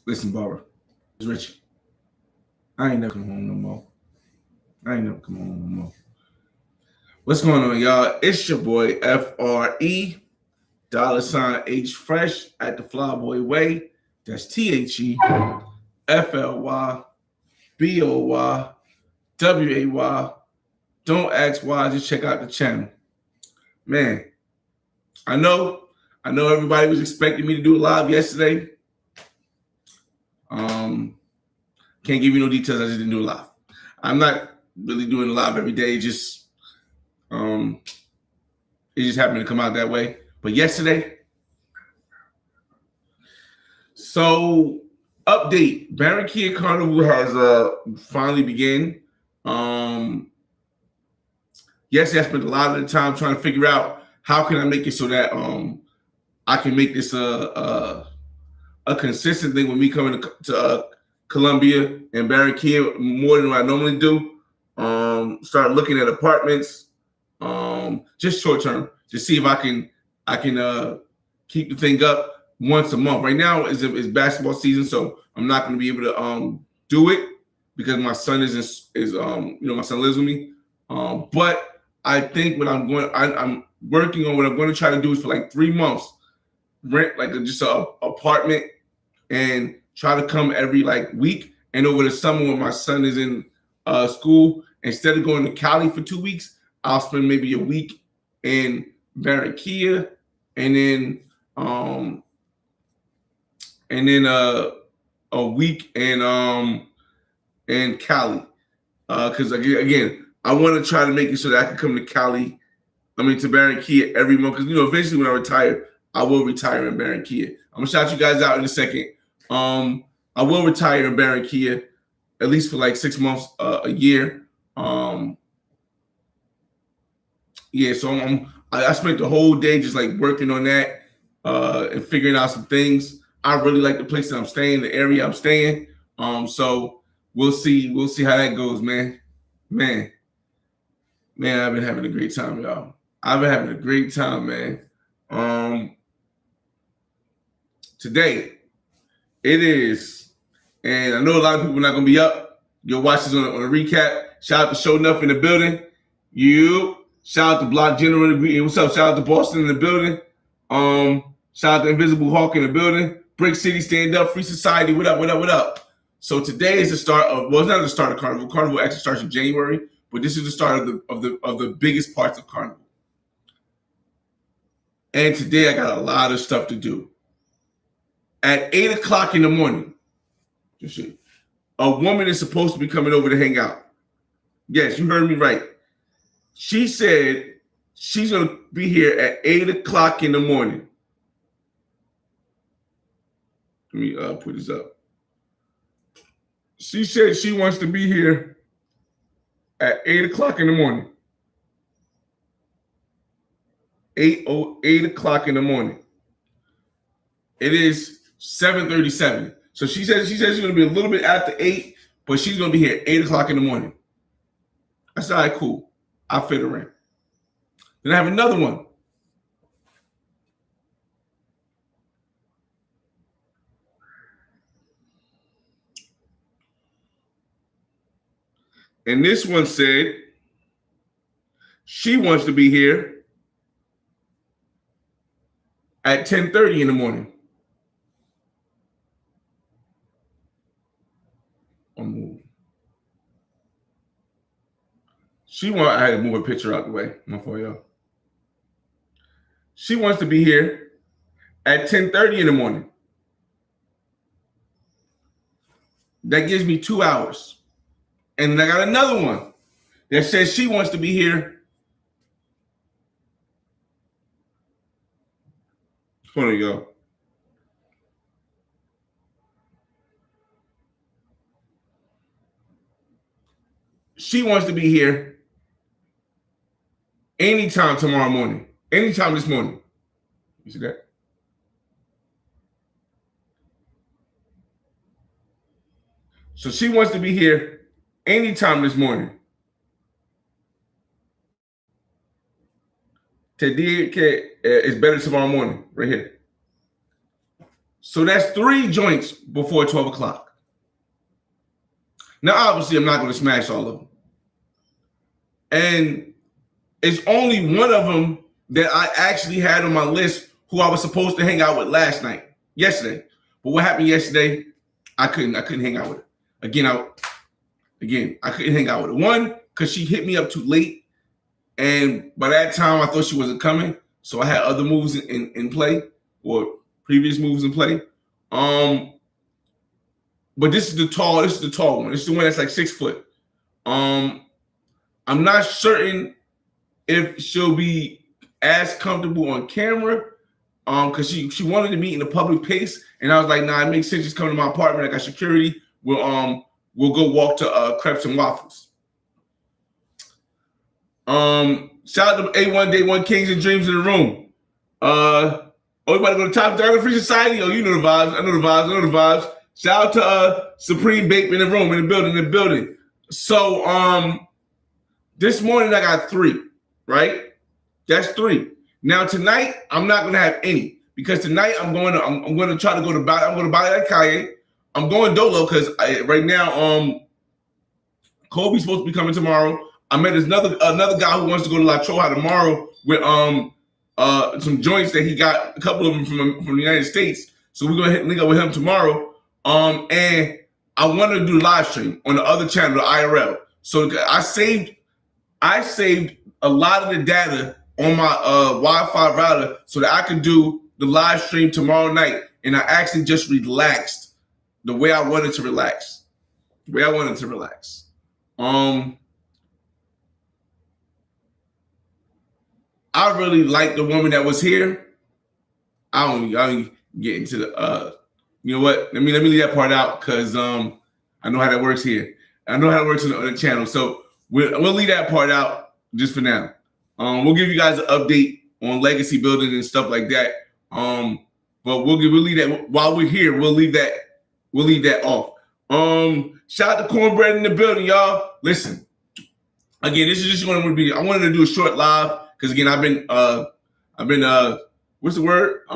Listen, Barbara, it's Richie. I ain't never come home no more. I ain't never come home no more. What's going on, y'all? It's your boy FRE, $H Fresh at the Flyboy Way. That's TheFlyBoy. Don't ask why, just check out the channel. Man, I know everybody was expecting me to do a live yesterday. Can't give you no details. I just didn't do a live. I'm not really doing a live every day. It just happened to come out that way. But yesterday, so update: Barranquilla Carnival has finally begun. Yesterday, I spent a lot of the time trying to figure out how can I make it so that I can make this a consistent thing when me coming to Colombia and Barranquilla more than what I normally do. Start looking at apartments, just short term, to see if I can keep the thing up once a month. Right now is basketball season, so I'm not going to be able to do it because my son my son lives with me. But I think I'm working on what I'm going to try to do is for like 3 months, rent like just an apartment and try to come every like week. And over the summer when my son is in school, instead of going to Cali for 2 weeks, I'll spend maybe a week in Barranquilla and then a week in Cali. Because again, I want to try to make it so that I can come to Cali. I mean to Barranquilla every month. Because eventually when I retire, I will retire in Barranquilla. I'm gonna shout you guys out in a second. I will retire in Barranquilla at least for like 6 months, a year. So I spent the whole day just like working on that and figuring out some things. I really like the place that I'm staying, the area I'm staying. So we'll see how that goes, man. Man, I've been having a great time, y'all. I've been having a great time, man. Today it is, and I know a lot of people are not gonna be up. You'll watch this on a recap. Shout out to Show Enough in the building. Shout out to Block General in the. What's up? Shout out to Boston in the building. Shout out to Invisible Hawk in the building. Brick City, stand up. Free Society. What up? So today is the start of. Well, it's not the start of Carnival. Carnival actually starts in January, but this is the start of the biggest parts of Carnival. And today I got a lot of stuff to do. At 8 o'clock in the morning, a woman is supposed to be coming over to hang out. Yes, you heard me right. She said she's going to be here at 8 o'clock in the morning. Let me put this up. She said she wants to be here at 8 o'clock in the morning. 8 o'clock in the morning. It is 7:37. So she says she's going to be a little bit after 8, but she's going to be here at 8 o'clock in the morning. I said, all right, cool. I'll fit her in. Then I have another one. And this one said she wants to be here at 10:30 in the morning. I had to move a picture out the way. My fault, y'all. She wants to be here at 10:30 in the morning. That gives me 2 hours. And then I got another one that says she wants to be here. Hold on, y'all. She wants to be here anytime tomorrow morning. Anytime this morning. You see that? So she wants to be here anytime this morning. Today is better tomorrow morning, right here. So that's 3 joints before 12 o'clock. Now, obviously, I'm not going to smash all of them. And it's only one of them that I actually had on my list who I was supposed to hang out with yesterday. But what happened yesterday, I couldn't hang out with her. Again, I couldn't hang out with her. One, because she hit me up too late. And by that time, I thought she wasn't coming. So I had other moves in play, or previous moves in play. But this is the tall one. This is the one that's like 6 foot. I'm not certain if she'll be as comfortable on camera. Because she wanted to meet in a public place, and I was like, nah, it makes sense. Just come to my apartment. I got security. We'll go walk to Crepes and Waffles. Shout out to A1 Day 1 Kings and Dreams in the room. You about to go to Top Dragon Free Society? Oh, you know the vibes. I know the vibes. Shout out to Supreme Bape in the room, in the building. So this morning I got 3, right? That's 3. Now tonight I'm not gonna have any, because tonight I'm going to try to go to Bali. I'm going to Bali Calle. I'm going Dolo because right now Kobe's supposed to be coming tomorrow. I met another guy who wants to go to La Troja tomorrow with some joints that he got, a couple of them from the United States. So we're gonna link up with him tomorrow. And I want to do live stream on the other channel, the IRL. So I saved a lot of the data on my Wi-Fi router so that I could do the live stream tomorrow night. And I actually just relaxed the way I wanted to relax. I really like the woman that was here. I don't get into the you know what? Let me leave that part out, because I know how that works here. I know how it works on the channel. So we'll leave that part out just for now. We'll give you guys an update on legacy building and stuff like that. But we'll leave that while we're here. We'll leave that off. Shout out to Cornbread in the building, y'all. Listen, again, this is just going to be. I wanted to do a short live because again, I've been what's the word?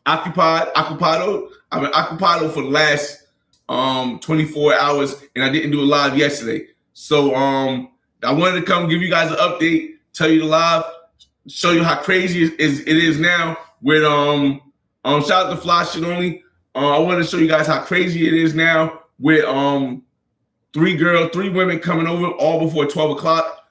Ocupado. I've been occupado for the last 24 hours, and I didn't do a live yesterday. So I wanted to come give you guys an update, tell you the live, show you how crazy it is now with shout out to Fly Shit Only. I wanted to show you guys how crazy it is now with 3 women coming over all before 12 o'clock.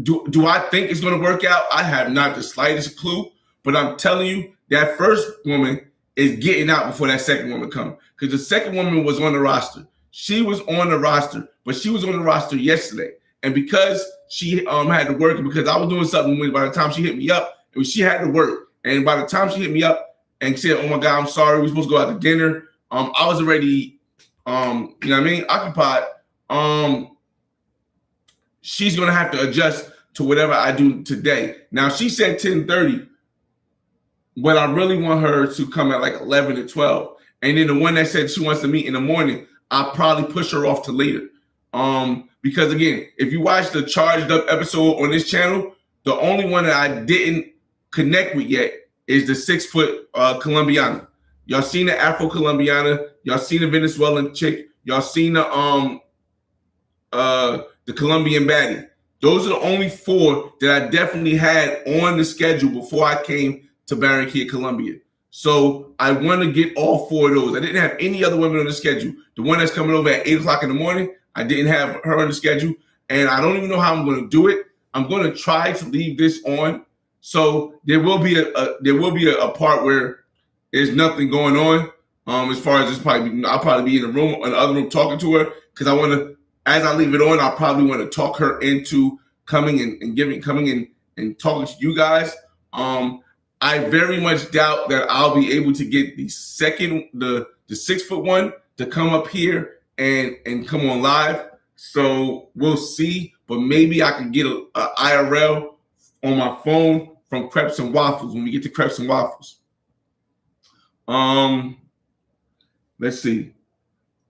Do I think it's going to work out? I have not the slightest clue, but I'm telling you, that first woman is getting out before that second woman comes, because the second woman was on the roster. She was on the roster, but she was on the roster yesterday. And because she had to work, and because I was doing something by the time she hit me up, she had to work. And by the time she hit me up and said, oh my God, I'm sorry, we're supposed to go out to dinner, I was already, occupied. She's going to have to adjust to whatever I do today. Now, she said 10:30, but I really want her to come at like 11 or 12. And then the one that said she wants to meet in the morning, I'll probably push her off to later. Because again, if you watch the Charged Up episode on this channel, the only one that I didn't connect with yet is the 6 foot Colombiana. Y'all seen the Afro Colombiana, y'all seen the Venezuelan chick, y'all seen the Colombian baddie. Those are the only 4 that I definitely had on the schedule before I came to Barranquilla, Colombia. So I want to get all 4 of those. I didn't have any other women on the schedule. The one that's coming over at 8 o'clock in the morning, I didn't have her on the schedule, and I don't even know how I'm going to do it. I'm going to try to leave this on, so there will be a part where there's nothing going on. As far as I'll probably be in the room, in the other room, talking to her, because I want to. As I leave it on, I'll probably want to talk her into coming and talking to you guys. I very much doubt that I'll be able to get the 6 foot one to come up here and come on live. So we'll see, but maybe I can get a IRL on my phone from Crepes and Waffles when we get to Crepes and Waffles. Let's see.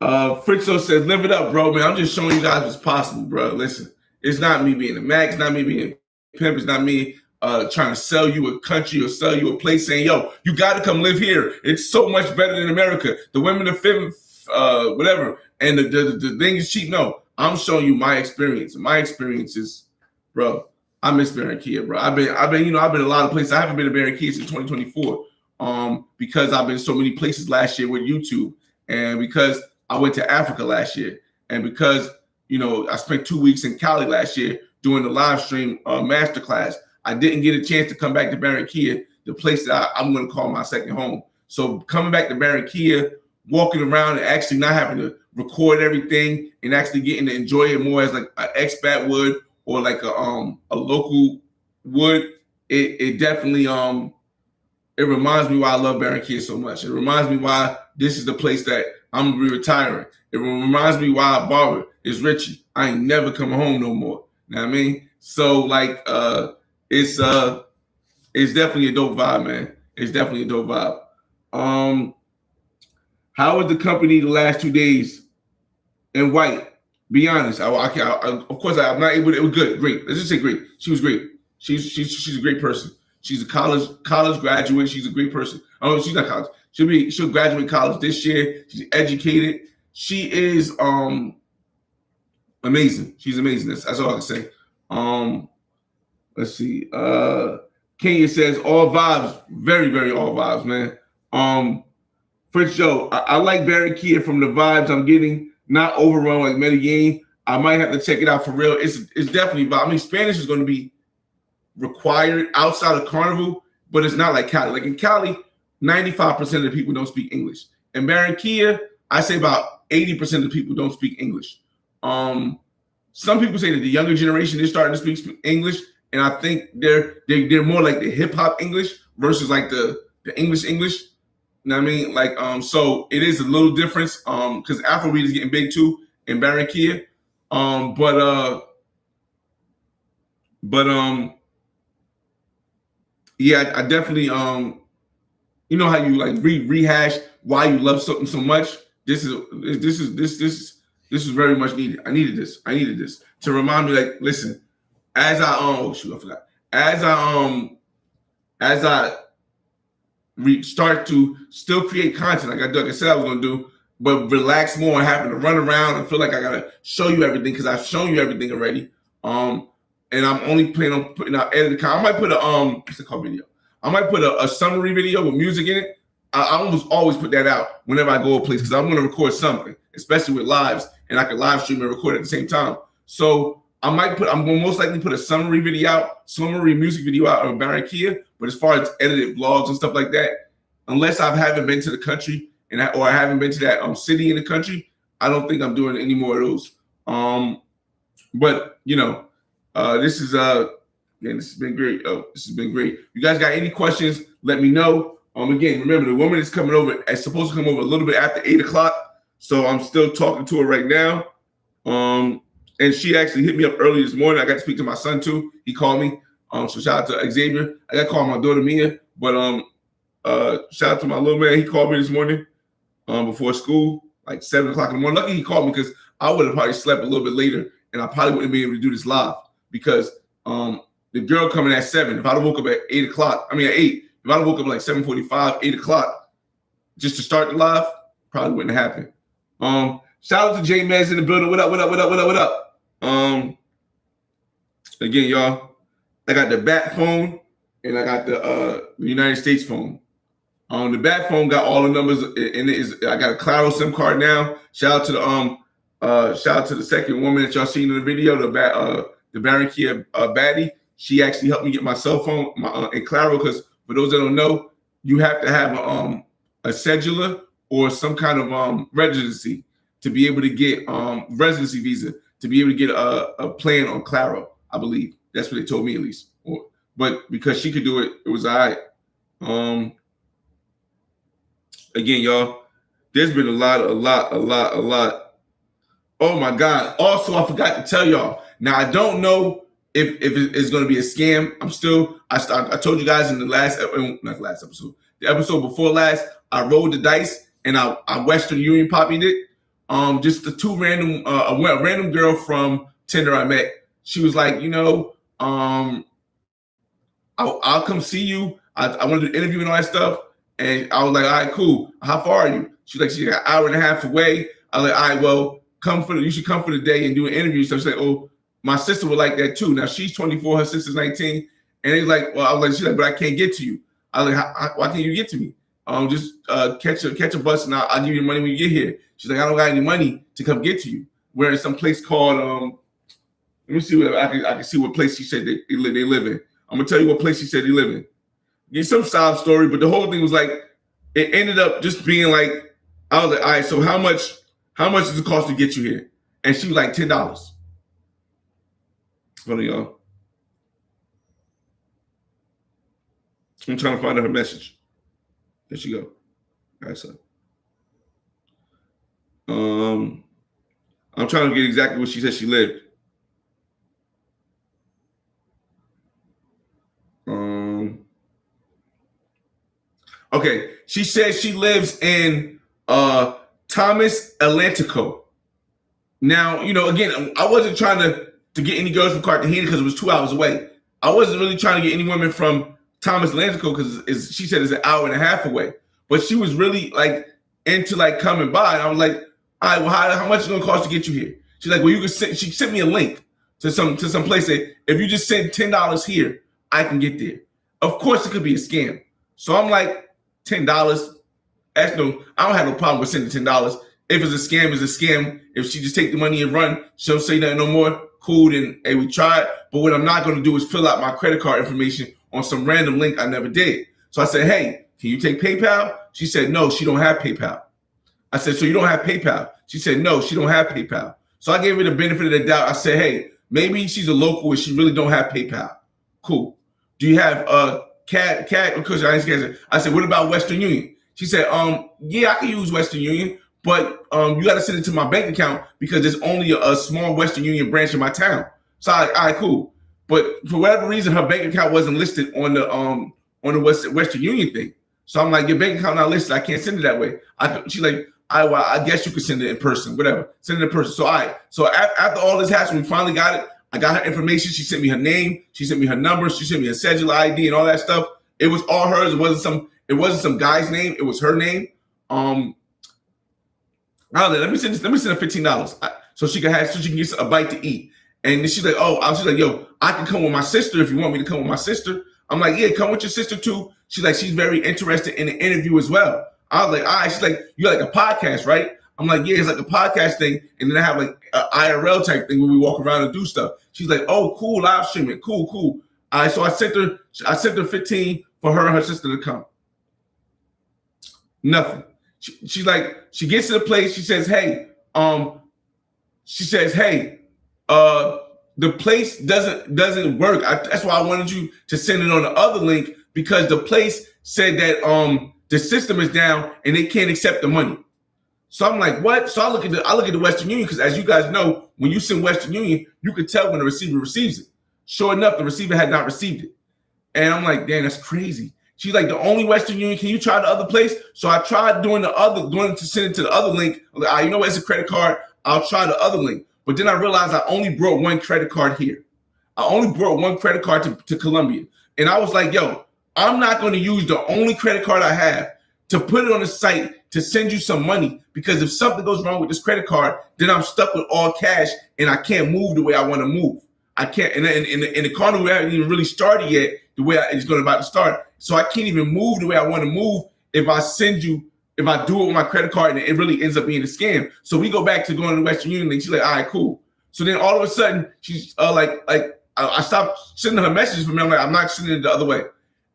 Fritzo says, live it up, bro, man. I'm just showing you guys what's possible, bro. Listen, it's not me being a Mac. It's not me being a pimp. It's not me trying to sell you a country or sell you a place, saying, "Yo, you got to come live here. It's so much better than America. The women are fit, whatever, and the thing is cheap." No, I'm showing you my experience. My experience is, bro. I miss Barranquilla, bro. I've been a lot of places. I haven't been to Barranquilla since 2024, because I've been so many places last year with YouTube, and because I went to Africa last year, and because I spent 2 weeks in Cali last year doing the live stream masterclass. I didn't get a chance to come back to Barranquilla, the place that I'm going to call my second home. So coming back to Barranquilla, walking around and actually not having to record everything and actually getting to enjoy it more as like an expat would, or like a local would, it definitely it reminds me why I love Barranquilla so much. It reminds me why this is the place that I'm gonna be retiring. It reminds me why I barber is Richie. I ain't never coming home no more. You know what I mean? So like it's definitely a dope vibe, man. It's definitely a dope vibe. How was the company the last 2 days in white? Be honest. Of course, I'm not able to. It was good, great. Let's just say great. She was great. She's a great person. She's a college graduate. She's a great person. Oh, she's not college. She'll graduate college this year. She's educated. She is amazing. She's amazing. That's all I can say. Let's see. Kenya says all vibes, very, very all vibes, man. Fritz Joe, I like Barranquilla from the vibes I'm getting. Not overrun like Medellin. I might have to check it out for real. It's definitely vibe. I mean, Spanish is going to be required outside of Carnival, but it's not like Cali. Like in Cali, 95% of the people don't speak English. In Barranquilla, I say about 80% of the people don't speak English. Some people say that the younger generation is starting to speak English, and I think they're more like the hip hop English versus like the English. You know what I mean? Like, so it is a little difference, because Afrobeat is getting big too in Barranquilla. Yeah, I definitely, you know how you like rehash why you love something so much. This is very much needed. I needed this to remind me, like, listen, as I forgot. As I start to still create content like I said I was gonna do, but relax more and having to run around and feel like I gotta show you everything because I've shown you everything already. And I'm only planning on putting out edited content. I might put what's it called video? I might put a summary video with music in it. I almost always put that out whenever I go a place because I'm gonna record something, especially with lives, and I can live stream and record at the same time. So I'm gonna most likely put a summary music video out of Barranquilla. But as far as edited vlogs and stuff like that, unless I haven't been to the country or I haven't been to that city in the country, I don't think I'm doing any more of those. But this has been great. This has been great. You guys got any questions? Let me know. Again, remember the woman is coming over. Is supposed to come over a little bit after 8:00. So I'm still talking to her right now. And she actually hit me up early this morning. I got to speak to my son too. He called me. So shout out to Xavier. I got to call my daughter Mia, but shout out to my little man. He called me this morning before school, like 7:00 in the morning. Lucky he called me because I would have probably slept a little bit later, and I probably wouldn't be able to do this live because the girl coming at 7. If I'd have woke up at 8:00, at 8. If I'd have woke up like 7:45, 8:00, just to start the live, probably wouldn't happen. Shout out to J Mez in the building. What up? Again, y'all, I got the bat phone and I got the United States phone. The bat phone got all the numbers in it. I got a Claro SIM card now. Shout out to the second woman that y'all seen in the video, the Barranquilla baddie. She actually helped me get my cell phone in Claro because for those that don't know, you have to have a cedula or some kind of residency to be able to get residency visa to be able to get a plan on Claro. I believe that's what they told me at least. But because she could do it, it was all right. Again, y'all, there's been a lot. Oh my God. Also, I forgot to tell y'all. Now, I don't know if it's going to be a scam. I told you guys in the the episode before last, I rolled the dice and I Western Union poppied it. Just the two random, a random girl from Tinder I met. She was like, I'll come see you. I want to do an interview and all that stuff. And I was like, all right, cool. How far are you? She's like, she's an hour and a half away. I was like, all right, well, you should come for the day and do an interview. So she's like, oh, my sister would like that too. Now she's 24, her sister's 19. And he's like, well, I was like, she's like, but I can't get to you. I was like, why can't you get to me? Just catch a bus and I'll give you money when you get here. She's like, I don't got any money to come get to you. We're in some place called, let me see what I can see what place she said they live in. I'm gonna tell you what place she said they live in. Get some sob story, but the whole thing was like, it ended up just being like, I was like, all right, so how much does it cost to get you here? And she was like, $10. Hold on, y'all. I'm trying to find her message. There she go. All right, so. I'm trying to get exactly where she said she lived. Okay, she says she lives in Thomas Atlantico. Now, again, I wasn't trying to get any girls from Cartagena because it was 2 hours away. I wasn't really trying to get any women from Thomas Atlantico because she said it's an hour and a half away. But she was really like into like coming by. And I was like, all right, well, how much is it gonna cost to get you here? She's like, well, you can she sent me a link to some place that if you just send $10 here, I can get there. Of course, it could be a scam. So I'm like, $10. I don't have no problem with sending $10. If it's a scam, it's a scam. If she just take the money and run, she don't say nothing no more. Cool, then hey, we tried. But what I'm not going to do is fill out my credit card information on some random link I never did. So I said, hey, can you take PayPal? She said, no, she don't have PayPal. I said, so you don't have PayPal? She said, no, she don't have PayPal. So I gave her the benefit of the doubt. I said, hey, maybe she's a local and she really don't have PayPal. Cool. Do you have CAD? Of course, I said, what about Western Union? She said, yeah, I can use Western Union, but you got to send it to my bank account because there's only a small Western Union branch in my town. So all right, cool. But for whatever reason, her bank account wasn't listed on the Western Union thing. So I'm like, your bank account not listed. I can't send it that way. She's like, I guess you could send it in person, whatever. Send it in person. So after all this happened, we finally got it. I got her information. She sent me her name. She sent me her number. She sent me her cellular ID and all that stuff. It was all hers. It wasn't some guy's name. It was her name. Let me send her $15 so she can get a bite to eat. And then she's like, she's like, yo, I can come with my sister if you want me to come with my sister. I'm like, yeah, come with your sister too. She's like, she's very interested in the interview as well. I was like, all right. She's like, you got like a podcast, right? I'm like, yeah, it's like a podcast thing. And then I have like an IRL type thing where we walk around and do stuff. She's like, oh, cool, live streaming. Cool. All right, so I sent her 15 for her and her sister to come. Nothing. She gets to the place. She says, hey, the place doesn't work. That's why I wanted you to send it on the other link because the place said that the system is down and they can't accept the money. So I'm like, what? So I look at the Western Union because as you guys know, when you send Western Union, you can tell when the receiver receives it. Sure enough, the receiver had not received it. And I'm like, damn, that's crazy. She's like, the only Western Union, can you try the other place? So I tried going to send it to the other link. I'm like, you know what, it's a credit card. I'll try the other link. But then I realized I only brought one credit card here. I only brought one credit card to Colombia. And I was like, yo, I'm not going to use the only credit card I have to put it on the site to send you some money because if something goes wrong with this credit card, then I'm stuck with all cash and I can't move the way I want to move. I can't, and the carnival hasn't even really started yet the way it's going about to start. So I can't even move the way I want to move if I do it with my credit card and it really ends up being a scam. So we go back to going to Western Union and she's like, all right, cool. So then all of a sudden she's I stopped sending her messages for me. I'm like, I'm not sending it the other way.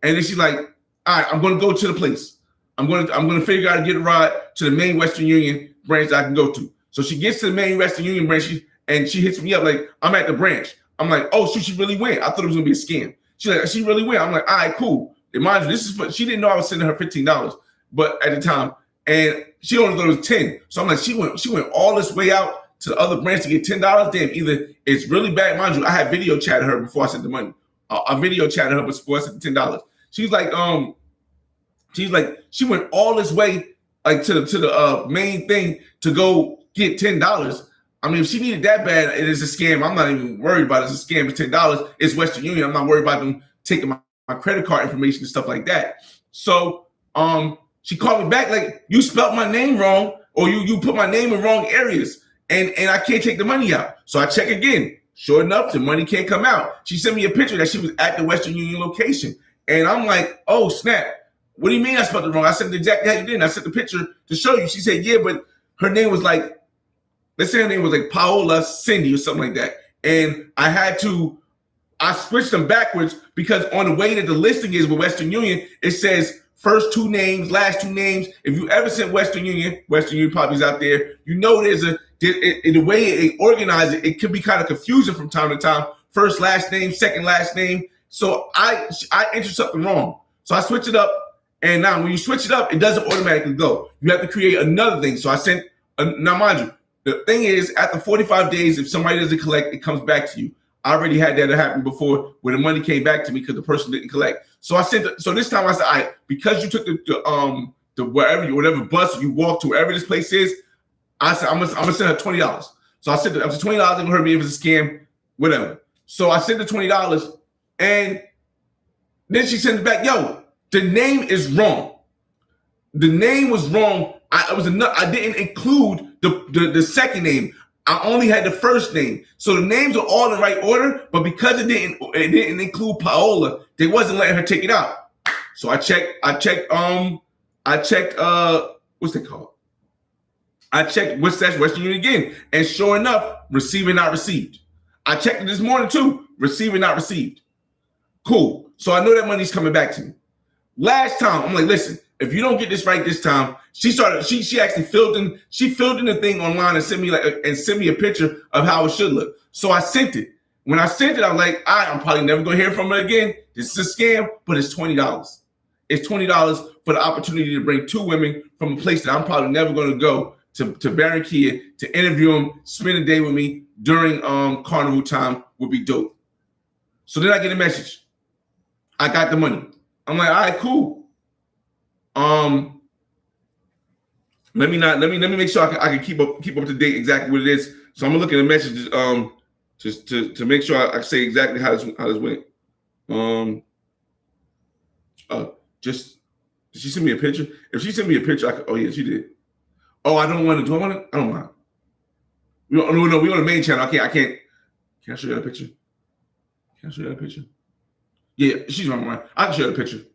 And then she's like, all right, I'm going to go to the place. I'm going to figure out how to get a ride to the main Western Union branch that I can go to. So she gets to the main Western Union branch and she hits me up like, I'm at the branch. I'm like, oh, she really went. I thought it was going to be a scam. She's like, she really went. I'm like, all right, cool. And mind you, she didn't know I was sending her $15, but at the time, and she only thought it was 10. So I'm like, she went all this way out to the other branch to get $10. Damn, either it's really bad. Mind you, I had video chatted her before I sent the money. I video chatted her before I sent the $10. She's like, she went all this way like to the main thing to go get $10. I mean, if she needed that bad, it is a scam. I'm not even worried about it. It's a scam. It's $10. It's Western Union. I'm not worried about them taking my my credit card information and stuff like that. So she called me back like, you spelled my name wrong, or you put my name in wrong areas, and I can't take the money out. So I check again. Sure enough, the money can't come out. She sent me a picture that she was at the Western Union location. And I'm like, oh, snap. What do you mean I spelled it wrong? I said exactly how you did. And I sent the picture to show you. She said, yeah, but her name was like, let's say her name was like Paola Cindy or something like that. And I switched them backwards because on the way that the listing is with Western Union, it says first two names, last two names. If you ever sent Western Union probably is out there, you know the way it organized it can be kind of confusing from time to time. First last name, second last name. So I entered something wrong. So I switched it up. And now when you switch it up, it doesn't automatically go. You have to create another thing. So I sent, now mind you, the thing is after 45 days, if somebody doesn't collect, it comes back to you. I already had that happen before where the money came back to me because the person didn't collect. So so this time I said, all right, because you took the whatever bus you walked to, wherever this place is, I said, I'm gonna send her $20. So I said, up to $20, they're gonna hurt me if it's a scam, whatever. So I sent the $20, and then she sends it back, yo, the name is wrong. The name was wrong. I didn't include the second name. I only had the first name. So the names are all in the right order, but because it didn't include Paola, they wasn't letting her take it out. So I checked what's that called? I checked Western Union again, and sure enough, receiver not received. I checked it this morning too, receiver not received. Cool. So I know that money's coming back to me. Last time, I'm like, listen, if you don't get this right this time, she actually filled in the thing online and sent me a picture of how it should look. So I sent it. When I sent it, I'm like, I'm probably never gonna hear from her again. This is a scam, but it's $20. It's $20 for the opportunity to bring two women from a place that I'm probably never gonna go to Barranquilla to interview them, spend a day with me during Carnival time would be dope. So then I get a message. I got the money. I'm like, all right, cool. Let me make sure I can keep up to date exactly what it is. So I'm gonna look at the messages just to make sure I say exactly how this went. Just did she send me a picture? If she sent me a picture, oh yeah, she did. Oh, I don't want to. Do I want to? I don't mind. No, we on the main channel. I can't. Can I show you that picture? Can I show you that picture? Yeah, she's on mine. I can show you the picture.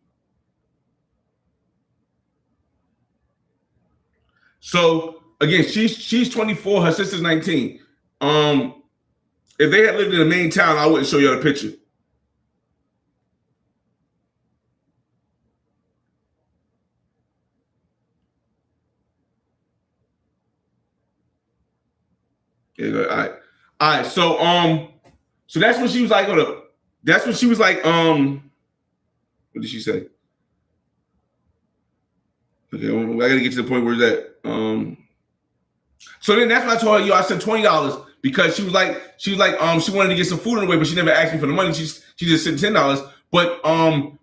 So again, she's 24. Her sister's 19. If they had lived in the main town, I wouldn't show you the picture. Yeah, all right. So that's when she was like, that's when she was like, what did she say? Okay, I gotta get to the point where that. So then that's when I told her, yo, I sent $20 because she wanted to get some food on the way, but she never asked me for the money. She just sent $10. But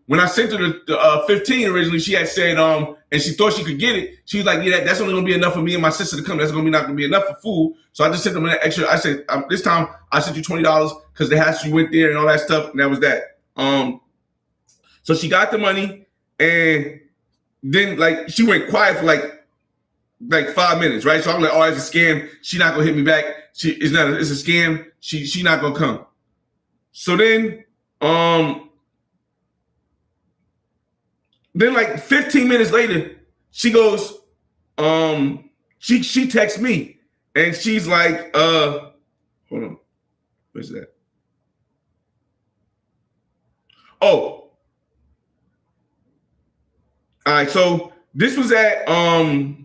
when I sent her the 15 originally, she had said and she thought she could get it. She was like, yeah, that's only gonna be enough for me and my sister to come. That's not gonna be enough for food. So I just sent them an extra. I said this time I sent you $20 because the house you went there and all that stuff, and that was that. So she got the money, and then she went quiet for like 5 minutes, right? So I'm like, oh, it's a scam. She not gonna hit me back. It's a scam. She not gonna come. So then like 15 minutes later, she goes, she texts me and she's like, hold on, where's that? Oh. All right, so this was at hold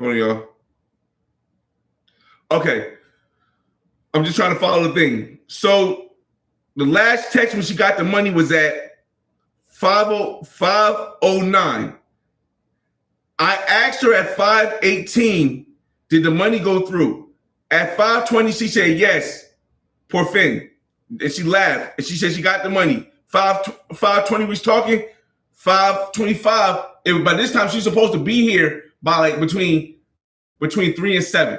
on, y'all. Okay. I'm just trying to follow the thing. So the last text when she got the money was at 5:09. I asked her at 5:18, did the money go through? At 5:20, she said yes, por fin. And she laughed. And she said she got the money. 5:20 we was talking. 5:25. By this time, she's supposed to be here by between between 3 and 7.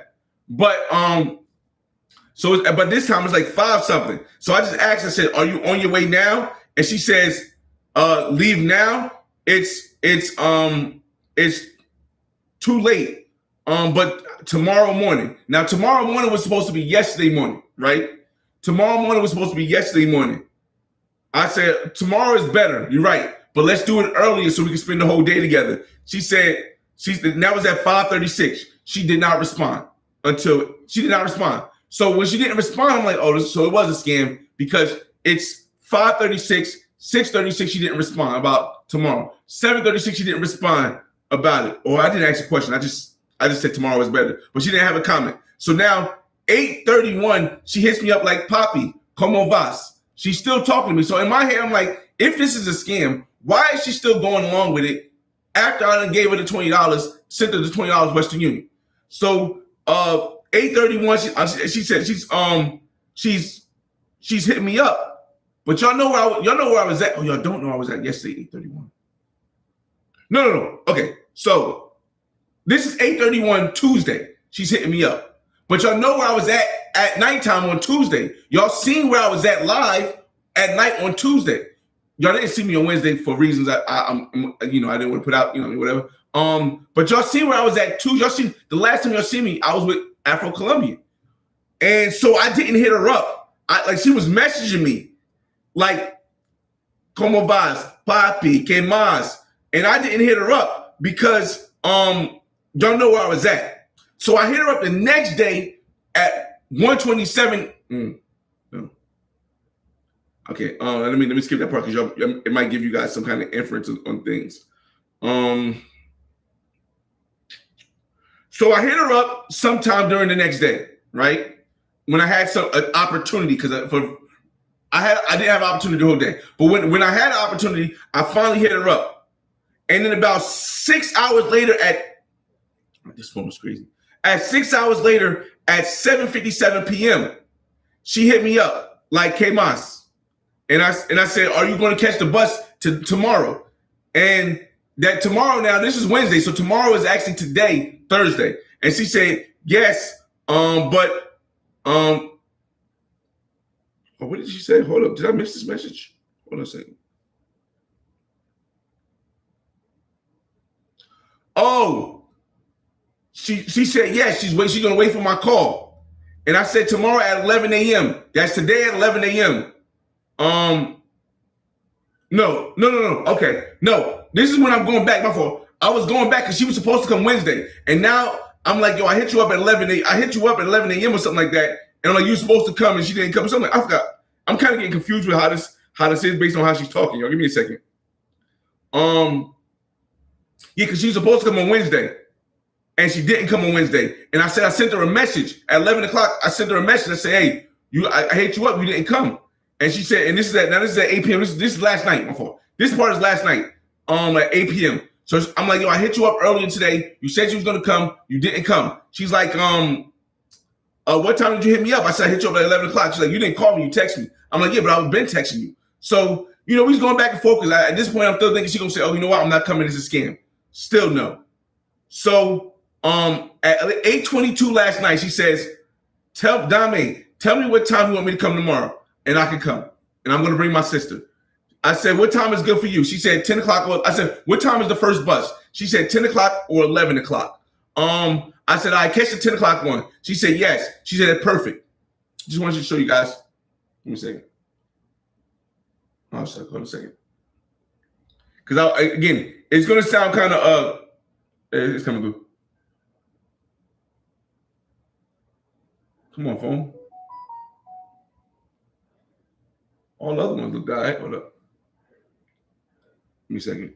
But but this time it's like 5 something. So I just asked, I said, "Are you on your way now?" And she says, "Leave now. It's too late. But tomorrow morning." Now tomorrow morning was supposed to be yesterday morning, right? Tomorrow morning was supposed to be yesterday morning. I said, "Tomorrow is better. You're right. But let's do it earlier so we can spend the whole day together." She said, that was at 5:36. She did not respond until she did not respond. So when she didn't respond, I'm like, oh, so it was a scam because it's 5:36, 6:36, she didn't respond about tomorrow. 7:36, she didn't respond about it. Or I didn't ask a question. I just said tomorrow is better. But she didn't have a comment. So now 8:31, she hits me up like, "Papi, como vas?" She's still talking to me. So in my head, I'm like, if this is a scam, why is she still going along with it after I done gave her the $20, sent her the $20 Western Union? So 8:31, she said she's hitting me up. But y'all know where I was at. Oh, y'all don't know where I was at yesterday, 8:31. No. Okay, so this is 8:31 Tuesday. She's hitting me up. But y'all know where I was at nighttime on Tuesday. Y'all seen where I was at live at night on Tuesday. Y'all didn't see me on Wednesday for reasons that I didn't want to put out, whatever. But y'all see where I was at too. Y'all see the last time y'all see me, I was with Afro Colombian, and so I didn't hit her up. She was messaging me like, "Como vas, papi, que más?" And I didn't hit her up because y'all know where I was at. So I hit her up the next day at 1:27. No. Okay, let me skip that part because it might give you guys some kind of inference on things. So I hit her up sometime during the next day, right? When I had an opportunity, because I didn't have an opportunity the whole day. But when I had an opportunity, I finally hit her up. And then about 6 hours later this phone was crazy. At 6 hours later, at 7:57 p.m., she hit me up like, "Que más?" And I said, "Are you going to catch the bus to tomorrow?" And that tomorrow now, this is Wednesday, so tomorrow is actually today, Thursday. And she said, "Yes, but what did she say? Hold up, did I miss this message? Hold on a second. Oh, she said yes, she's going to wait for my call. And I said tomorrow at 11 a.m. That's today at 11 a.m. No. Okay, no. This is when I'm going back. My fault. I was going back because she was supposed to come Wednesday, and now I'm like, "Yo, I hit you up at 11 a.m. I hit you up at 11 a.m. or something like that." And I'm like, "You're supposed to come," and she didn't come. So I'm like, I forgot. I'm kind of getting confused with how this is based on how she's talking. Y'all, give me a second. Yeah, because she was supposed to come on Wednesday, and she didn't come on Wednesday. And I sent her a message at 11 o'clock. I sent her a message. I said, "Hey, I hit you up. You didn't come." And she said, and this is at 8 p.m. This is last night. My fault. This part is last night. At 8 p.m. So I'm like, "Yo, I hit you up earlier today. You said you was gonna come. You didn't come." She's like, "What time did you hit me up?" I said, "I hit you up at 11 o'clock." She's like, "You didn't call me. You text me." I'm like, "Yeah, but I've been texting you." So we was going back and forth because at this point I'm still thinking she's gonna say, "Oh, you know what? I'm not coming. It's a scam." Still no. So at 8:22 last night, she says, "Tell me what time you want me to come tomorrow, and I can come, and I'm gonna bring my sister." I said, "What time is good for you?" She said 10 o'clock. I said, "What time is the first bus?" She said 10 o'clock or 11 o'clock. I said, "I catch the 10 o'clock one." She said, "Yes." She said, "Perfect." Just wanted to show you guys. Give me a second. Oh, sorry, hold on a second. Because again, it's gonna sound kind of it's coming good. Come on, phone. All the other ones look all right. Hold up. Give me a second.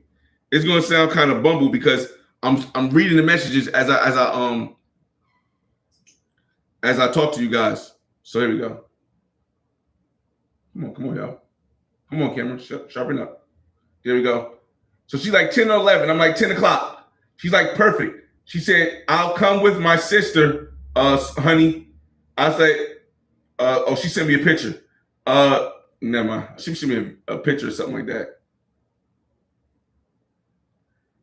It's gonna sound kind of bumble because I'm reading the messages as I talk to you guys. So here we go. Come on, y'all. Come on, camera. Sharpen up. There we go. So she's like 10 or 11. I'm like 10 o'clock. She's like, "Perfect." She said, "I'll come with my sister, honey." I said, she sent me a picture. Never mind. She sent me a picture or something like that.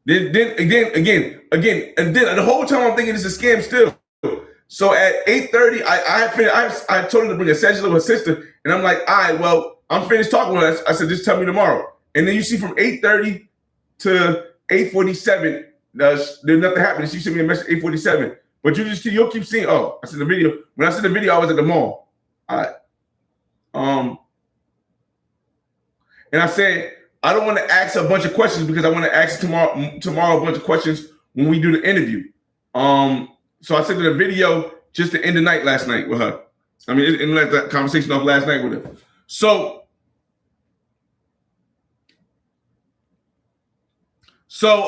Then again, and then the whole time I'm thinking it's a scam still. So at 8:30, I told her to bring a essentials of her sister, and I'm like, all right, well, I'm finished talking with her. I said, just tell me tomorrow. And then you see from 8:30 to 8:47, there's nothing happening. She sent me a message 8:47, but you'll keep seeing. Oh, I sent the video. When I sent the video, I was at the mall. All right. And I said, I don't want to ask a bunch of questions because I want to ask tomorrow a bunch of questions when we do the interview. So I sent her the video just to end the night last night with her. I mean, and let that conversation off last night with her. So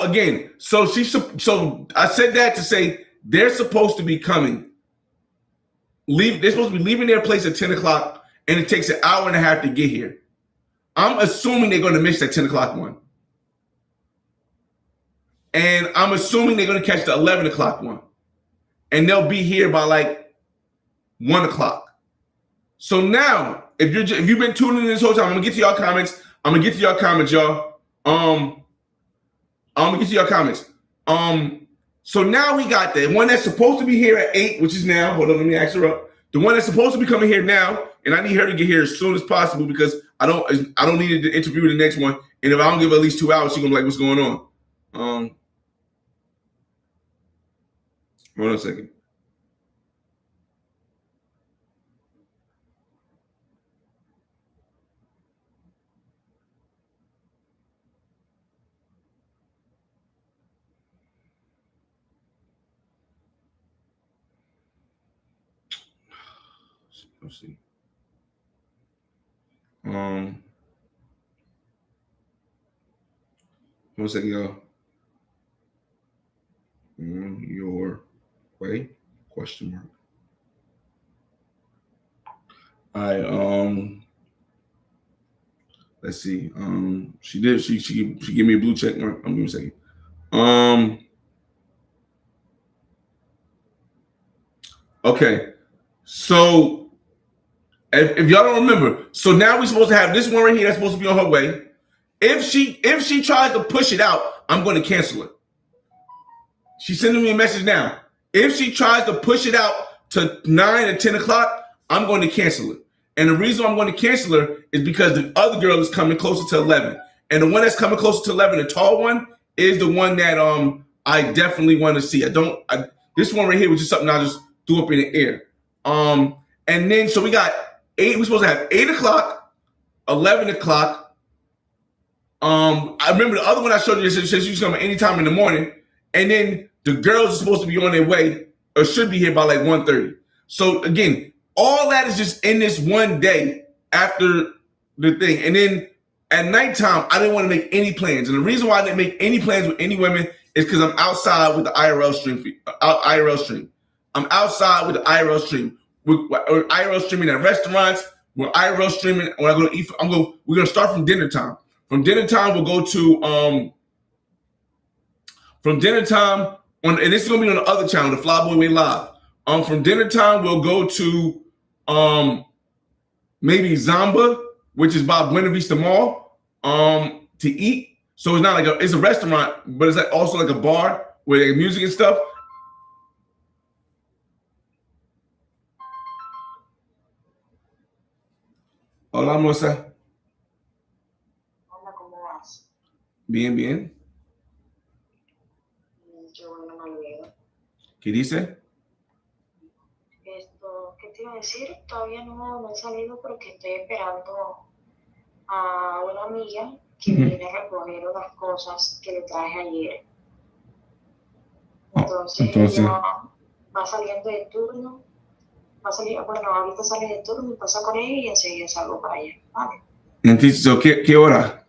again, so I said that to say they're supposed to be coming. They're supposed to be leaving their place at 10 o'clock, and it takes an hour and a half to get here. I'm assuming they're going to miss that 10 o'clock one. And I'm assuming they're going to catch the 11 o'clock one. And they'll be here by like 1 o'clock. So now, if you've been tuning in this whole time, I'm going to get to y'all comments. I'm going to get to y'all comments, y'all. I'm going to get to y'all comments. So now we got the one that's supposed to be here at 8, which is now. Hold on, let me ask her up. The one that's supposed to be coming here now, and I need her to get here as soon as possible because I don't need to interview the next one. And if I don't give her at least 2 hours, she's gonna be like, what's going on? Hold on a second. Let's see. One second, y'all. On your way? Question mark. Let's see. She did. She gave me a blue check mark. I'm gonna a second. Okay. So if y'all don't remember, so now we're supposed to have this one right here that's supposed to be on her way. If she tries to push it out, I'm going to cancel it. She's sending me a message now. If she tries to push it out to 9 or 10 o'clock, I'm going to cancel it. And the reason I'm going to cancel her is because the other girl is coming closer to 11. And the one that's coming closer to 11, the tall one, is the one that I definitely want to see. This one right here was just something I just threw up in the air. And then so we got 8. We're supposed to have 8 o'clock, 11 o'clock. I remember the other one I showed you said she was coming anytime in the morning. And then the girls are supposed to be on their way or should be here by like 1:30. So again, all that is just in this one day after the thing. And then at nighttime, I didn't want to make any plans. And the reason why I didn't make any plans with any women is because I'm outside with the IRL stream. I'm outside with the IRL stream. We're IRL streaming at restaurants. We're IRL streaming when I go to eat. We're gonna start from dinner time. From dinner time, we'll go to from dinner time on, and this is gonna be on the other channel, the Flyboy Way Live. From dinner time, we'll go to maybe Zamba, which is by Buena Vista Mall, to eat. So it's not like it's a restaurant, but it's like also like a bar where there's music and stuff. Hola, moza. Hola, ¿cómo vas? Bien, bien. Yo no me olvido. ¿Qué dice? ¿Qué te iba a decir? Todavía no he salido porque estoy esperando a una amiga que viene a recoger unas cosas que le traje ayer. Entonces ella va saliendo de turno. Bueno, ahorita sale de turno y pasa con ella y enseguida salgo para allá. ¿Vale? Entonces, ¿qué hora?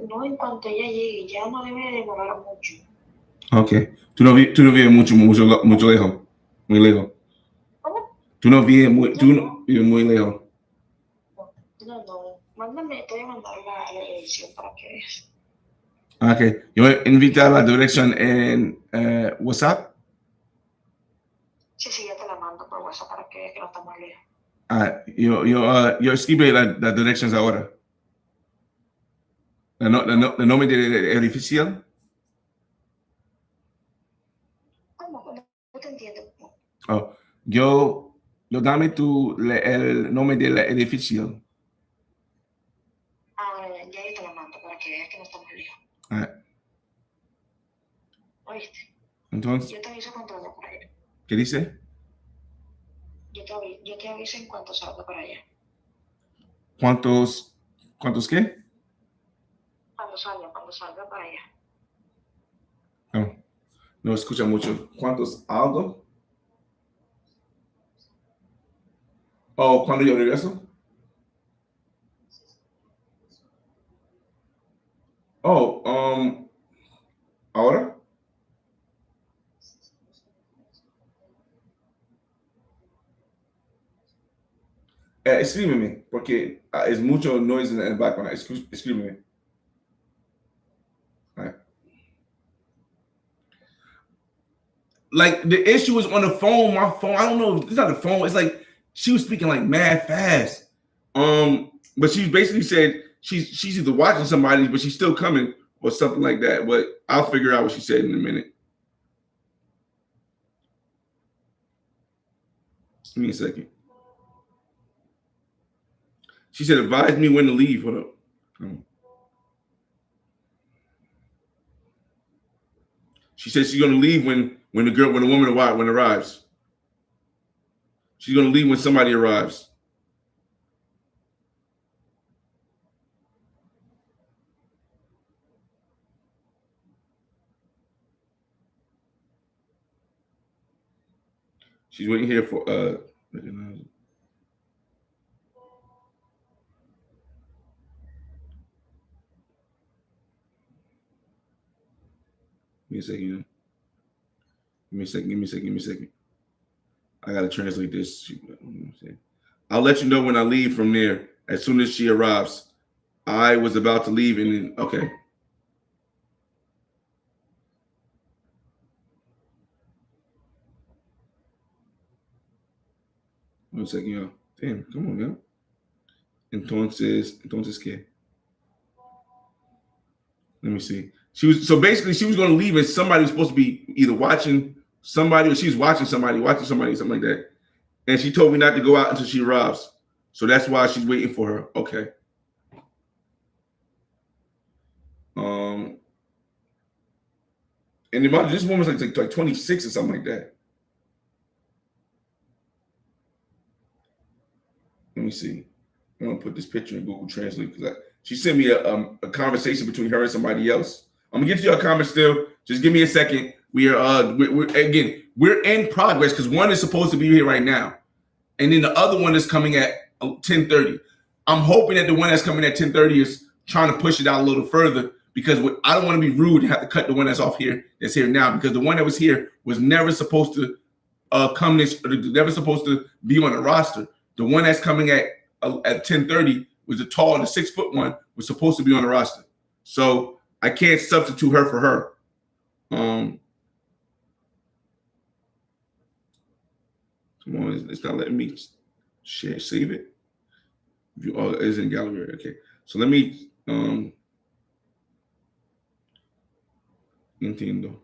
No, en cuanto ella llegue, ya no debe demorar mucho. Ok. Tú no vives mucho lejos. Muy lejos. ¿Cómo? Tú no vives muy lejos. No. Te voy a mandar la dirección para que veas. Ok. Yo voy a invitar la dirección en WhatsApp. Sí, ya te la mando por WhatsApp para que veas que no estamos lejos. Yo escribe las direcciones ahora. El nombre del edificio. Oh, yo dame el nombre del edificio. Ah, bueno, ya yo te lo mando para que veas que no estamos lejos. Ah, ¿Oíste? entonces, Yo te aviso cuando vaya para allá. ¿qué dice? Yo te aviso en cuanto salga para allá. ¿Cuántos qué? Cuando salga para allá. No, no escucha mucho. ¿Cuántos algo? Oh, ¿cuándo yo regreso? Oh, ahora. Escríbeme, porque es mucho noise en el background. Escríbeme. All right. Like the issue was on the phone. My phone, I don't know. It's not the phone. It's like she was speaking like mad fast. But she basically said she's either watching somebody, but she's still coming or something like that. But I'll figure out what she said in a minute. Give me a second. She said, "Advise me when to leave." Hold up. She said she's gonna leave when the woman arrives. She's gonna leave when somebody arrives. She's waiting here for recognize. Give me a second. Give me a second. Give me a second. Give me a second. I gotta translate this. I'll let you know when I leave from there. As soon as she arrives. I was about to leave and then okay. One second, y'all. Damn, come on now. Entonces qué? Let me see. She was gonna leave and somebody was supposed to be either watching somebody or she's watching somebing like that. And she told me not to go out until she arrives. So that's why she's waiting for her. Okay. And this woman's like 26 or something like that. Let me see. I'm gonna put this picture in Google Translate because she sent me a conversation between her and somebody else. I'm gonna get to your comments still. Just give me a second. We're in progress because one is supposed to be here right now, and then the other one is coming at 10:30. I'm hoping that the one that's coming at 10:30 is trying to push it out a little further because I don't want to be rude and have to cut the one that's here now because the one that was here was never supposed to never supposed to be on the roster. The one that's coming at 10:30 was the tall, the 6 foot one was supposed to be on the roster. So I can't substitute her for her. Come on, it's not letting me save it. It's in gallery. Okay, so let me entiendo.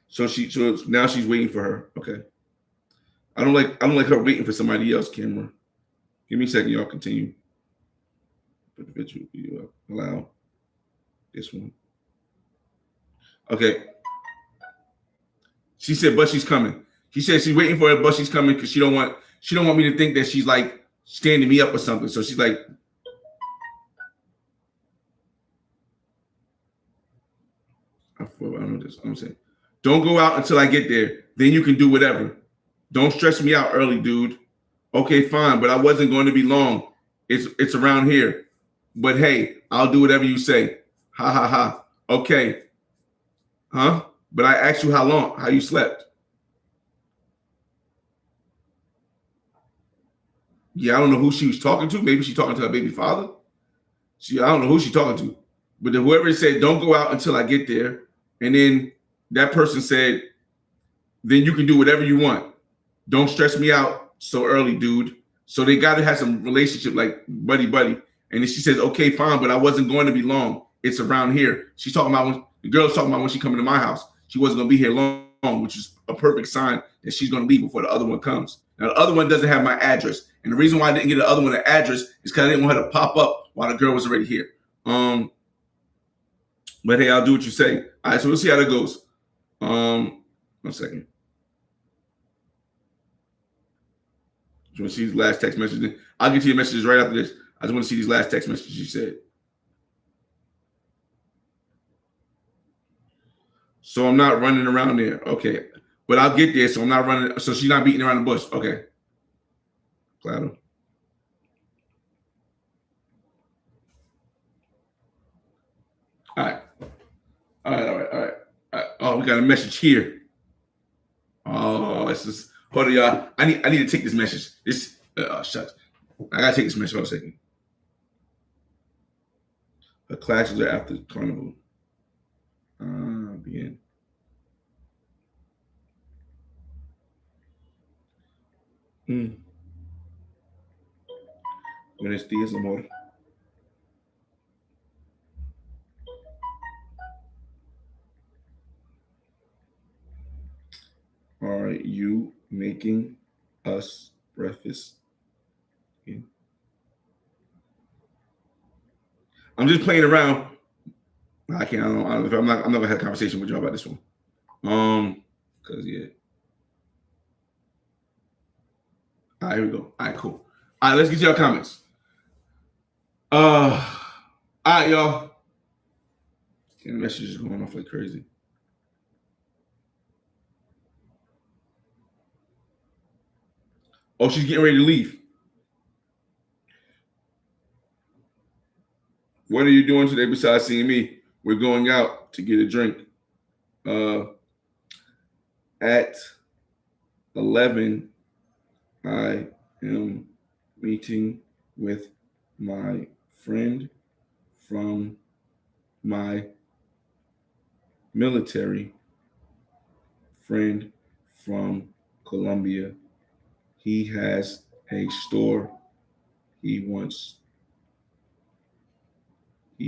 So now she's waiting for her. Okay. I don't like her waiting for somebody else, camera. Give me a second, y'all. Continue. Put the picture allow this one. Okay. She said, but she's coming. She said she's waiting for her, but she's coming because she don't want me to think that she's like standing me up or something. So she's like, I don't know this. I'm saying, don't go out until I get there. Then you can do whatever. Don't stress me out early, dude. Okay, fine, but I wasn't going to be long. It's around here. But hey, I'll do whatever you say. Ha ha ha. Okay. Huh? But I asked you how you slept. Yeah, I don't know who she was talking to. Maybe she's talking to her baby father. I don't know who she's talking to. But whoever said, don't go out until I get there. And then that person said, then you can do whatever you want. Don't stress me out so early, dude. So they got to have some relationship like buddy. And then she says, okay, fine, but I wasn't going to be long. It's around here. She's talking about the girl's talking about when she coming to my house. She wasn't going to be here long. which is a perfect sign that she's going to leave before the other one comes. Now, the other one doesn't have my address. And the reason why I didn't get the other one an address is because I didn't want her to pop up while the girl was already here. But hey, I'll do what you say. All right, so we'll see how that goes. 1 second. You want to see these last text messages? I'll get to your messages right after this. I just want to see these last text messages you said. So I'm not running around there. Okay. But I'll get there, so I'm not running. So she's not beating around the bush. Okay. Claro. All right. All right. Oh, we got a message here. Oh, this is. Hold on, y'all. I need to take this message. This. Shucks. I gotta take this message. Hold on a second. The classes are after the carnival. Begin. Buenos días, amor. Are you making us breakfast? Yeah. I'm just playing around. I can't. I'm not gonna have a conversation with y'all about this one. Cause yeah. All right, here we go. All right, cool. All right, let's get to your comments. All right, y'all. The message is going off like crazy. Oh, she's getting ready to leave. What are you doing today besides seeing me? We're going out to get a drink. At 11, I am meeting with my friend from my military friend from Colombia. He has a store he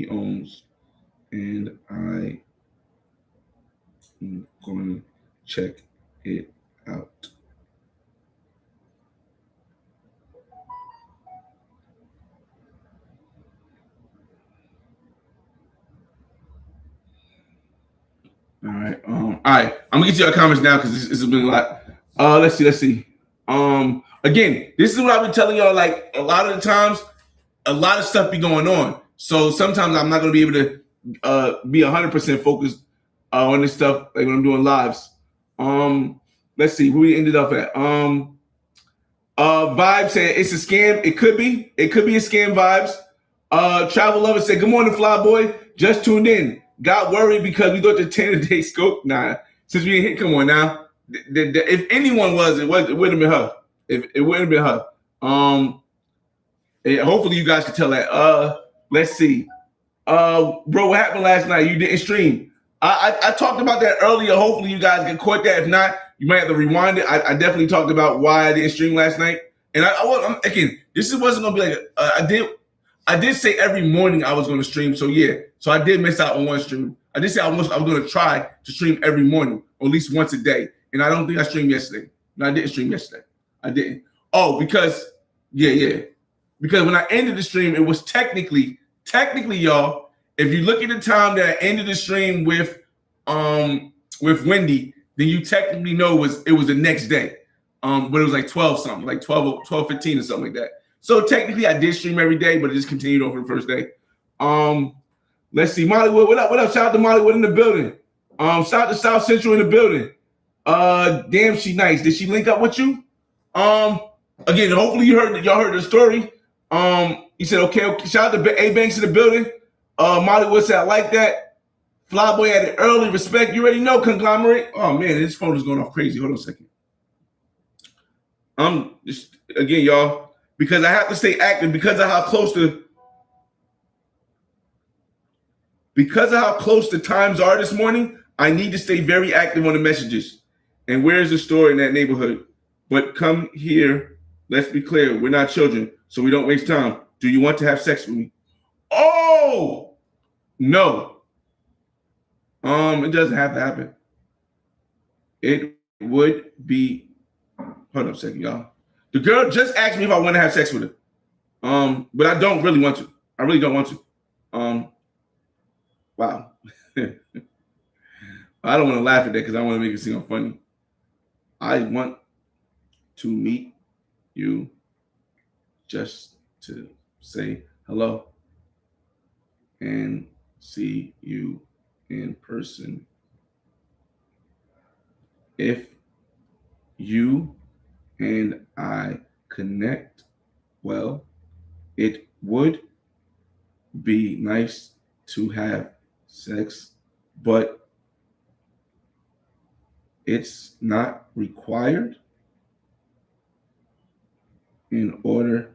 owns, and I am going to check it out. All right. All right. I'm gonna get to your comments now because this has been a lot. Let's see. Again, this is what I've been telling y'all. Like a lot of the times, a lot of stuff be going on. So sometimes I'm not gonna be able to be 100% focused on this stuff like when I'm doing lives. Let's see who we ended up at. Vibe said it's a scam. It could be. It could be a scam. Vibes. Travel Lover said, "Good morning, Fly Boy. Just tuned in. Got worried because we thought the 10-a-day scope. Nah, since we didn't hit, come on now. If anyone was, it wouldn't have been her. It wouldn't have been her. Hopefully you guys can tell that. Let's see. Bro, what happened last night? You didn't stream. I talked about that earlier. Hopefully you guys can quote that. If not, you might have to rewind it. I definitely talked about why I didn't stream last night. And again, this wasn't gonna be like I did say every morning I was gonna stream. So yeah, so I did miss out on one stream. I did say I was gonna try to stream every morning, or at least once a day. And I don't think I streamed yesterday. No, I didn't stream yesterday. I didn't. Oh, because because when I ended the stream, it was technically, y'all. If you look at the time that I ended the stream with Wendy, then you technically know it was the next day. But it was like 12 something, like 12:15 or something like that. So technically I did stream every day, but it just continued over the first day. Let's see, Mollywood, what up? Shout out to Mollywood in the building. Shout out to South Central in the building. Damn, she nice. Did she link up with you? Again, hopefully y'all heard the story. He said, okay. Shout out to A Banks in the building. Mollywood said, I like that. Flyboy had it early. Respect. You already know, conglomerate. Oh man, this phone is going off crazy. Hold on a second. Just again, y'all, because I have to stay active because of how close the times are this morning. I need to stay very active on the messages. And where's the store in that neighborhood? But come here. Let's be clear. We're not children, so we don't waste time. Do you want to have sex with me? Oh, no. It doesn't have to happen. it would be. Hold up a second, y'all. The girl just asked me if I want to have sex with her. But I don't really want to. I really don't want to. Wow. I don't want to laugh at that because I want to make it seem funny. I want to meet you just to say hello and see you in person. If you and I connect well, it would be nice to have sex, but it's not required in order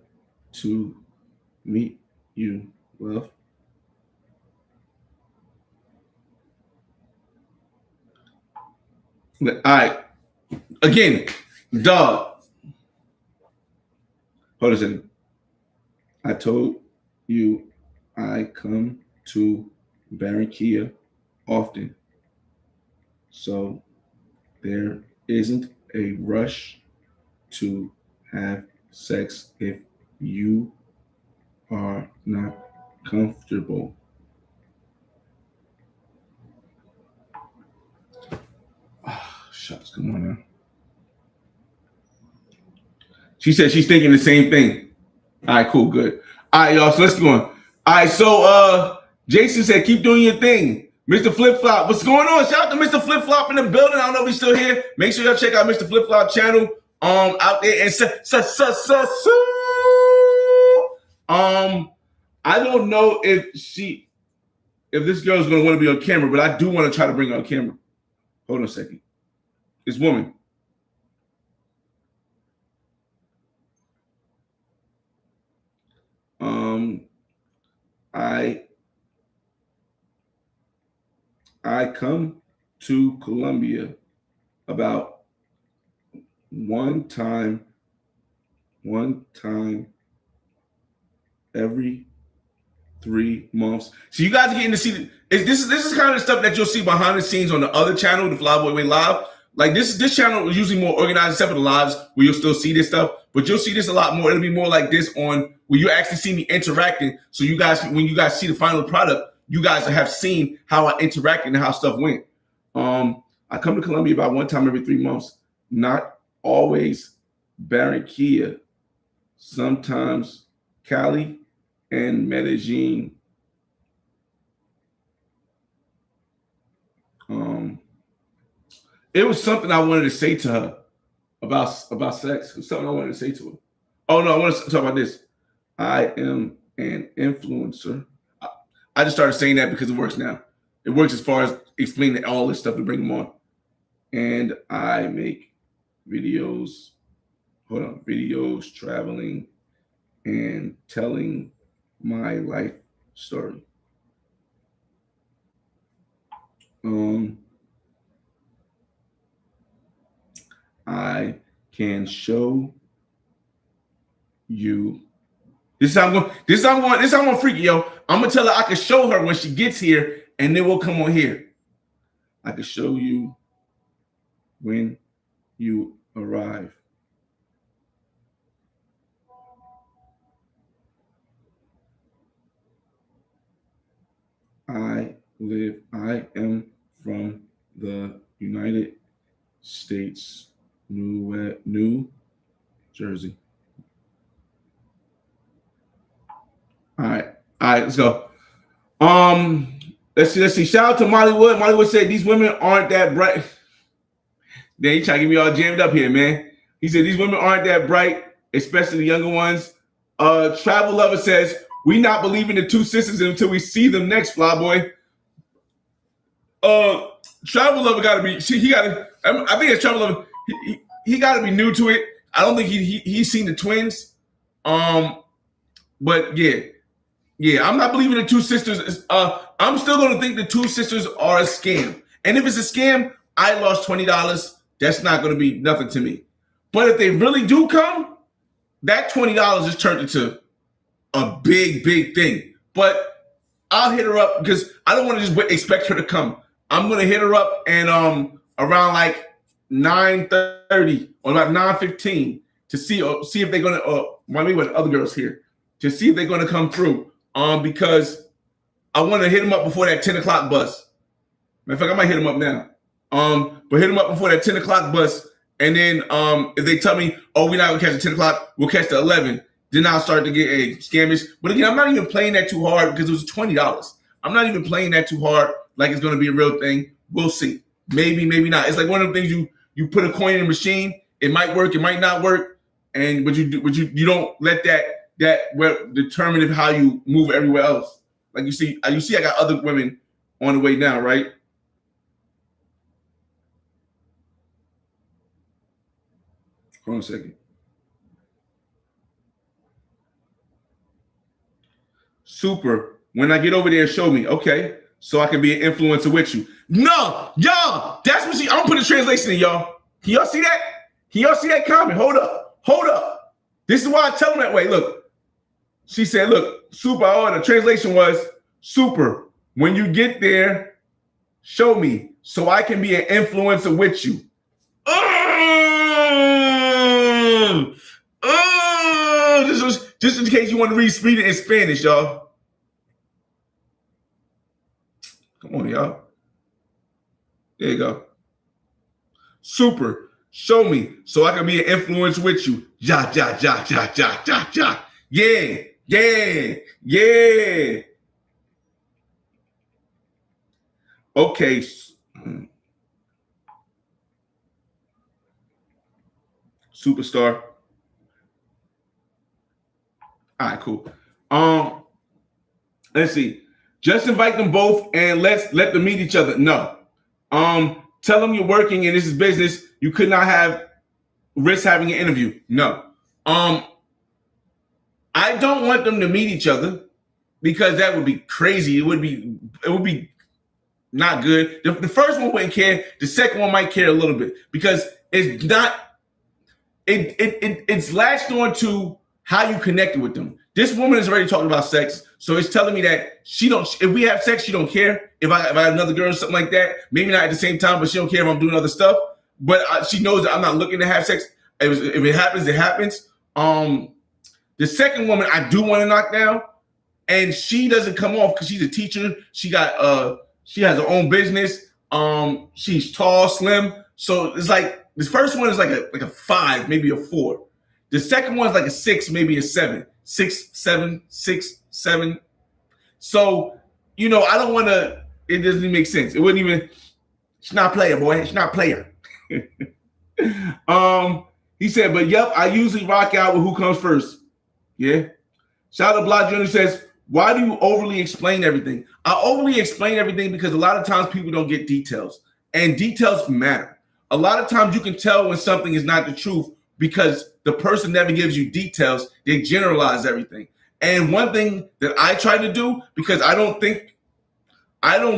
to meet you, love. All right. Again, dog. Hold on a second. I told you I come to Barranquilla often, so there isn't a rush to have sex if you are not comfortable. Shucks, come on now. She said she's thinking the same thing. All right, cool, good. All right, y'all, so let's go on. All right, so Jason said, keep doing your thing. Mr. Flip Flop, what's going on? Shout out to Mr. Flip Flop in the building. I don't know if he's still here. Make sure y'all check out Mr. Flip Flop channel out there. And I don't know if this girl's gonna want to be on camera, but I do want to try to bring her on camera. Hold on a second. This woman. I come to Colombia about one time every 3 months. So you guys are getting to see this is kind of the stuff that you'll see behind the scenes on the other channel, the Flyboy Way Live. Like this channel is usually more organized except for the lives where you'll still see this stuff, but you'll see this a lot more. It'll be more like this on where you actually see me interacting. So you guys, when you guys see the final product, you guys have seen how I interacted and how stuff went. I come to Colombia about one time every 3 months. Not always Barranquilla, sometimes Cali and Medellin. It was something I wanted to say to her about sex. It was something I wanted to say to her. Oh no, I want to talk about this. I am an influencer. I just started saying that because it works now. It works as far as explaining all this stuff to bring them on. And I make videos, traveling and telling my life story. I can show you. This is how I'm going freaky, yo. I'm gonna tell her I can show her when she gets here, and then we'll come on here. I can show you when you arrive. I am from the United States, New Jersey. All right, let's go. Let's see. Shout out to Mollywood. Mollywood said these women aren't that bright. Then he trying to get me all jammed up here, man. He said these women aren't that bright, especially the younger ones. Travel Lover says we not believing the two sisters until we see them next, Flyboy. Travel Lover got to be. I think it's Travel Lover. He got to be new to it. I don't think he's seen the twins. But yeah, I'm not believing the two sisters. I'm still going to think the two sisters are a scam. And if it's a scam, I lost $20. That's not going to be nothing to me. But if they really do come, that $20 is turned into a big, big thing. But I'll hit her up because I don't want to just expect her to come. I'm going to hit her up and around like 9:30 or about 9:15 to see if they're gonna me with other girls here to see if they're gonna come through. Because I want to hit them up before that 10 o'clock bus. Matter of fact, I might hit them up now. But hit them up before that 10 o'clock bus, and then if they tell me, oh, we're not gonna catch the 10 o'clock, we'll catch the 11. Then I'll start to get scammish. But again, I'm not even playing that too hard because it was $20. I'm not even playing that too hard like it's gonna be a real thing. We'll see. Maybe, maybe not. It's like one of the things you put a coin in a machine. It might work, it might not work, but you don't let that determine if how you move everywhere else. Like you see, I got other women on the way now, right? Hold on a second. Super. When I get over there, show me. Okay. So I can be an influencer with you. No, y'all. That's what I'm putting a translation in, y'all. Can y'all see that? Can y'all see that comment? Hold up. This is why I tell them that way. Look. She said, look, super. Oh, the translation was super. When you get there, show me so I can be an influencer with you. Just in case you want to read it in Spanish, y'all. Come on, y'all. There you go. Super. Show me so I can be an influence with you. Ja. Yeah. Okay. Superstar. All right, cool. Let's see. Just invite them both and let them meet each other. No. Tell them you're working and this is business. You could not risk having an interview. No. I don't want them to meet each other because that would be crazy. It would be not good. The first one wouldn't care. The second one might care a little bit because it's not. It's latched on to how you connected with them. This woman is already talking about sex, so it's telling me that if we have sex, she don't care. If I have another girl or something like that, maybe not at the same time, but she don't care if I'm doing other stuff. But she knows that I'm not looking to have sex. If it happens, it happens. The second woman I do want to knock down, and she doesn't come off because she's a teacher. She has her own business. She's tall, slim. So it's like this first one is like a 5, maybe a 4. The second one is like a 6, maybe a 7. 6, 7, 6, 7. So, I don't want to, it doesn't even make sense. It wouldn't even, she's not a player, boy. She's not a player. He said, but yep, I usually rock out with who comes first. Yeah. Shout out to Block Jr. says, why do you overly explain everything? I overly explain everything because a lot of times people don't get details, and details matter. A lot of times you can tell when something is not the truth because the person never gives you details. They generalize everything. And one thing that I try to do, because I don't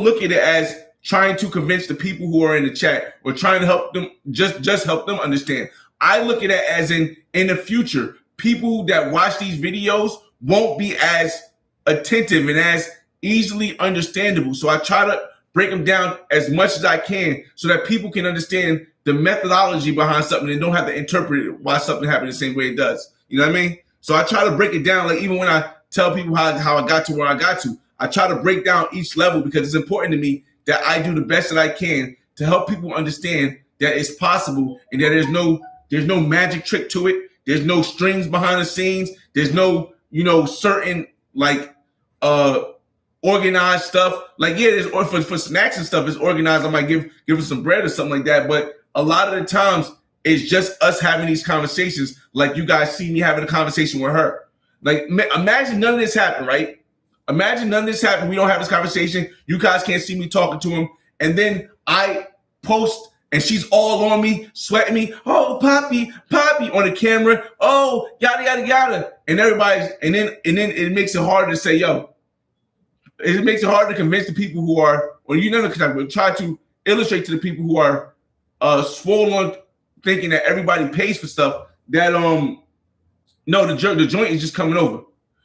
look at it as trying to convince the people who are in the chat or trying to help them, just help them understand. I look at it as in the future, people that watch these videos won't be as attentive and as easily understandable. So I try to break them down as much as I can so that people can understand the methodology behind something and don't have to interpret it why something happened the same way it does. You know what I mean? So I try to break it down. Like even when I tell people how I got to where I got to, I try to break down each level because it's important to me that I do the best that I can to help people understand that it's possible and that there's no magic trick to it. There's no strings behind the scenes. There's no, certain like organized stuff. Like, yeah, there's for snacks and stuff, it's organized. I might give her some bread or something like that. But a lot of the times it's just us having these conversations. Like you guys see me having a conversation with her. Like imagine none of this happened, right? Imagine none of this happened. We don't have this conversation. You guys can't see me talking to him. And then I post and she's all on me, sweating me. Oh, Poppy, on the camera. Oh, yada, yada, yada. And and then it makes it harder to say, yo. It makes it harder to convince the people who are, or try to illustrate to the people who are swollen thinking that everybody pays for stuff that, no, the joint is just coming over.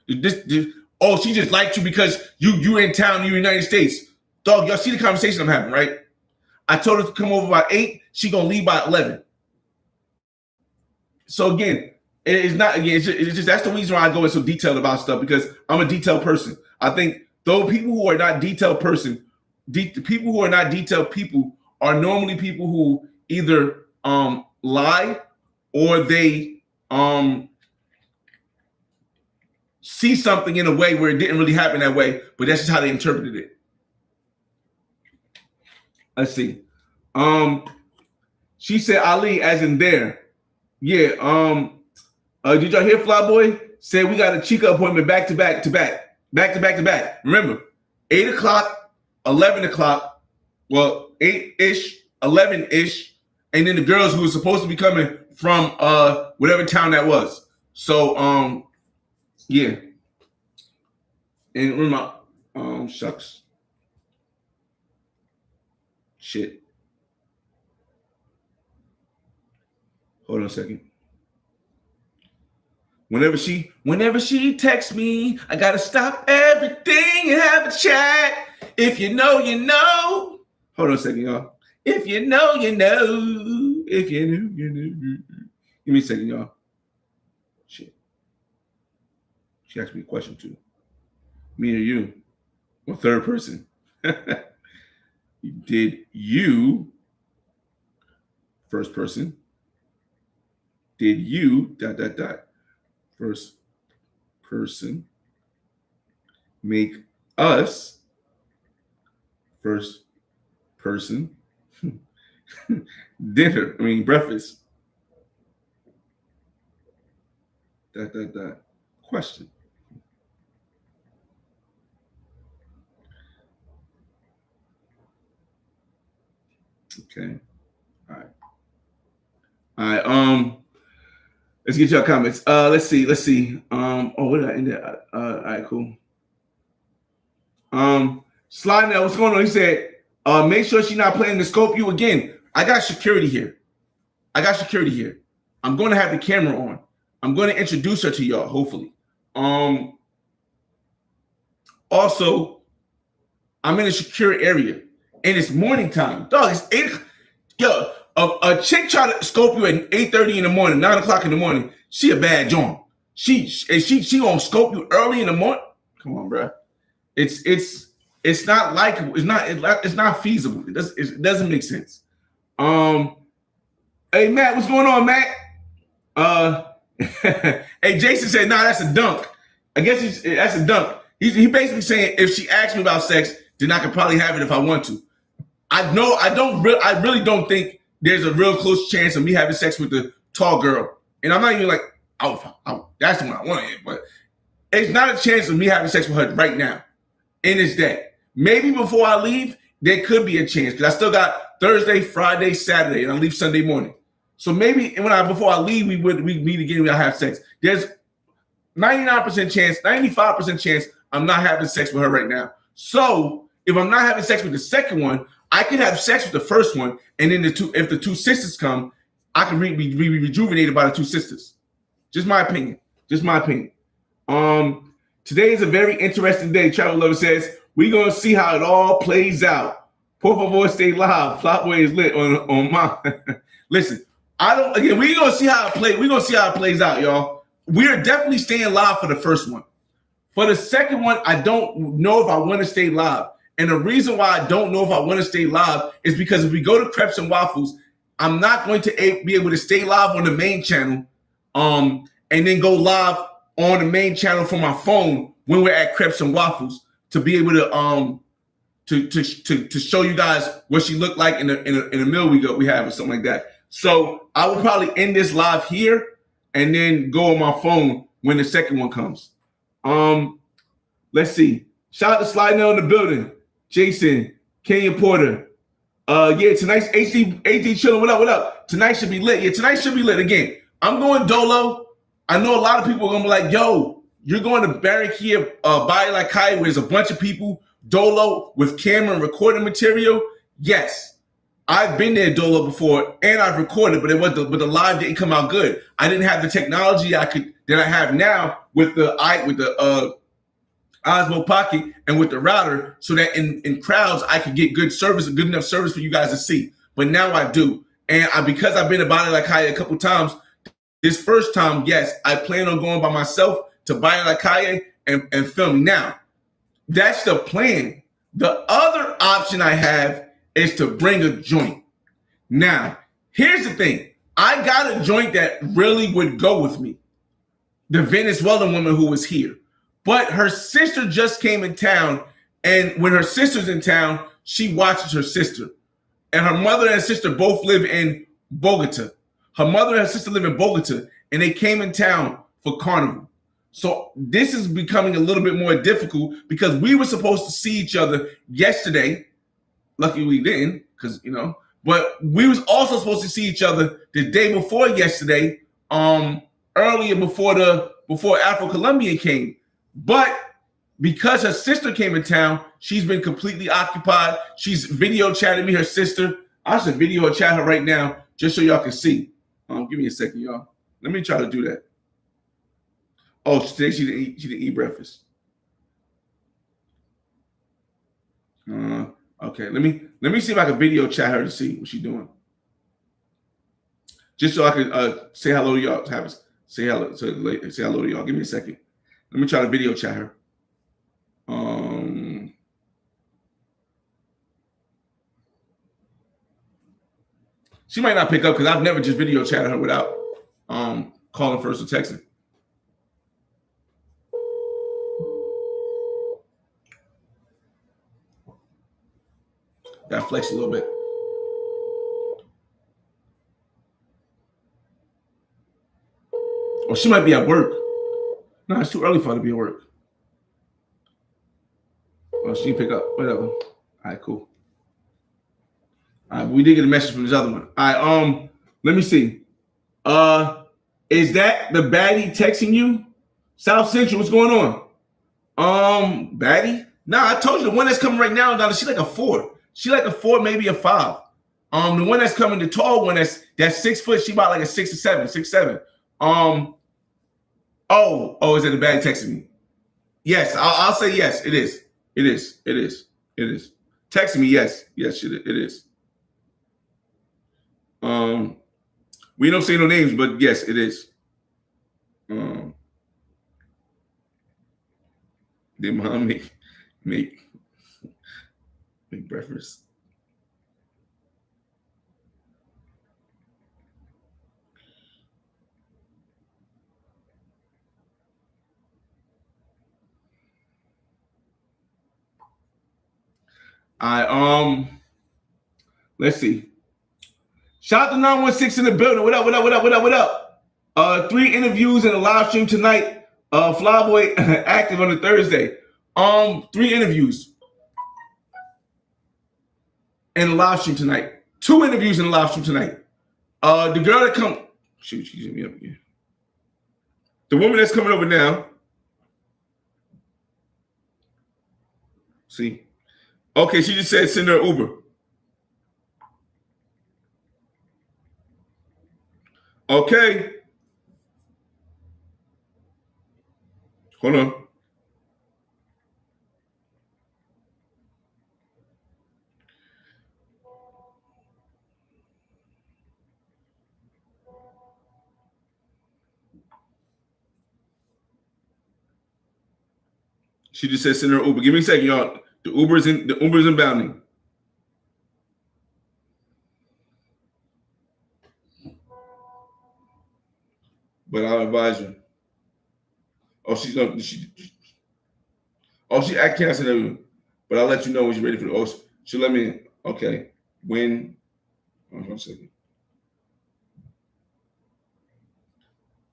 She just liked you because you're in town, you're in the United States. Dog, y'all see the conversation I'm having, right? I told her to come over by 8. she gonna leave by 11. So again, it's not again. It's just that's the reason why I go into detail about stuff, because I'm a detailed person. I think though people who are not detailed people who are not detailed people are normally people who either lie or they see something in a way where it didn't really happen that way, but that's just how they interpreted it. Let's see. She said Ali as in there. Yeah. Did y'all hear Flyboy? Said we got a Chica appointment back to back. Remember, 8 o'clock, 11 o'clock, well, 8-ish, 11-ish, and then the girls who were supposed to be coming from whatever town that was. So yeah. And remember, shucks. Shit. Hold on a second. Whenever she texts me, I gotta stop everything and have a chat. If you know, you know. Hold on a second, y'all. If you know, you know. If you know, you know. Give me a second, y'all. Shit. She asked me a question too. Me or you? Or third person? Did you, first person, did you, ... first person, make us, first person, breakfast, ... question. Okay. All right. Let's get y'all comments. Let's see. What did I end it? All right, cool. Slide now, what's going on? He said, make sure she's not planning to scope you again. I got security here. I'm going to have the camera on. I'm going to introduce her to y'all, hopefully. Also, I'm in a secure area, and it's morning time. Dog, it's 8 o'clock. Yo, a chick try to scope you at 8:30 in the morning, 9 o'clock in the morning. She a bad joint. She gonna scope you early in the morning. Come on, bro. It's not likable. It's not feasible. It doesn't make sense. Hey Matt, what's going on, Matt? Hey, Jason said, nah, that's a dunk. I guess that's a dunk. He basically saying if she asks me about sex, then I could probably have it if I want to. I really don't think there's a real close chance of me having sex with the tall girl. And I'm not even like, that's the one I want, but it's not a chance of me having sex with her right now in this day. Maybe before I leave, there could be a chance because I still got Thursday, Friday, Saturday, and I leave Sunday morning. So maybe before I leave, we meet again and we'll have sex. There's 99% chance, 95% chance I'm not having sex with her right now. So if I'm not having sex with the second one, I can have sex with the first one, and then if the two sisters come, I can be rejuvenated by the two sisters. Just my opinion. Today is a very interesting day. Travel Lover says, we're going to see how it all plays out. Por favor, stay live. Flopway is lit on my... Listen, we're going to see how it plays. We're going to see how it plays out, y'all. We're definitely staying live for the first one. For the second one, I don't know if I want to stay live. And the reason why I don't know if I want to stay live is because if we go to Crepes and Waffles, I'm not going to be able to stay live on the main channel and then go live on the main channel from my phone when we're at Crepes and Waffles to be able to show you guys what she looked like in a meal we have or something like that. So I will probably end this live here and then go on my phone when the second one comes. Let's see. Shout out to Slide Nail in the building. Jason, Kenyon Porter. Yeah, tonight's HD chilling. What up? Tonight should be lit. Yeah, tonight should be lit. Again, I'm going dolo. I know a lot of people are gonna be like, yo, you're going to Barranquilla, Body Like Kai, where there's a bunch of people dolo with camera and recording material. Yes, I've been there dolo before and I've recorded, but the live didn't come out good. I didn't have the technology that I have now with the Osmo Pocket and with the router, so that in crowds I could get good enough service for you guys to see. But now I do. And because I've been to Bali La Calle a couple times, this first time, yes, I plan on going by myself to Bali La Calle and filming. Now, that's the plan. The other option I have is to bring a joint. Now, here's the thing. I got a joint that really would go with me. The Venezuelan woman who was here. But her sister just came in town, and when her sister's in town, she watches her sister. And her mother and sister both live in Bogota. Her mother and her sister live in Bogota, and they came in town for Carnival. So this is becoming a little bit more difficult because we were supposed to see each other yesterday. Lucky we didn't, because but we was also supposed to see each other the day before yesterday, earlier before Afro-Colombian came. But because her sister came in town, she's been completely occupied. She's video chatting me, her sister. I should video chat her right now just so y'all can see. Give me a second, y'all. Let me try to do that. Oh, today she didn't eat breakfast. Okay, let me see if I can video chat her to see what she's doing. Just so I can say hello to y'all. Say hello to y'all. Give me a second. Let me try to video chat her. She might not pick up because I've never just video chatted her without calling first or texting. Got flex a little bit. Or she might be at work. No, it's too early for her to be at work. Well, she can pick up. Whatever. All right, cool. All right, we did get a message from this other one. All right, let me see. Is that the baddie texting you? South Central, what's going on? Baddie? Nah, I told you the one that's coming right now, she's like a 4. She like a 4, maybe a 5. The one that's coming, the tall one that's 6 foot, she about like a 6 or 7, 6, 7. Oh, is it the baddie texting me? Yes, I'll say yes. It is. It is. It is. It is. Texting me, yes. Yes, it is. We don't say no names, but yes, it is. Did mom make breakfast? Let's see. Shout out to 916 in the building. What up? 3 interviews in a live stream tonight. Flyboy active on a Thursday. 3 interviews in a live stream tonight. 2 interviews in a live stream tonight. The girl that come, shoot, she hit me up again. The woman that's coming over now. See, okay, she just said send her an Uber. Okay. Hold on. She just said send her Uber. Give me a second, y'all. The Uber's inbounding. But I'll advise you. Oh, I can't send her, but I'll let you know when she's ready for the. Oh, she'll let me in. Okay. When? Hold on a second.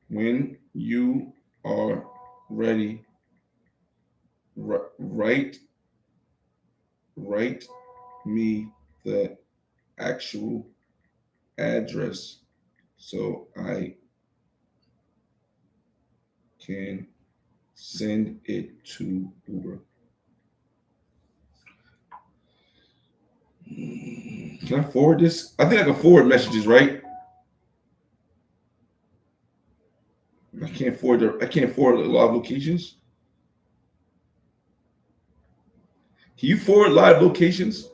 When you are ready, write me the actual address so I can send it to Uber. Can I forward this? I think I can forward messages, right? I can't forward live locations. Can you forward live locations?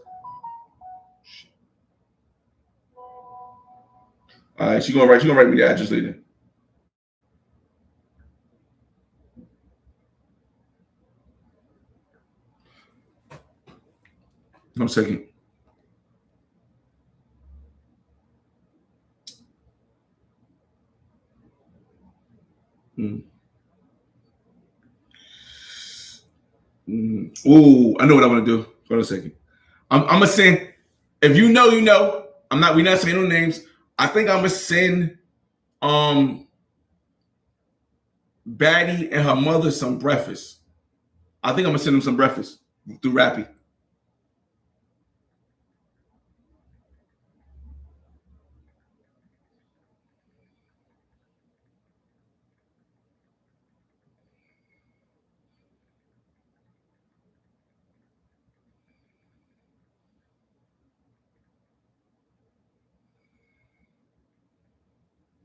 All right, she's gonna write me the address later. One second. Mm. Ooh, I know what I want to do. Hold on a second. I'm gonna send. If you know, you know. I'm not. We're not saying no names. I think I'm gonna send Batty and her mother some breakfast. I think I'm gonna send them some breakfast through Rappy.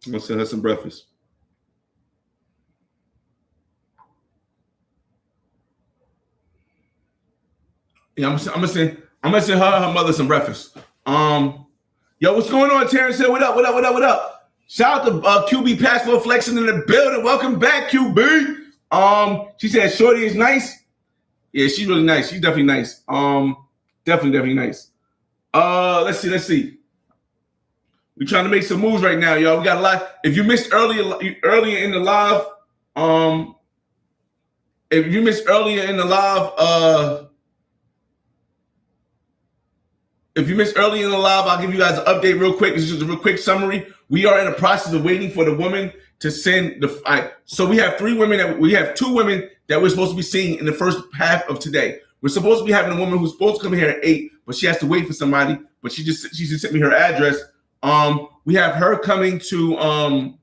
I'm gonna send her some breakfast. Yeah, I'm gonna send her mother some breakfast. Yo, what's going on, Terrence? Here, what up? What up? What up? What up? Shout out to QB Passport Flexing in the building. Welcome back, QB. She said Shorty is nice. Yeah, she's really nice. She's definitely nice. Definitely nice. Let's see. We're trying to make some moves right now, y'all. We got a lot. If you missed earlier in the live, um, if you missed earlier in the live, if you missed earlier in the live, I'll give you guys an update real quick. This is just a real quick summary. We are in the process of waiting for the woman to send the. So we have two women that we're supposed to be seeing in the first half of today. We're supposed to be having a woman who's supposed to come here at 8, but she has to wait for somebody. But she just sent me her address. We have her coming to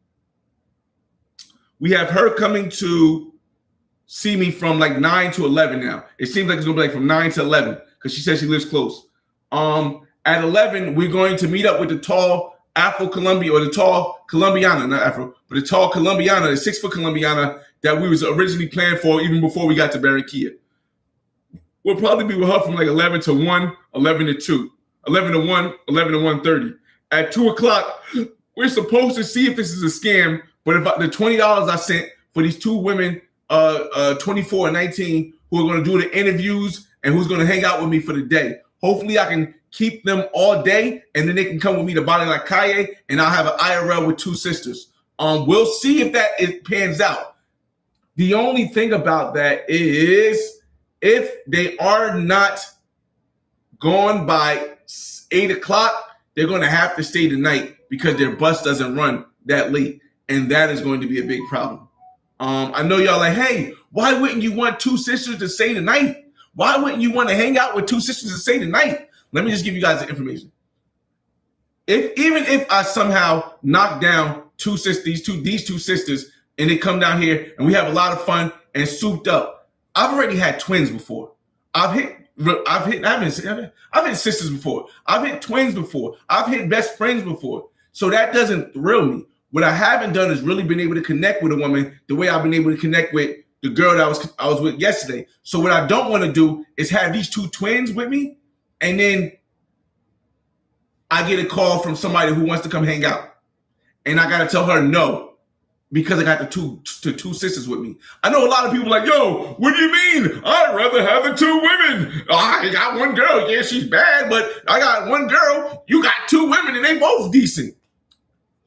see me from like 9 to 11 now. It seems like it's gonna be like from 9 to 11 because she says she lives close. At 11, we're going to meet up with the tall Afro-Colombian, or the tall Colombiana, not Afro, but the tall Colombiana, the 6-foot Colombiana that we was originally planned for even before we got to Barranquilla. We'll probably be with her from like 11 to 1, 11 to 2, 11 to 1, 11 to 1:30. At 2 o'clock, we're supposed to see if this is a scam, but if the $20 I sent for these two women, 24 and 19, who are going to do the interviews and who's going to hang out with me for the day. Hopefully I can keep them all day, and then they can come with me to Bali La Calle, and I'll have an IRL with two sisters. We'll see if it pans out. The only thing about that is if they are not gone by 8 o'clock, they're going to have to stay the night because their bus doesn't run that late, and that is going to be a big problem. I know y'all like, hey, why wouldn't you want two sisters to stay the night? Why wouldn't you want to hang out with two sisters to stay the night? Let me just give you guys the information. Even if I somehow knock down these two sisters, and they come down here and we have a lot of fun and souped up, I've already had twins before. I've hit sisters before. I've hit twins before. I've hit best friends before. So that doesn't thrill me. What I haven't done is really been able to connect with a woman the way I've been able to connect with the girl that I was with yesterday. So what I don't want to do is have these two twins with me, and then I get a call from somebody who wants to come hang out, and I gotta tell her no because I got the two sisters with me. I know a lot of people like, yo, what do you mean? I'd rather have the two women. I got one girl. Yeah, she's bad, but I got one girl. You got two women, and they both decent.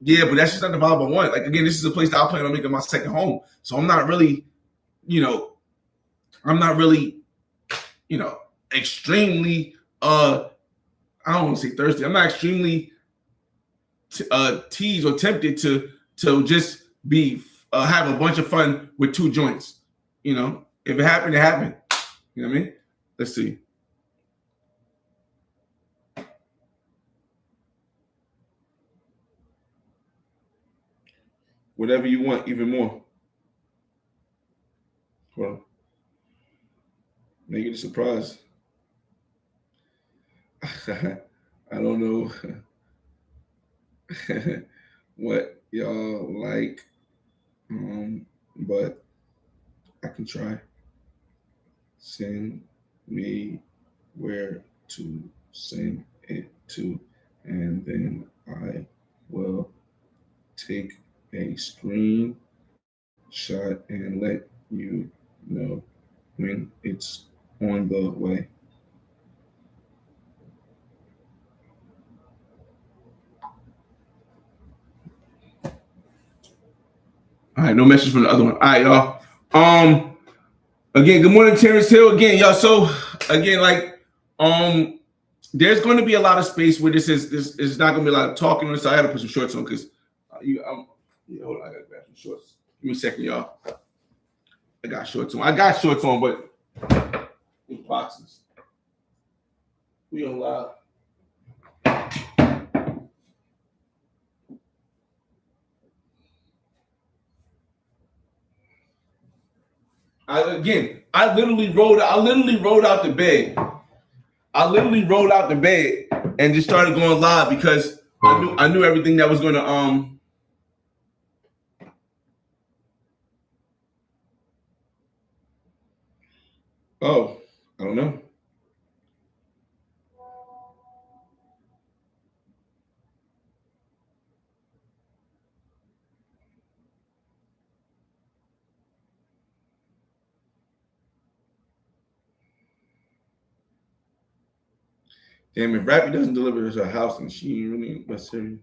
Yeah, but that's just not the vibe I want. Like, again, this is a place that I plan on making my second home. So I'm not really, extremely, I don't want to say thirsty. I'm not extremely teased or tempted to just have a bunch of fun with two joints. If it happened, it happened. You know what I mean? Let's see. Whatever you want, even more. Well, make it a surprise. I don't know what y'all like, but I can try. Send me where to send it to, and then I will take a screenshot and let you know when it's on the way. All right, no message from the other one. All right, y'all. Again, good morning, Terrence Hill. Again, y'all. So again, there's going to be a lot of space where this is not going to be a lot of talking on this. So I had to put some shorts on because hold on, I got to grab some shorts. Give me a second, y'all. I got shorts on, but these boxes. We on live. I literally rolled out the bed. I literally rolled out the bed and just started going live because I knew everything that was going to Oh, I don't know. Damn, if Rappy doesn't deliver to her house, and she really let's see.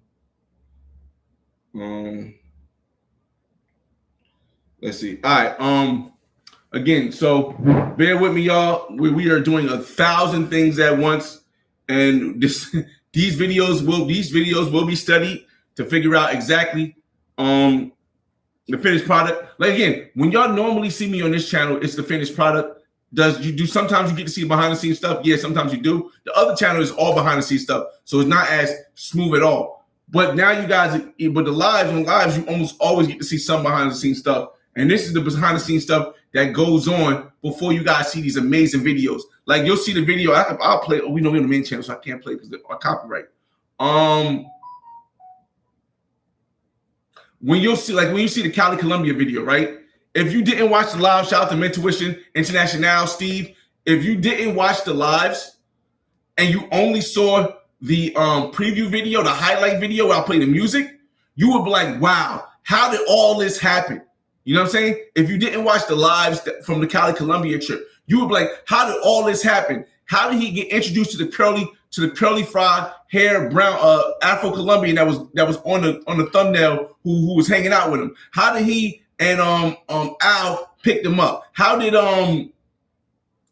Let's see. All right. Again, so bear with me, y'all. We are doing 1,000 things at once, and these videos will be studied to figure out exactly the finished product. Like again, when y'all normally see me on this channel, it's the finished product. Sometimes you get to see behind the scenes stuff? Yeah, sometimes you do. The other channel is all behind the scenes stuff, so it's not as smooth at all. But now you guys, but the lives, you almost always get to see some behind the scenes stuff. And this is the behind the scenes stuff that goes on before you guys see these amazing videos. Like you'll see the video. I'll play. We know we're on the main channel, so I can't play because our copyright. When you see the Cali Colombia video, right? If you didn't watch the live, shout out to Mentuition International, Steve. If you didn't watch the lives and you only saw the preview video, the highlight video where I play the music, you would be like, wow, how did all this happen? You know what I'm saying? If you didn't watch the lives from the Cali Colombia trip, you would be like, how did all this happen? How did he get introduced to the curly fried hair brown Afro Colombian that was on the thumbnail who was hanging out with him? How did he and Al picked him up? How did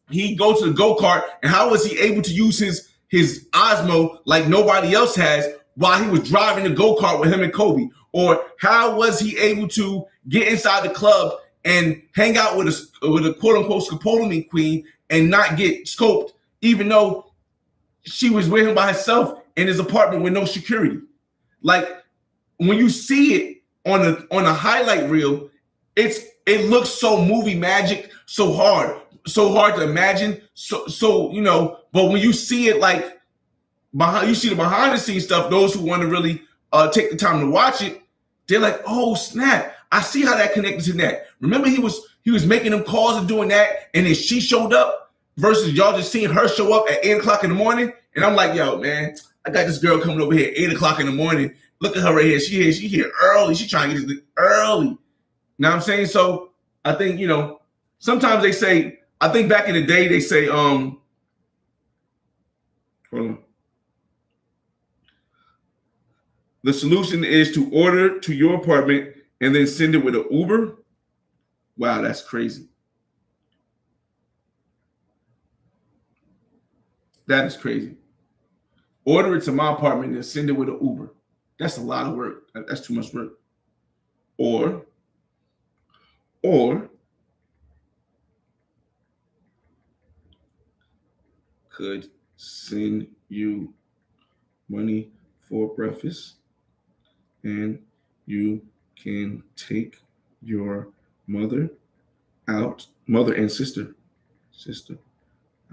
he go to the go-kart, and how was he able to use his Osmo like nobody else has while he was driving the go-kart with him and Kobe? Or how was he able to get inside the club and hang out with a quote-unquote scopolamine queen and not get scoped, even though she was with him by herself in his apartment with no security? Like when you see it on a highlight reel, it looks so movie magic, so hard to imagine. So but when you see it like you see the behind the scenes stuff, those who want to really take the time to watch it, they're like, oh snap, I see how that connected to that. Remember he was making them calls and doing that, and then she showed up versus y'all just seeing her show up at 8:00 in the morning. And I'm like, yo, man, I got this girl coming over here at 8:00 in the morning. Look at her right here. She here early. She trying to get this early. You know what I'm saying? So I think, sometimes they say, I think back in the day they say, hold on. The solution is to order to your apartment and then send it with an Uber. Wow, that's crazy. That is crazy. Order it to my apartment and send it with an Uber. That's a lot of work. That's too much work. Or could send you money for breakfast, and you can take your mother and sister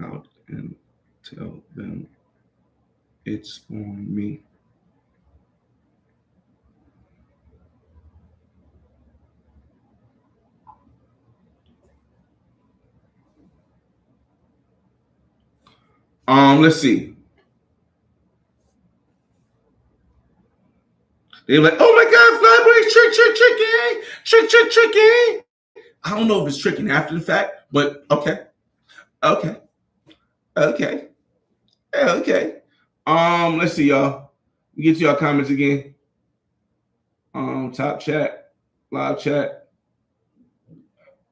out and tell them it's on me. Let's see. They're like, oh my God, Flyboy's tricky. I don't know if it's tricking after the fact, but okay, okay, okay. Let's see, y'all. Get to y'all comments again. Top chat, live chat.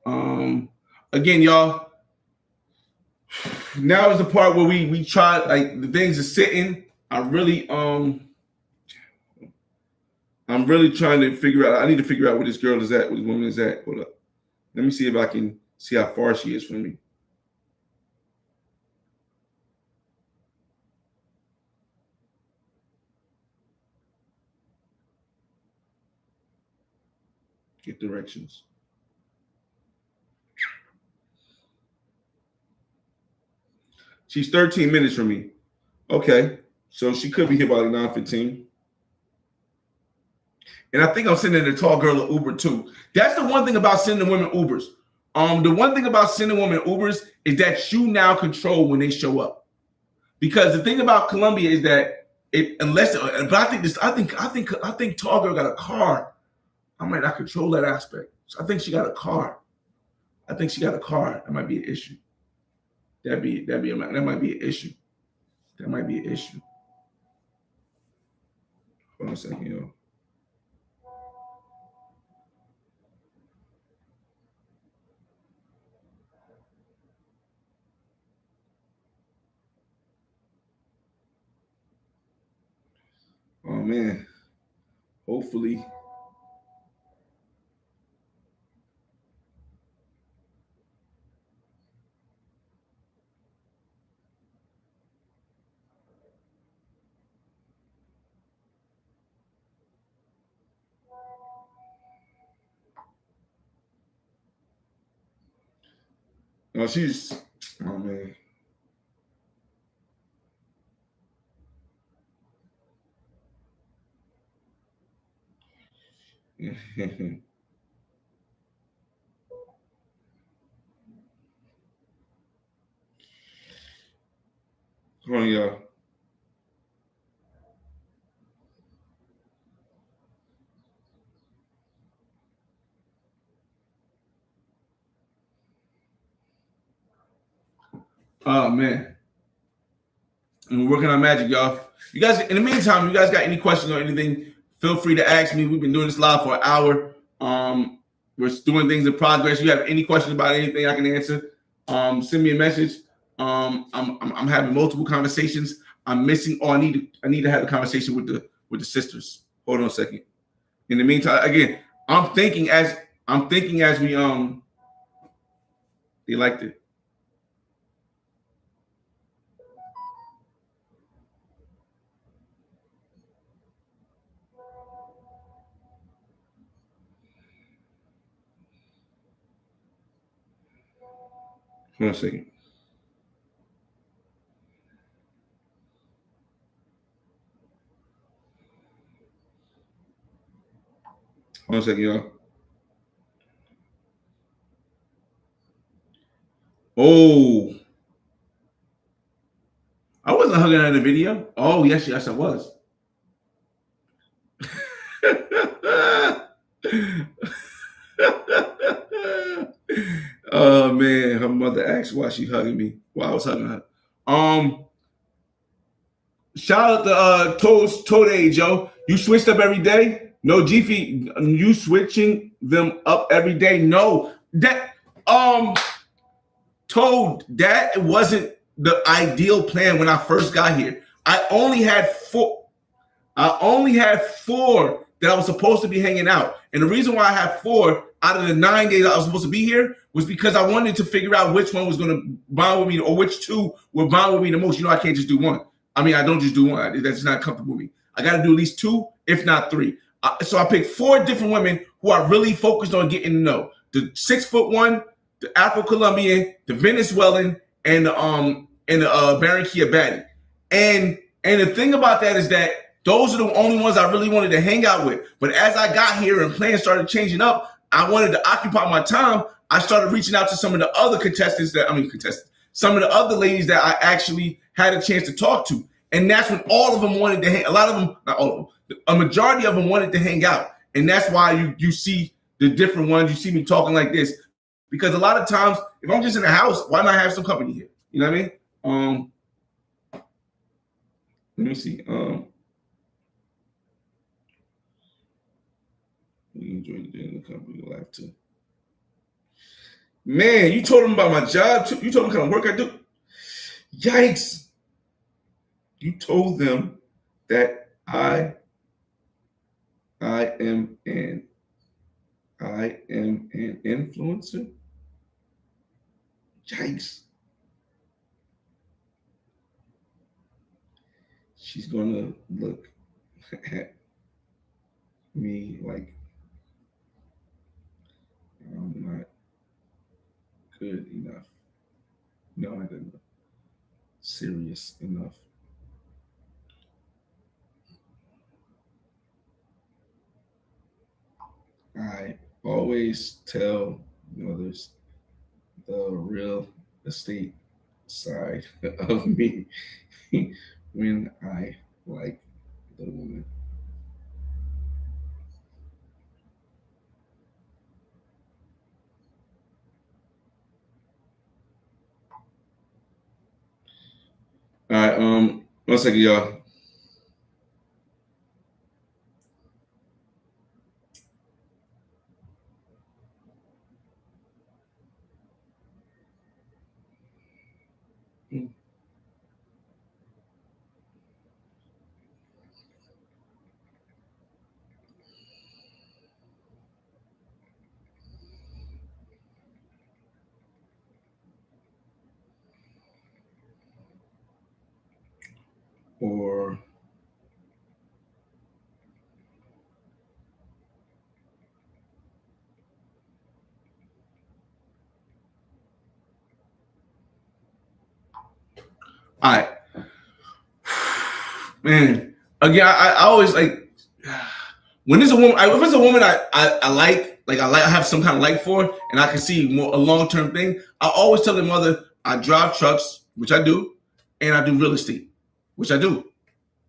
Again, y'all. Now is the part where we try, like, the things are sitting. I'm really trying to figure out. I need to figure out where this girl is at, where this woman is at. Hold up. Let me see if I can see how far she is from me. Get directions. She's 13 minutes from me. Okay. So she could be here by like 9:15. And I think I'm sending the tall girl an Uber too. That's the one thing about sending women Ubers. The one thing about sending women Ubers is that you now control when they show up. Because the thing about Colombia is that but I think tall girl got a car. I might not control that aspect. So I think she got a car. That might be an issue. That might be an issue. That might be an issue. Hold on a second, yo. Oh man. Hopefully. No, oh man. Hold on, y'all. Oh man. And we're working on magic, y'all. You guys, in the meantime, you guys got any questions or anything, feel free to ask me. We've been doing this live for an hour. We're doing things in progress. You have any questions about anything I can answer, send me a message. I'm having multiple conversations. I'm missing. I need to have a conversation with the sisters. Hold on a second. In the meantime, again, I'm thinking as we they liked it. Hold on a second. Hold on a second, y'all. Oh, I wasn't hugging her in the video. Oh, yes, I was. Oh man, her mother asked why she hugging me while I was hugging her. Shout out to Toad Joe. You switched up every day? No, Jiffy, you switching them up every day? No, that Toad, that wasn't the ideal plan when I first got here. I only had four that I was supposed to be hanging out. And the reason why I had 4 out of the 9 days I was supposed to be here was because I wanted to figure out which one was going to bond with me or which 2 would bond with me the most. You know, I can't just do one. I mean, I don't just do one. That's not comfortable with me. I got to do at least 2, if not 3. So I picked 4 different women who are really focused on getting to know. The 6'1", the Afro-Colombian, the Venezuelan, and the Barranquilla baddie. And the thing about that is that those are the only ones I really wanted to hang out with. But as I got here and plans started changing up, I wanted to occupy my time. I started reaching out to some of the other some of the other ladies that I actually had a chance to talk to. And that's when all of them wanted to hang. A lot of them, not all of them, A majority of them wanted to hang out, and that's why you see the different ones. You see me talking like this because a lot of times, if I'm just in the house, why not have some company here? You know what I mean? Let me see. We enjoy the day in the company. Laugh too. Man, you told them about my job too. You told them what kind of work I do. Yikes! You told them that I am an influencer. Yikes! She's gonna look at me like I'm not good enough. No, I didn't. Serious enough. I always tell others the real estate side of me when I like the woman. All right, 1 second, y'all. Or all right, man. Again, I always like when there's a woman. If it's a woman I like I have some kind of like for, and I can see more a long term thing. I always tell the mother I drive trucks, which I do, and I do real estate, which I do.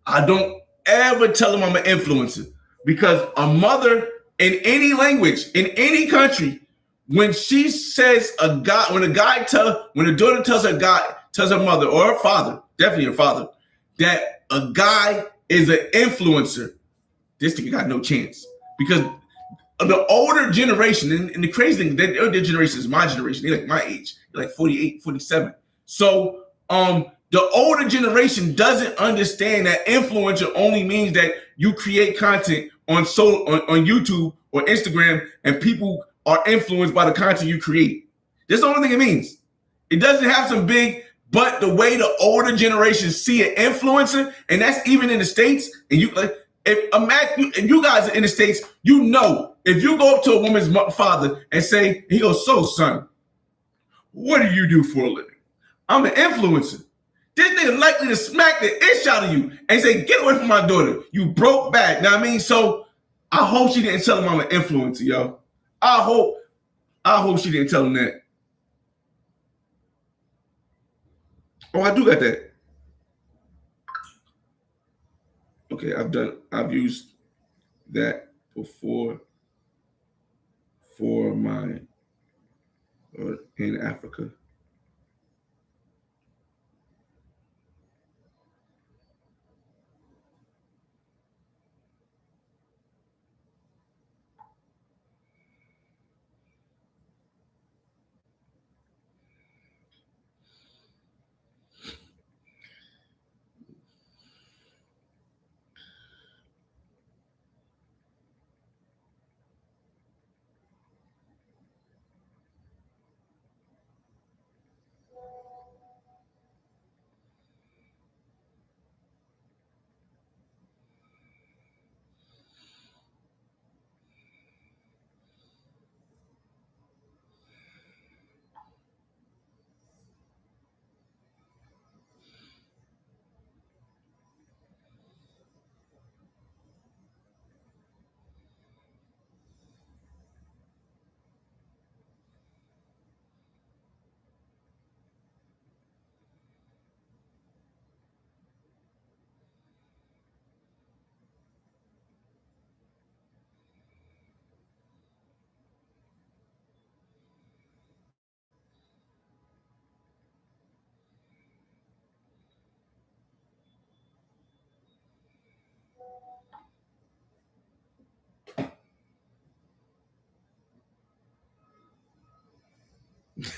I don't ever tell them I'm an influencer because a mother in any language, in any country, when she says when a daughter tells her mother or her father, definitely her father, that a guy is an influencer, this nigga got no chance because the older generation, and the crazy thing, that their generation is my generation. They're like my age. They're like 48, 47. So the older generation doesn't understand that influencer only means that you create content on YouTube or Instagram and people are influenced by the content you create. That's the only thing it means. It doesn't have some big, but the way the older generation see an influencer, and that's even in the States, and you like if you guys are in the States, you know, if you go up to a woman's father and say, he goes, so son, what do you do for a living? I'm an influencer. This nigga likely to smack the ish out of you and say, get away from my daughter. You broke back. Know what I mean? So I hope she didn't tell him I'm an influencer, yo. I hope she didn't tell him that. Oh, I do got that. Okay, I've used that before for my in Africa.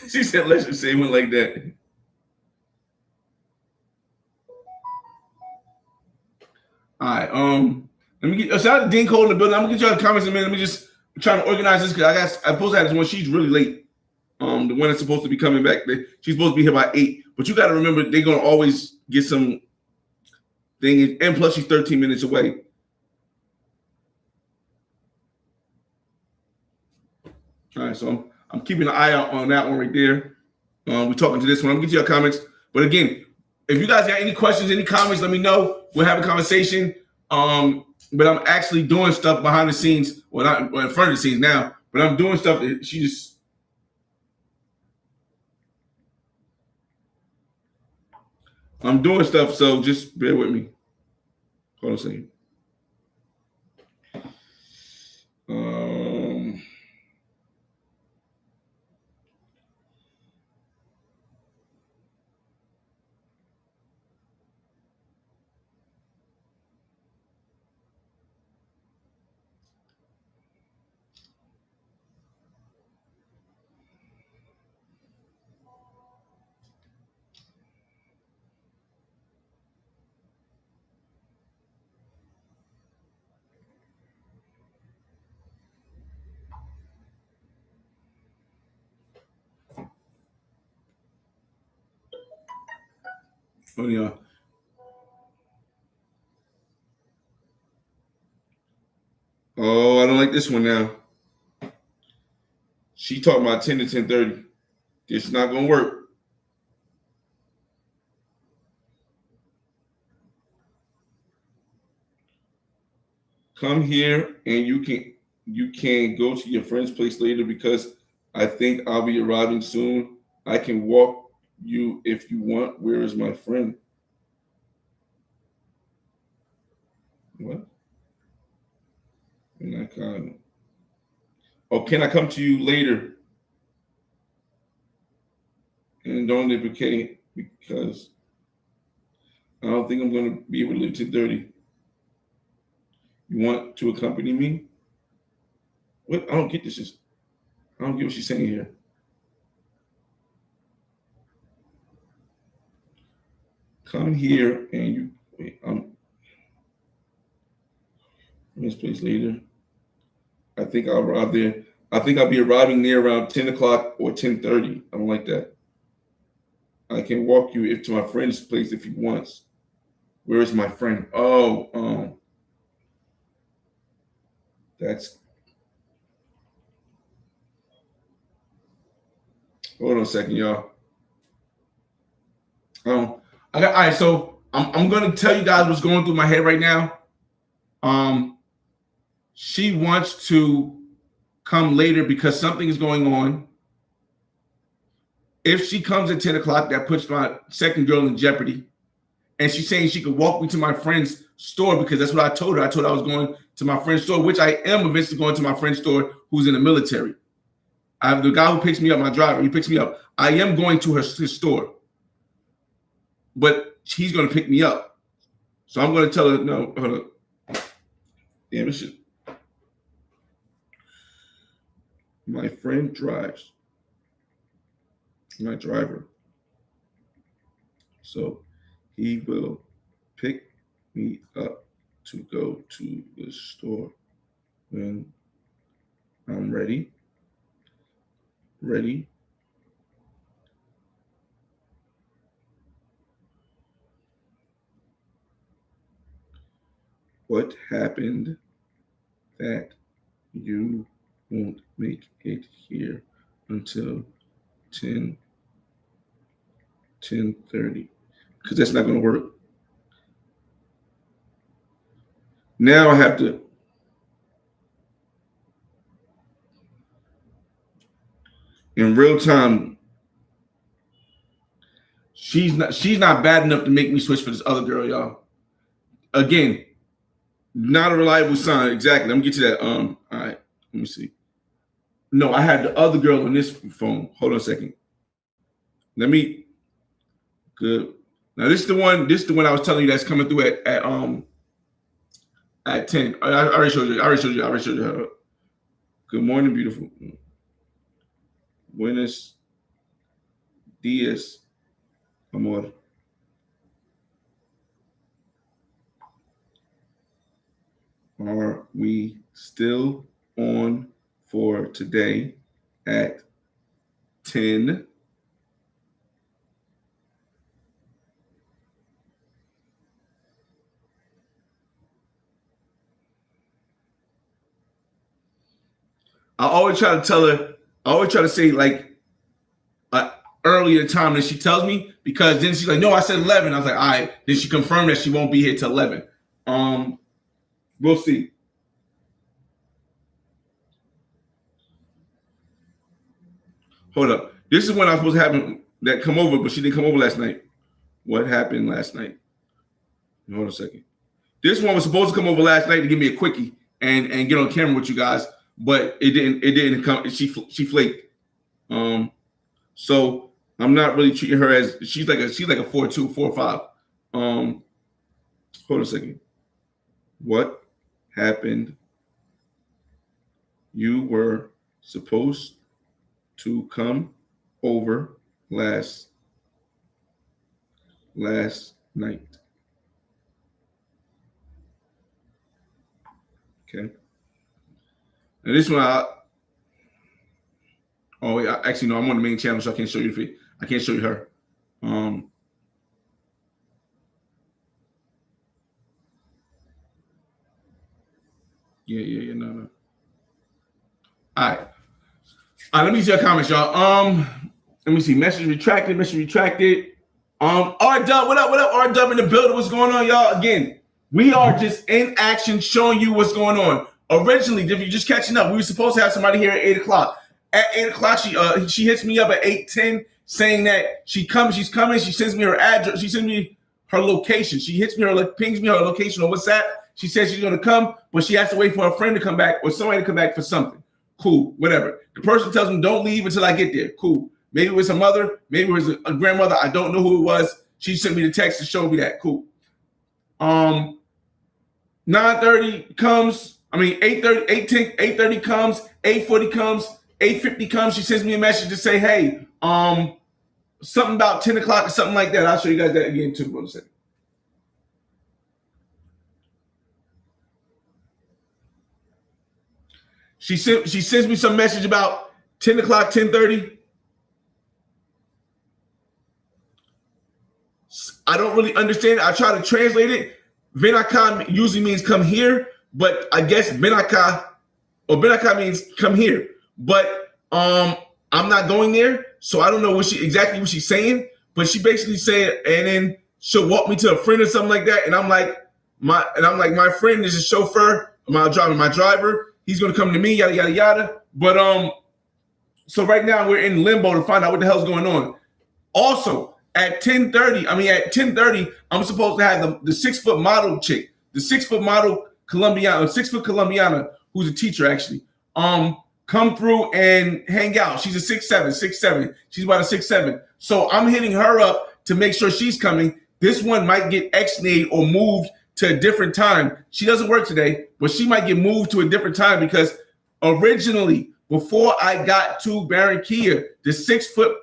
She said, let's just say it went like that. All right. Let me get shout out to Dean Cole in the building. I'm gonna get y'all the comments in a minute. Let me just try to organize this because I supposed to have this one. She's really late. The one that's supposed to be coming back. She's supposed to be here by 8. But you got to remember they're gonna always get some thing, and plus she's 13 minutes away. All right, so I'm keeping an eye out on that one right there. We're talking to this one. I'm gonna get you your comments. But again, if you guys got any questions, any comments, let me know. We'll have a conversation. But I'm actually doing stuff behind the scenes. Well, not in front of the scenes now, but I'm doing stuff that she just. I'm doing stuff, so just bear with me. Hold on a second. Oh yeah. Oh, I don't like this one now. She talking about 10 to 10:30. It's not gonna work. Come here and you can go to your friend's place later because I think I'll be arriving soon. I can walk you if you want. Where is my friend? What? And I can. Oh, can I come to you later? And don't implicate because I don't think I'm going to be able to live to 30. You want to accompany me? What? I don't get this. I don't get what she's saying here. Come here and you. Wait, I'm in this place later. I think I'll arrive there. I think I'll be arriving there around 10 o'clock or 10:30. I don't like that. I can walk you to my friend's place if he wants. Where is my friend? Oh, that's. Hold on a second, y'all. I got all right. So I'm gonna tell you guys what's going through my head right now. She wants to come later because something is going on. If she comes at 10 o'clock, that puts my second girl in jeopardy. And she's saying she could walk me to my friend's store because that's what I told her. I told her I was going to my friend's store, which I am eventually going to my friend's store who's in the military. I have the guy who picks me up, my driver, he picks me up. I am going to his store, but he's going to pick me up. So I'm going to tell her, no, hold on. Damn, this shit. My friend drives. My driver. So he will pick me up to go to the store when I'm ready. Ready. What happened that you won't make it here until 10:30? Because that's not going to work. Now I have to. In real time, she's not bad enough to make me switch for this other girl, y'all. Again, not a reliable sign. Exactly. Let me get to that. All right. Let me see. No, I had the other girl on this phone. Hold on a second. Let me. Good. Now this is the one. This is the one I was telling you that's coming through at 10. I already showed you. I already showed you her. Good morning, beautiful. Buenos días, amor. Are we still on for today at 10? I always try to tell her, I always try to say like earlier time than she tells me, because then she's like, no, I said 11. I was like, all right. Then she confirmed that she won't be here till 11. We'll see. Hold up. This is when I was supposed to have that come over, but she didn't come over last night. What happened last night? Hold on a second. This one was supposed to come over last night to give me a quickie and get on camera with you guys, but it didn't. It didn't come. She flaked. So I'm not really treating her as she's like a 4.2, 4.5. Hold on a second. What happened? You were supposed to come over last night. Okay. And this one, actually no, I'm on the main channel, so I can't show you I can't show you her. Yeah, no. All right. Let me see your comments, y'all. Let me see. Message retracted. R Dub, what up? R Dub in the building. What's going on, y'all? Again, we are just in action showing you what's going on. Originally, if you're just catching up, we were supposed to have somebody here at 8 o'clock. At 8 o'clock, she hits me up at 8:10 saying that she's coming. She sends me her address. She sends me her location. She pings me her location on WhatsApp. She says she's going to come, but she has to wait for her friend to come back or somebody to come back for something. Cool, whatever. The person tells them, don't leave until I get there. Cool. Maybe it was her mother. Maybe it was a grandmother. I don't know who it was. She sent me the text to show me that. Cool. 9:30 comes. 8:10, 8:30 comes. 8:40 comes. 8:50 comes. She sends me a message to say, hey, something about 10 o'clock or something like that. I'll show you guys that again too. 1 second. She sends me some message about 10 o'clock, 10:30. I don't really understand it. I try to translate it. Venaka usually means come here, but I guess Benaka means come here. But I'm not going there, so I don't know exactly what she's saying. But she basically said, and then she'll walk me to a friend or something like that. And I'm like, my friend is a chauffeur, my driver. He's gonna come to me, yada yada yada. But so right now we're in limbo to find out what the hell's going on. Also, at 10:30, I'm supposed to have the 6-foot model chick, the 6-foot model Colombiana, 6-foot Colombiana, who's a teacher actually, come through and hang out. She's a 6'7". She's about a 6'7". So I'm hitting her up to make sure she's coming. This one might get X-nayed or moved to a different time. She doesn't work today, but she might get moved to a different time because originally, before I got to Barranquilla, the 6-foot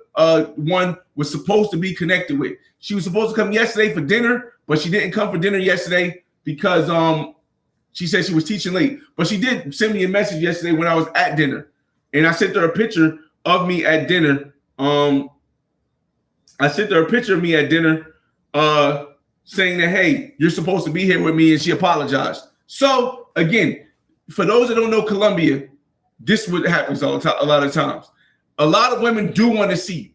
one was supposed to be connected with. She was supposed to come yesterday for dinner, but she didn't come for dinner yesterday because she said she was teaching late. But she did send me a message yesterday when I was at dinner, and I sent her a picture of me at dinner. Saying that, hey, you're supposed to be here with me, and she apologized. So again, for those that don't know Colombia, this is what happens a lot of times. A lot of women do want to see you.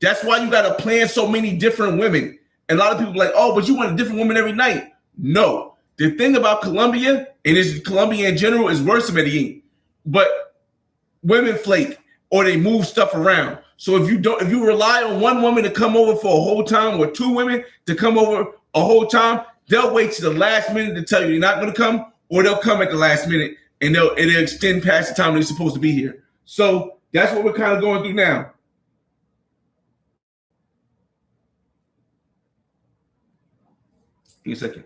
That's why you got to plan so many different women. And a lot of people are like, oh, but you want a different woman every night. No. The thing about Colombia, and Colombia in general, is worse than Medellin. But women flake or they move stuff around. So if you rely on one woman to come over for a whole time or two women to come over a whole time, they'll wait to the last minute to tell you they're not going to come, or they'll come at the last minute and they'll extend past the time they're supposed to be here. So that's what we're kind of going through now. Give me a second.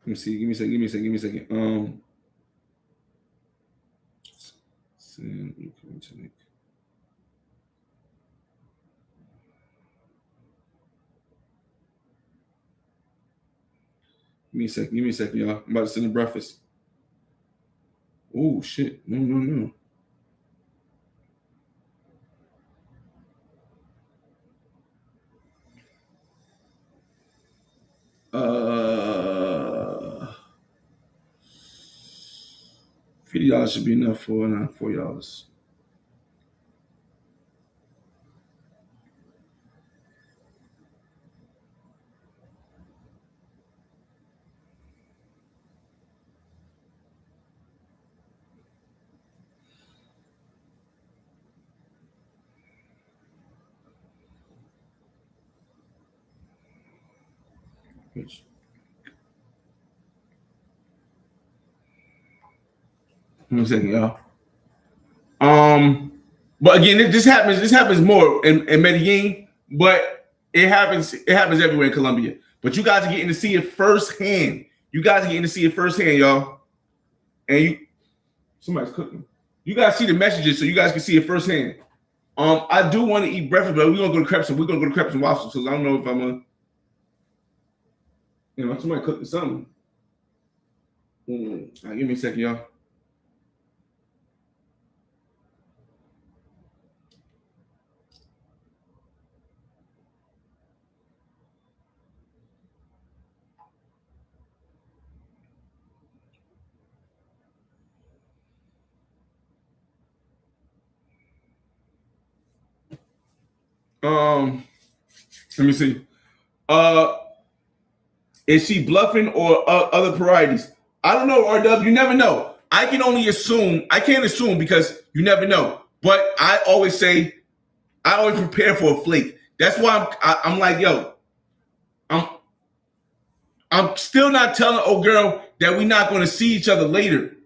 Let me see. Give me a second. Give me a second. Give me a second. Give me a second. Give me a second, y'all. I'm about to send the breakfast. Oh shit! No, no, no. $50 should be enough for $4. One second, y'all. But again, this happens. This happens more in Medellin, but it happens. It happens everywhere in Colombia. But you guys are getting to see it firsthand. You guys are getting to see it firsthand, y'all. And somebody's cooking. You guys see the messages, so you guys can see it firsthand. I do want to eat breakfast, but we're gonna go to crepes. We're gonna go to crepes and waffles because I don't know if I'm gonna. Somebody cooking something. Right, give me a second, y'all. Let me see. Is she bluffing or other varieties? I don't know, RW. You never know. I can only assume. I can't assume because you never know. But I always say, I always prepare for a flake. That's why I'm like, yo, I'm I'm still not telling old girl that we're not going to see each other later.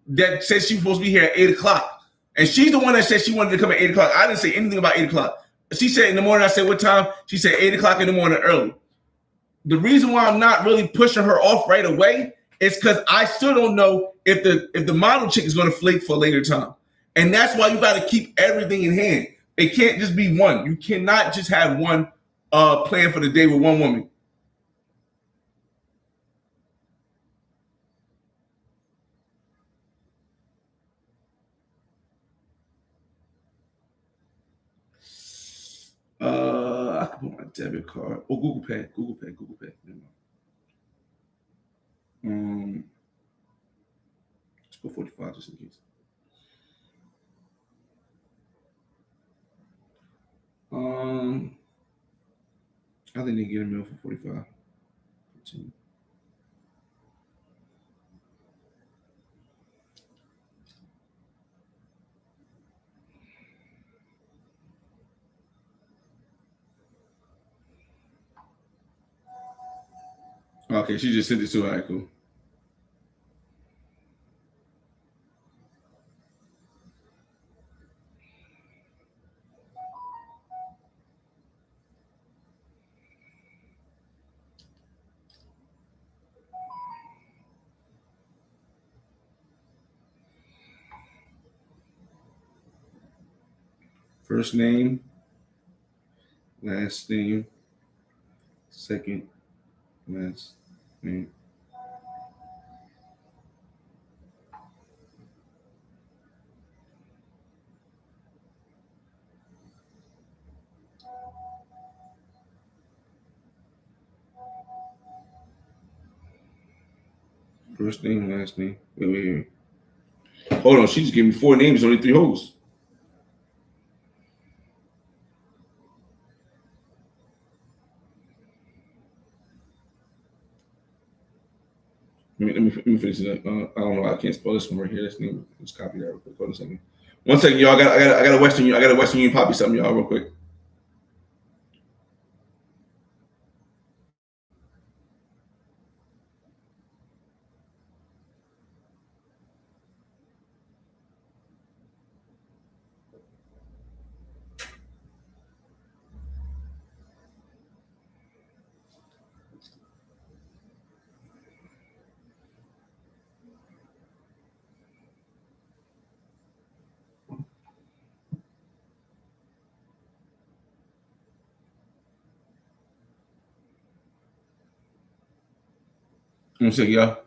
That says she's supposed to be here at 8:00. And she's the one that said she wanted to come at 8:00. I didn't say anything about 8:00. She said in the morning, I said, what time? She said 8:00 in the morning early. The reason why I'm not really pushing her off right away is because I still don't know if the model chick is going to flake for a later time. And that's why you got to keep everything in hand. It can't just be one. You cannot just have one plan for the day with one woman. I can put my debit card or Google Pay. Google Pay. Google Pay. Let's put 45 just in case. I think they get a meal for 45. Okay, she just sent it to her. All right, cool. First name, last name, second, last name. First name, last name. Wait. Hold on, she just gave me 4 names, only 3 holes. Let me finish it up. I don't know. I can't spell this one right here. This name. Let's copy that real quick. Hold on a second. 1 second, y'all. I got a Western Union. I got a Western Union poppy something, y'all, real quick. Let me see, y'all.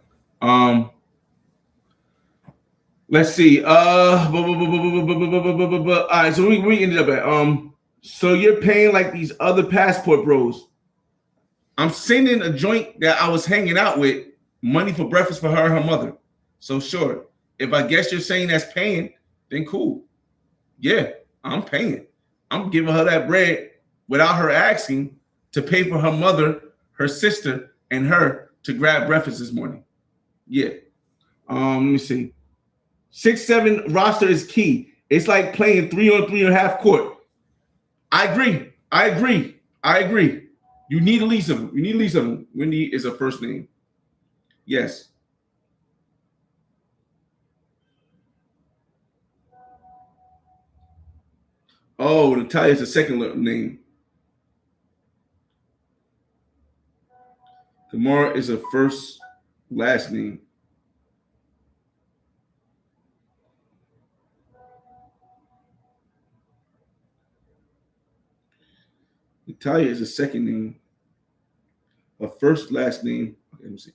Let's see. All right. So we ended up at So you're paying like these other passport bros. I'm sending a joint that I was hanging out with money for breakfast for her and her mother. So sure, if I guess you're saying that's paying, then cool. Yeah, I'm paying. I'm giving her that bread without her asking to pay for her mother, her sister, and her to grab breakfast this morning. Yeah. Let me see. 6-7 roster is key. It's like playing 3-on-3 and half court. I agree. I agree. I agree. You need at least of them. You need at least of them. Wendy is a first name. Yes. Oh, Natalia is a second name. Kamara is a first last name. Natalia is a second name. A first last name. Okay, let me see.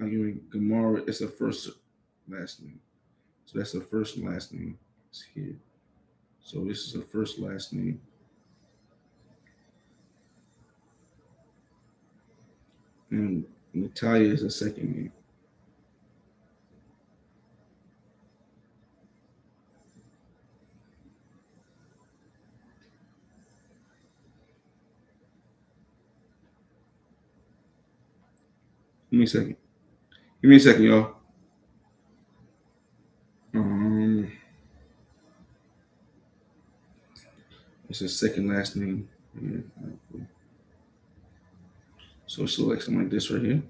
I'm giving Gamara is a first last name. So that's the first and last name. It's here. So this is a first last name. And Natalia is a second name. Give me a second. Give me a second, y'all. It's a second last name. Yeah. So it's like something like this right here.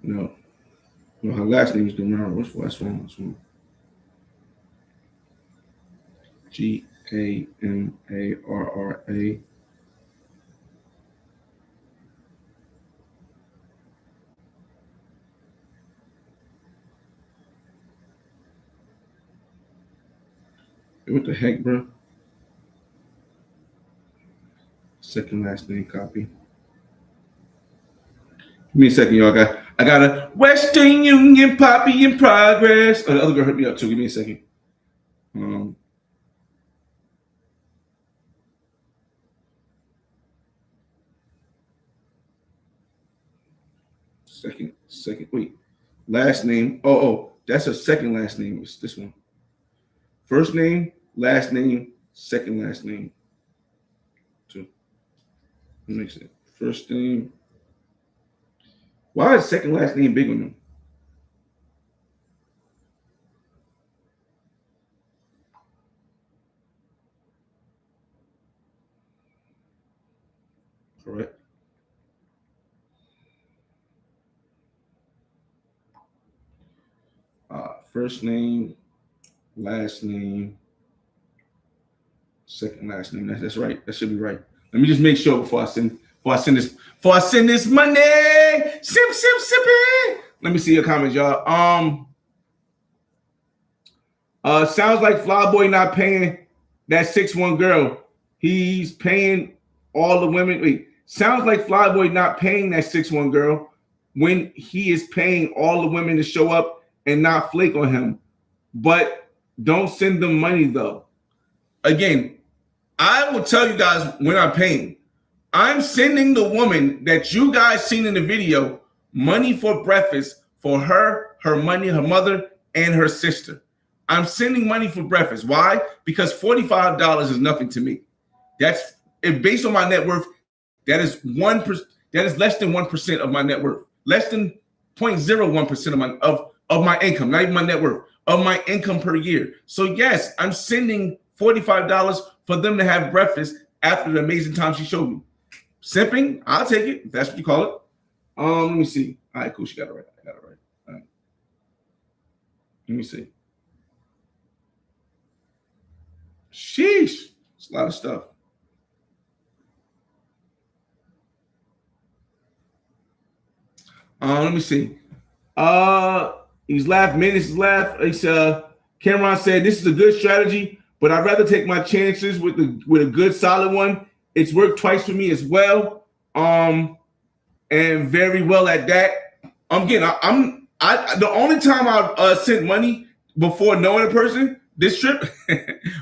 No. No, her last name is Gamara. What's last one? Last one. Gamarra. What the heck, bro? Second last name copy. Give me a second, y'all. I got a Western Union Poppy in progress. Oh, the other girl hit me up too. Give me a second. Um, second. Wait, last name. Oh, that's her second last name. It's this one. First name, last name, second last name. Two. That makes it. First name. Why is second last name big on them? Correct. First name, last name, second last name. That's right. That should be right. Let me just make sure before I send this money. Sip. Let me see your comments, y'all. Sounds like Flyboy not paying that 6'1" girl. He's paying all the women. Wait, sounds like Flyboy not paying that 6'1" girl when he is paying all the women to show up and not flake on him. But don't send them money though. Again, I will tell you guys when I'm paying. I'm sending the woman that you guys seen in the video money for breakfast for her, her money, her mother, and her sister. I'm sending money for breakfast. Why? Because $45 is nothing to me. That's based on my net worth. That is 1%. That is less than 1% of my net worth. Less than 0.01% of my income. Not even my net worth of my income per year. So yes, I'm sending $45 for them to have breakfast after the amazing time she showed me. Simping, I'll take it if that's what you call it. Let me see. All right, cool. She got it right. I got it right. All right. Let me see. Sheesh. It's a lot of stuff. Let me see. He's laughed. Menace is laugh. It's Cameron said this is a good strategy, but I'd rather take my chances with a good solid one. It's worked twice for me as well. And very well at that. The only time I sent money before knowing a person this trip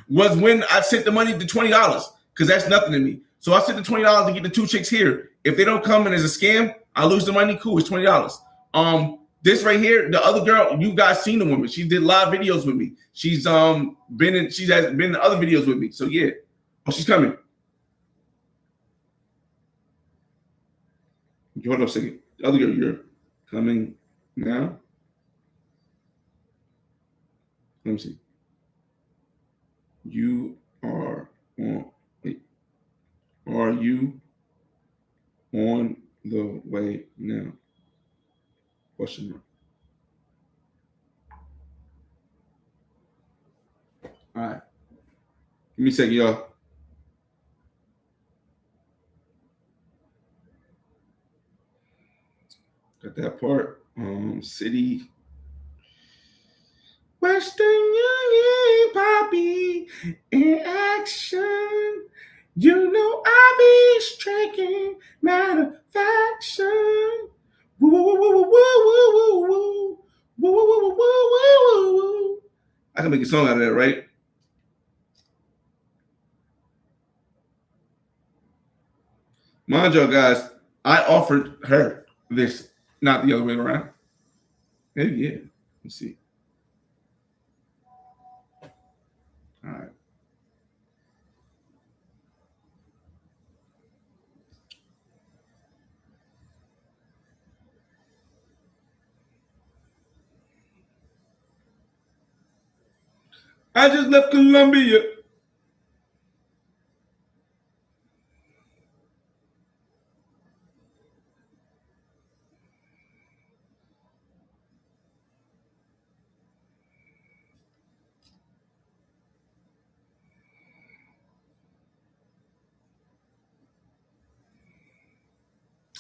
was when I sent the money to $20 because that's nothing to me. So I sent the $20 to get the two chicks here. If they don't come and it's a scam, I lose the money. Cool, it's $20. This right here, the other girl, you guys seen the woman. She did live videos with me. She has been in other videos with me. So yeah. Oh, she's coming. Hold on a second. The other girl, you're coming now. Let me see. You are on. Wait. Are you on the way now? Question mark. All right. Give me a second, y'all. Got that part. City. Western Union, Poppy, in action. You know I be striking manufacturing. Woo woo woo woo woo woo woo woo woo woo woo woo. I can make a song out of that, right? Mind y'all, guys, I offered her this, not the other way around. Maybe, yeah. Let's see. All right. I just left Colombia.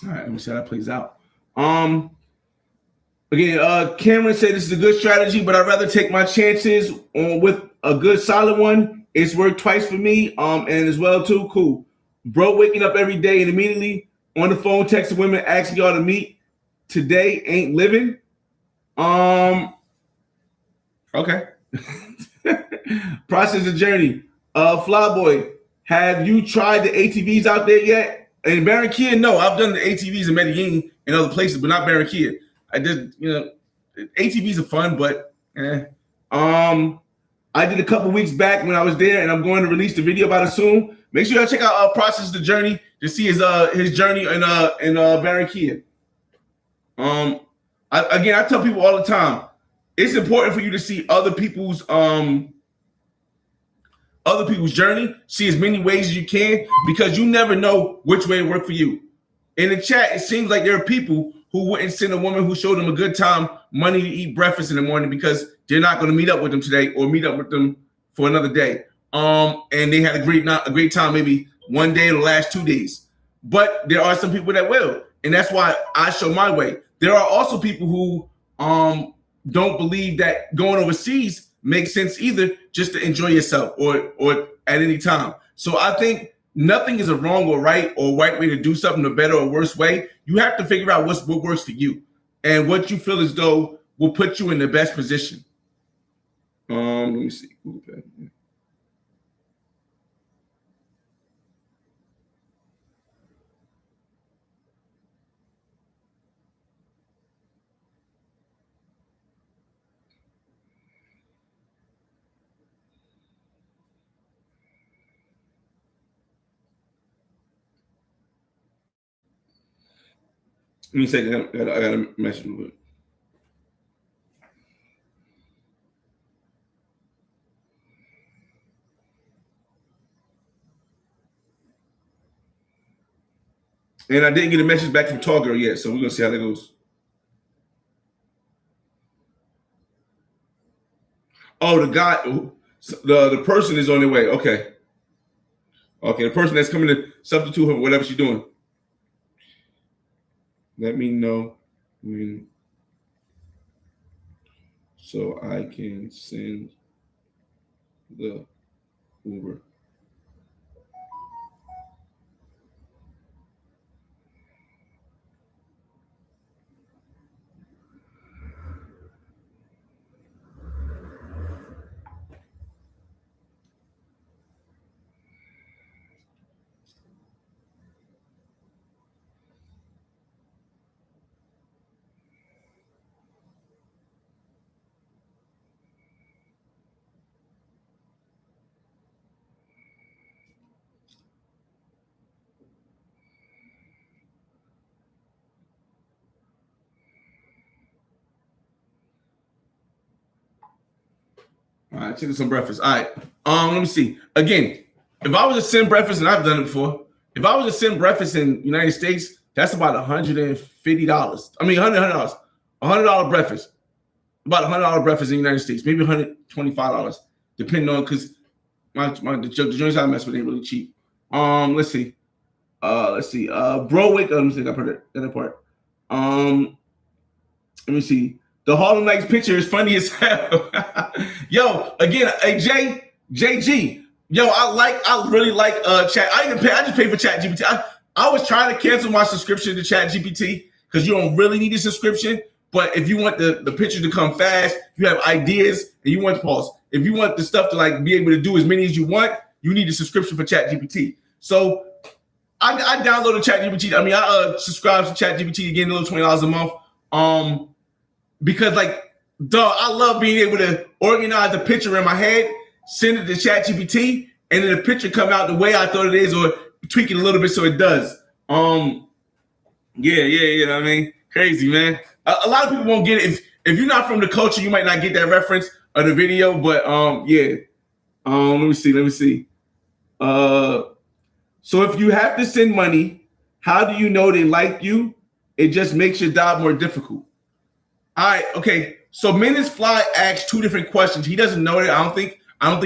All right, let me see how that plays out. Again, Cameron said this is a good strategy, but I'd rather take my chances with a good solid one. It's worked twice for me, and as well too. Cool, bro. Waking up every day and immediately on the phone texting women asking y'all to meet today ain't living. Okay. Process the journey. Flyboy, have you tried the ATVs out there yet? In Barranquilla, no. I've done the ATVs in Medellin and other places, but not Barranquilla. I did, ATVs are fun, but I did a couple weeks back when I was there, and I'm going to release the video about it soon. Make sure y'all check out Process the Journey to see his journey in Barranquilla. I tell people all the time, it's important for you to see other people's journey, see as many ways as you can, because you never know which way it worked for you. In the chat, it seems like there are people who wouldn't send a woman who showed them a good time money to eat breakfast in the morning because they're not going to meet up with them today or meet up with them for another day. And they had a great time maybe one day or the last 2 days. But there are some people that will, and that's why I show my way. There are also people who don't believe that going overseas makes sense either, just to enjoy yourself or at any time. So I think nothing is a wrong or right way to do something, a better or worse way. You have to figure out what works for you and what you feel as though will put you in the best position. Let me see. Okay. Let me say, I got a message with it. And I didn't get a message back from Tall Girl yet, so we're gonna see how that goes. Oh, the guy, the person is on their way. Okay, the person that's coming to substitute her, whatever she's doing. Let me know when so I can send the Uber. All right, taking some breakfast. All right. Let me see. Again, if I was to send breakfast, and I've done it before, if I was to send breakfast in the United States, that's about $150. I mean, $100. $100 breakfast. About $100 breakfast in the United States, maybe $125, depending on because the joints I mess with ain't really cheap. Let's see. Browick. Let me see. I put that part. Let me see. The Harlem Nights picture is funny as hell. Yo, again, hey JG. Yo, I really like chat. I just pay for Chat GPT. I was trying to cancel my subscription to Chat GPT because you don't really need a subscription. But if you want the picture to come fast, you have ideas, and you want to pause. If you want the stuff to like be able to do as many as you want, you need a subscription for Chat GPT. So I downloaded Chat GPT. I mean, I subscribe to Chat GPT again, a little $20 a month. Because I love being able to organize the picture in my head, send it to Chat GPT, and then the picture come out the way I thought it is, or tweak it a little bit so it does. Yeah. I mean, crazy, man. A lot of people won't get it. If you're not from the culture, you might not get that reference of the video. But yeah. Let me see. So if you have to send money, how do you know they like you? It just makes your job more difficult. All right, okay. So Menace Fly asked two different questions. He doesn't know it. I don't think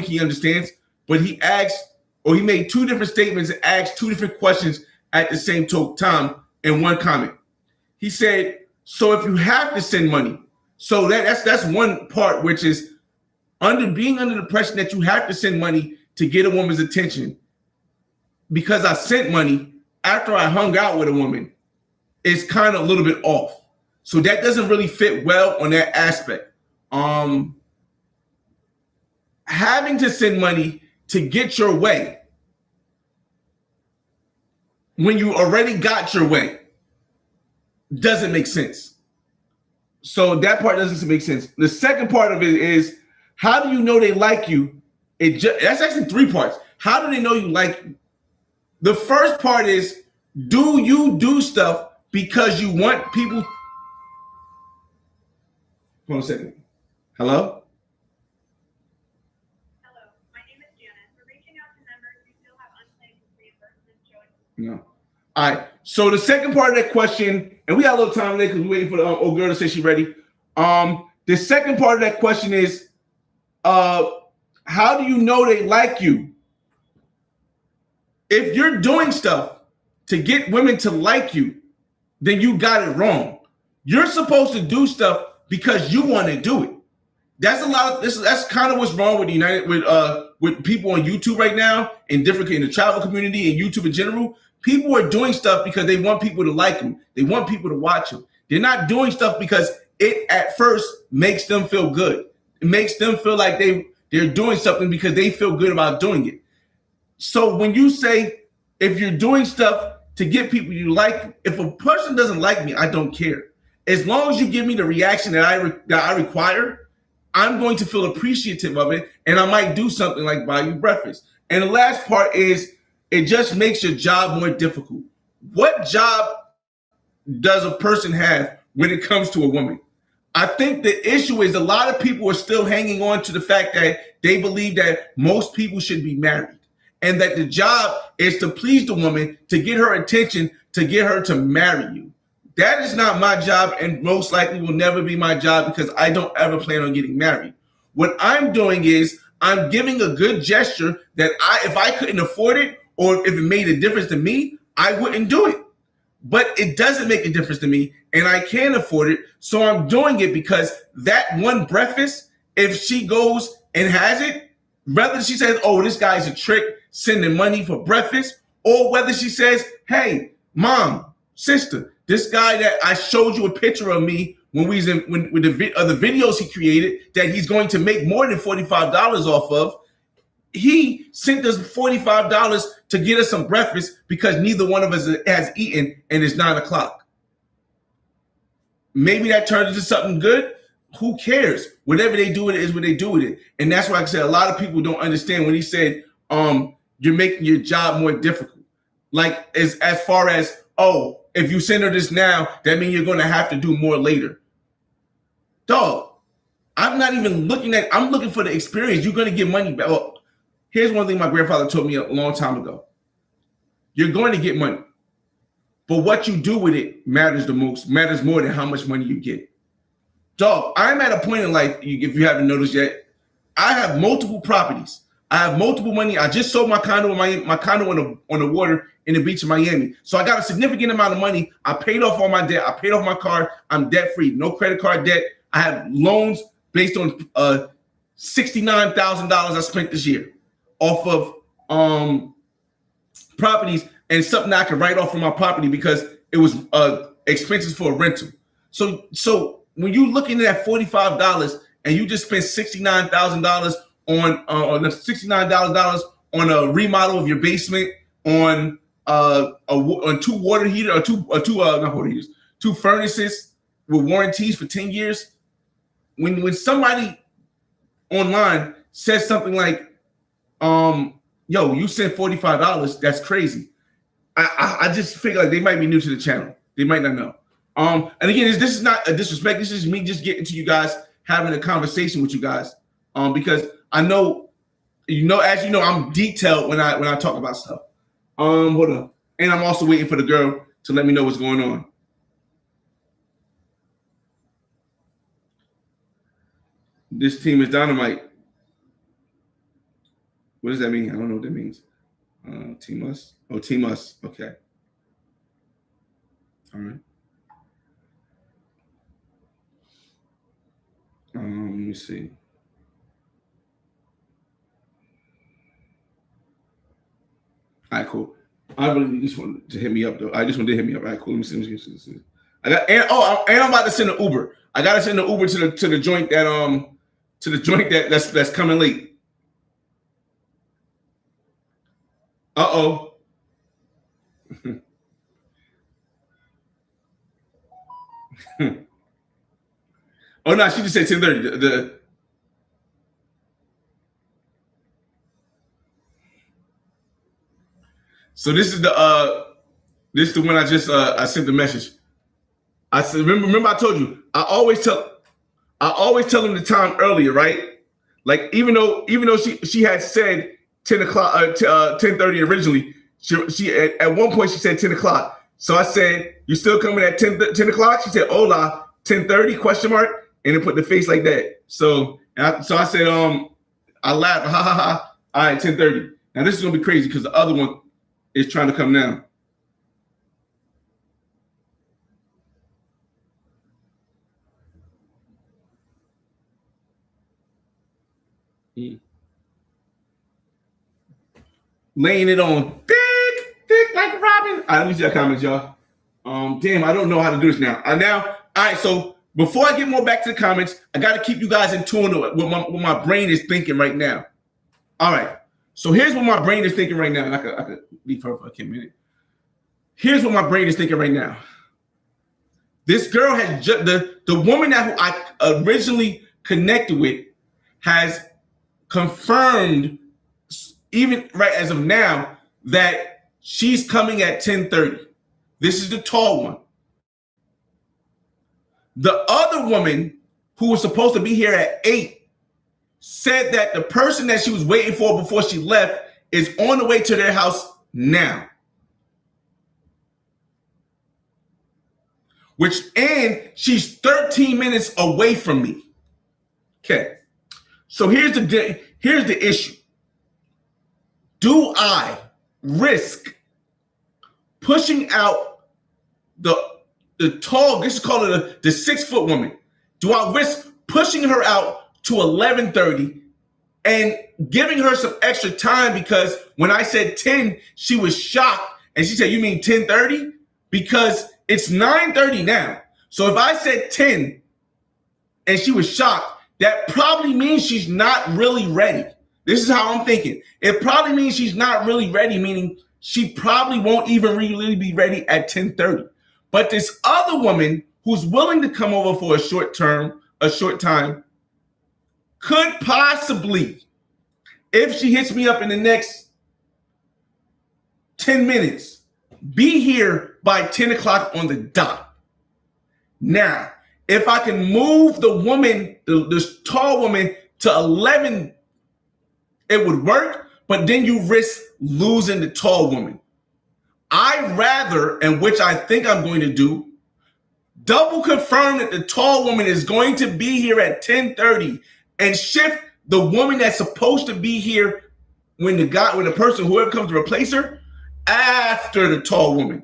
he understands. But he made two different statements and asked two different questions at the same time in one comment. He said, so if you have to send money, so that's one part, which is being under the impression that you have to send money to get a woman's attention. Because I sent money after I hung out with a woman, it's kind of a little bit off. So that doesn't really fit well on that aspect. Having to send money to get your way when you already got your way doesn't make sense. So that part doesn't make sense. The second part of it is, how do you know they like you? That's actually three parts. How do they know you like you? The first part is, do you do stuff because you want people? Hold on a second. Hello? Hello, my name is Janet. We're reaching out to members who still have unclaimed reimbursements showing. No. All right. So the second part of that question, and we got a little time there because we're waiting for the old girl to say she's ready. The second part of that question is, how do you know they like you? If you're doing stuff to get women to like you, then you got it wrong. You're supposed to do stuff because you want to do it. That's that's kind of what's wrong with with people on YouTube right now, and different in the travel community and YouTube in general. People are doing stuff because they want people to like them. They want people to watch them. They're not doing stuff because it at first makes them feel good. It makes them feel like they're doing something because they feel good about doing it. So when you say, if you're doing stuff to get people you like, if a person doesn't like me, I don't care. As long as you give me the reaction that I require, I'm going to feel appreciative of it, and I might do something like buy you breakfast. And the last part is, it just makes your job more difficult. What job does a person have when it comes to a woman? I think the issue is a lot of people are still hanging on to the fact that they believe that most people should be married, and that the job is to please the woman, to get her attention, to get her to marry you. That is not my job, and most likely will never be my job, because I don't ever plan on getting married. What I'm doing is I'm giving a good gesture that if I couldn't afford it, or if it made a difference to me, I wouldn't do it. But it doesn't make a difference to me, and I can afford it. So I'm doing it because that one breakfast, if she goes and has it, whether she says, oh, this guy's a trick sending money for breakfast, or whether she says, hey, mom, sister, this guy that I showed you a picture of me when we was in with the videos he created that he's going to make more than $45 off of, he sent us $45 to get us some breakfast because neither one of us has eaten and it's 9 o'clock. Maybe that turns into something good. Who cares? Whatever they do with it is what they do with it. And that's why I said a lot of people don't understand when he said, you're making your job more difficult. Like as far as, oh, if you send her this now, that means you're going to have to do more later. Dog, I'm not even looking at, I'm looking for the experience. You're going to get money back. Well, here's one thing my grandfather told me a long time ago. You're going to get money. But what you do with it matters the most, matters more than how much money you get. Dog, I'm at a point in life, if you haven't noticed yet, I have multiple properties. I have multiple money. I just sold my condo on the water in the beach of Miami. So I got a significant amount of money. I paid off all my debt. I paid off my car. I'm debt free. No credit card debt. I have loans based on $69,000 I spent this year off of properties and something that I could write off from my property because it was expenses for a rental. So when you're looking at $45 and you just spent $69,000 on $69,000 on a remodel of your basement, on two water heaters or two furnaces with warranties for 10 years. When somebody online says something like, yo, you sent $45, that's crazy. I just figure like they might be new to the channel. They might not know. And again, this is not a disrespect. This is me just getting to you guys, having a conversation with you guys. Because I know, as you know, I'm detailed when I talk about stuff. Hold on. And I'm also waiting for the girl to let me know what's going on. This team is dynamite. What does that mean? I don't know what that means. Team us. Oh, team us. Okay. All right. Let me see. All right, cool. I really just wanted to hit me up though. I just wanted to hit me up. All right, cool. Let me see. I got and I'm about to send an Uber. I gotta send an Uber to the joint that's coming late. Uh-oh. Oh no, she just said 10:30. So this is the one I just I sent the message. I said, remember I told you I always tell them the time earlier, right? Like even though she had said 10 o'clock 10:30 originally, she at one point she said 10 o'clock. So I said, you still coming at 10 o'clock? She said, hola, 10:30 question mark, and then put the face like that. So I said, I laughed, ha ha ha. All right, 10:30. Now this is gonna be crazy because the other one is trying to come now. Laying it on thick like Robin. Let me see that comment, y'all. Damn, I don't know how to do this now. All right, so before I get more back to the comments, I got to keep you guys in tune with what my brain is thinking right now. All right, so here's what my brain is thinking right now. And I could leave her for a minute. Here's what my brain is thinking right now. This girl has the woman that I originally connected with has confirmed, even right as of now, that she's coming at 10:30. This is the tall one. The other woman who was supposed to be here at 8 said that the person that she was waiting for before she left is on the way to their house now. And she's 13 minutes away from me. Okay. So here's the issue. Do I risk pushing out the tall, this is called the 6 foot woman. Do I risk pushing her out to 11:30 and giving her some extra time? Because when I said 10, she was shocked. And she said, you mean 10:30? Because it's 9:30 now. So if I said 10 and she was shocked, that probably means she's not really ready. This is how I'm thinking. It probably means she's not really ready, meaning she probably won't even really be ready at 10:30. But this other woman who's willing to come over for a short time, could possibly, if she hits me up in the next 10 minutes, be here by 10 o'clock on the dot. Now, if I can move the woman, this tall woman, to 11, it would work, but then you risk losing the tall woman. I'd rather, and which I think I'm going to do, double confirm that the tall woman is going to be here at 10:30 and shift the woman that's supposed to be here when the person, whoever comes to replace her, after the tall woman.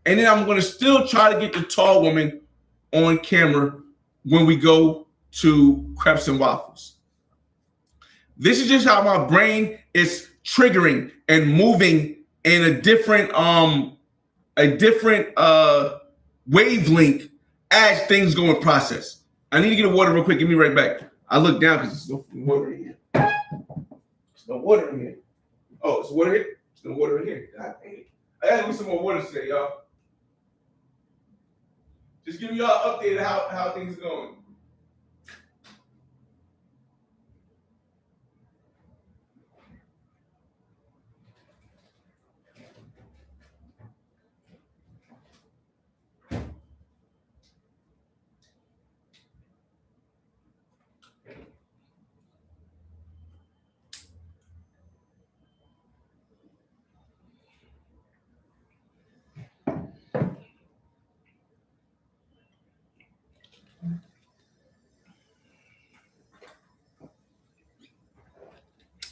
And then I'm going to still try to get the tall woman on camera when we go to Crepes and Waffles. This is just how my brain is triggering and moving in a different wavelength as things go in process. I need to get a water real quick. Give me right back. I look down because there's no water in here. There's no water in here. Oh, it's water here? There's no water in here. God dang it. I gotta get some more water today, y'all. Just giving y'all an update of how things are going.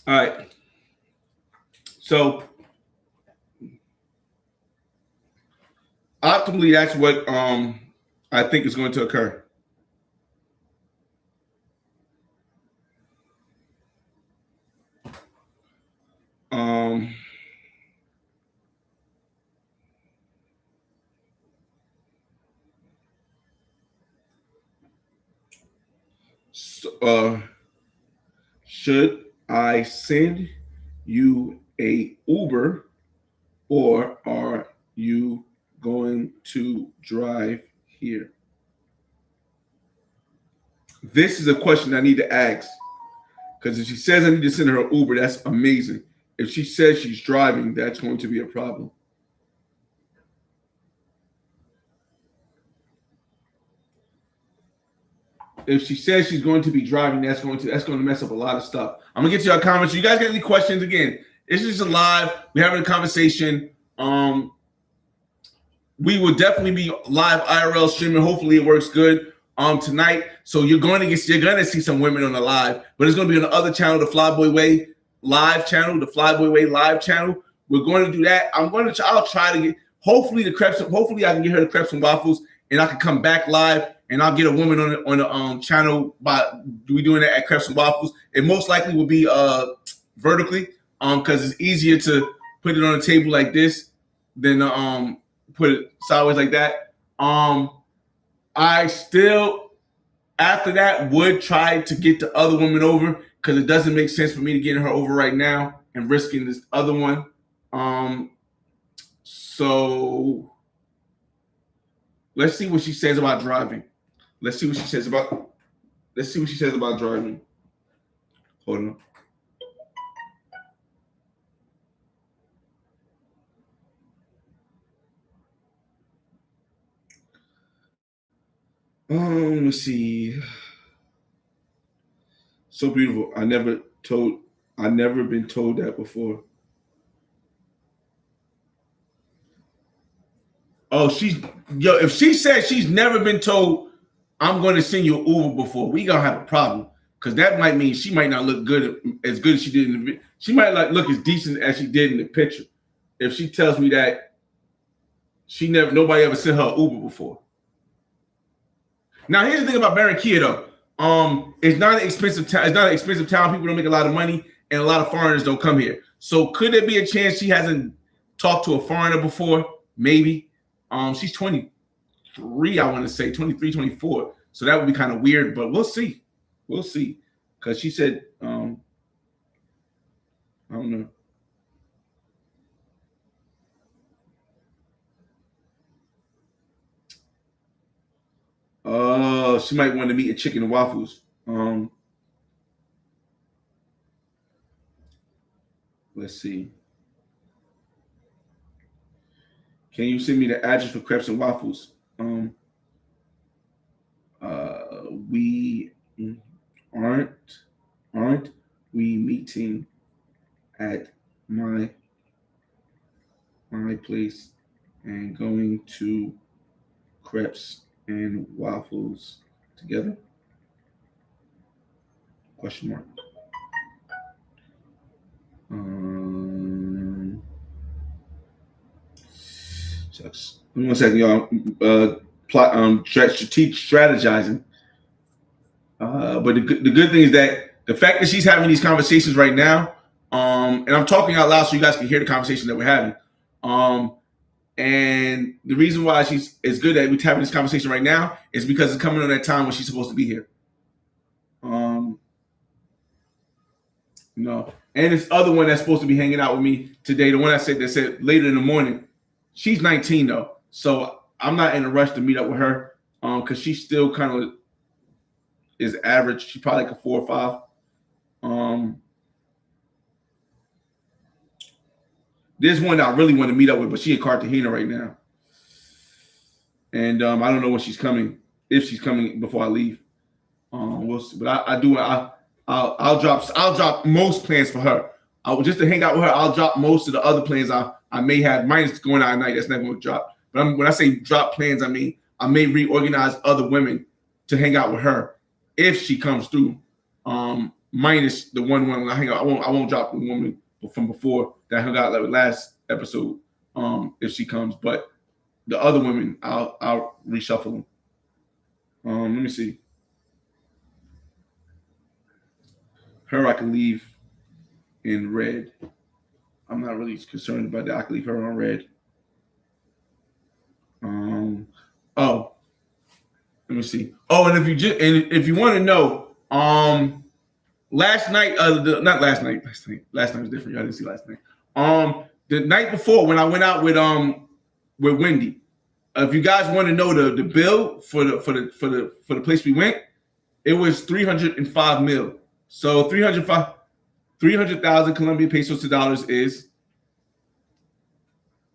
All right. So optimally, that's what I think is going to occur. Should I send you a Uber, or are you going to drive here? This is a question I need to ask, because if she says I need to send her an Uber, that's amazing. If she says she's driving, that's going to be a problem. If she says she's going to be driving, that's going to mess up a lot of stuff. I'm gonna get to your comments. You guys got any questions? Again, this is just a live. We're having a conversation. We will definitely be live IRL streaming. Hopefully, it works good tonight. So you're gonna see some women on the live, but it's gonna be on the other channel, the Flyboy Way live channel, the Flyboy Way live channel. We're going to do that. I'll try to get hopefully I can get her the Crepes and Waffles, and I can come back live. And I'll get a woman on the channel by doing that at Crepes and Waffles. It most likely will be vertically because it's easier to put it on a table like this than put it sideways like that. I still, after that, would try to get the other woman over because it doesn't make sense for me to get her over right now and risking this other one. So let's see what she says about driving. Let's see what she says about driving. Hold on. Let's see. So beautiful. I never been told that before. Oh, if she says she's never been told I'm going to send you an Uber before, we gonna have a problem because that might mean she might not look as good as she did in the video. She might look as decent as she did in the picture. If she tells me that nobody ever sent her an Uber before. Now here's the thing about Barranquilla though. It's not an expensive town. It's not an expensive town. People don't make a lot of money, and a lot of foreigners don't come here. So could there be a chance she hasn't talked to a foreigner before? Maybe. She's 23, I want to say 23, 24. So that would be kind of weird, but we'll see. We'll see. Because she said, I don't know. She might want to meet at Chicken and Waffles. Let's see. Can you send me the address for Crepes and Waffles? We aren't we meeting at my place and going to Crepes and Waffles together? Question mark. Shucks. Give me 1 second, y'all. Strategizing. But the good thing is that the fact that she's having these conversations right now, and I'm talking out loud so you guys can hear the conversation that we're having. And the reason why it's good that we're having this conversation right now is because it's coming on that time when she's supposed to be here. And this other one that's supposed to be hanging out with me today, the one that said later in the morning, she's 19 though, so I'm not in a rush to meet up with her, because she still kind of is average. She's probably like a 4 or 5. There's one that I really want to meet up with, but she in Cartagena right now, and I don't know when she's coming. If she's coming before I leave, we'll see. But I'll drop most plans for her. Just to hang out with her. I'll drop most of the other plans I may have. Minus going out at night. That's not going to drop. But when I say drop plans, I mean I may reorganize other women to hang out with her if she comes through. Minus the one when I hang out. I won't drop the woman from before that I hung out like last episode. If she comes, but the other women I'll reshuffle them. Let me see. Her I can leave in red. I'm not really concerned about that. I can leave her on red. Let me see. Oh, and if you want to know, last night, not last night. Last night was different. I didn't see last night. The night before when I went out with Wendy. If you guys want to know the bill for the place we went, it was 305 mil. So 300,000 Colombian pesos to dollars is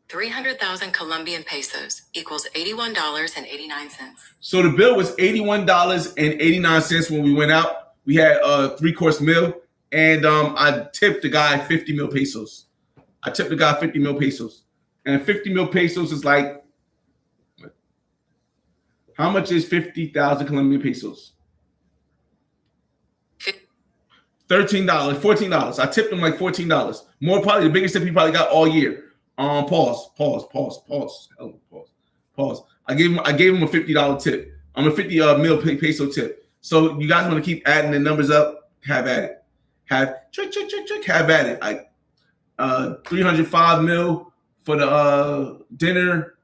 300,000 Colombian pesos equals $81.89. So the bill was $81.89 when we went out. We had a 3-course meal, and I tipped the guy 50 mil pesos. And 50 mil pesos is like, how much is 50,000 Colombian pesos? $13, $14. I tipped him like $14. More, probably the biggest tip he probably got all year. Pause. I gave him a $50 tip. I'm a 50 mil peso tip. So you guys want to keep adding the numbers up? Have at it. Have at it. Like 305 mil for the dinner.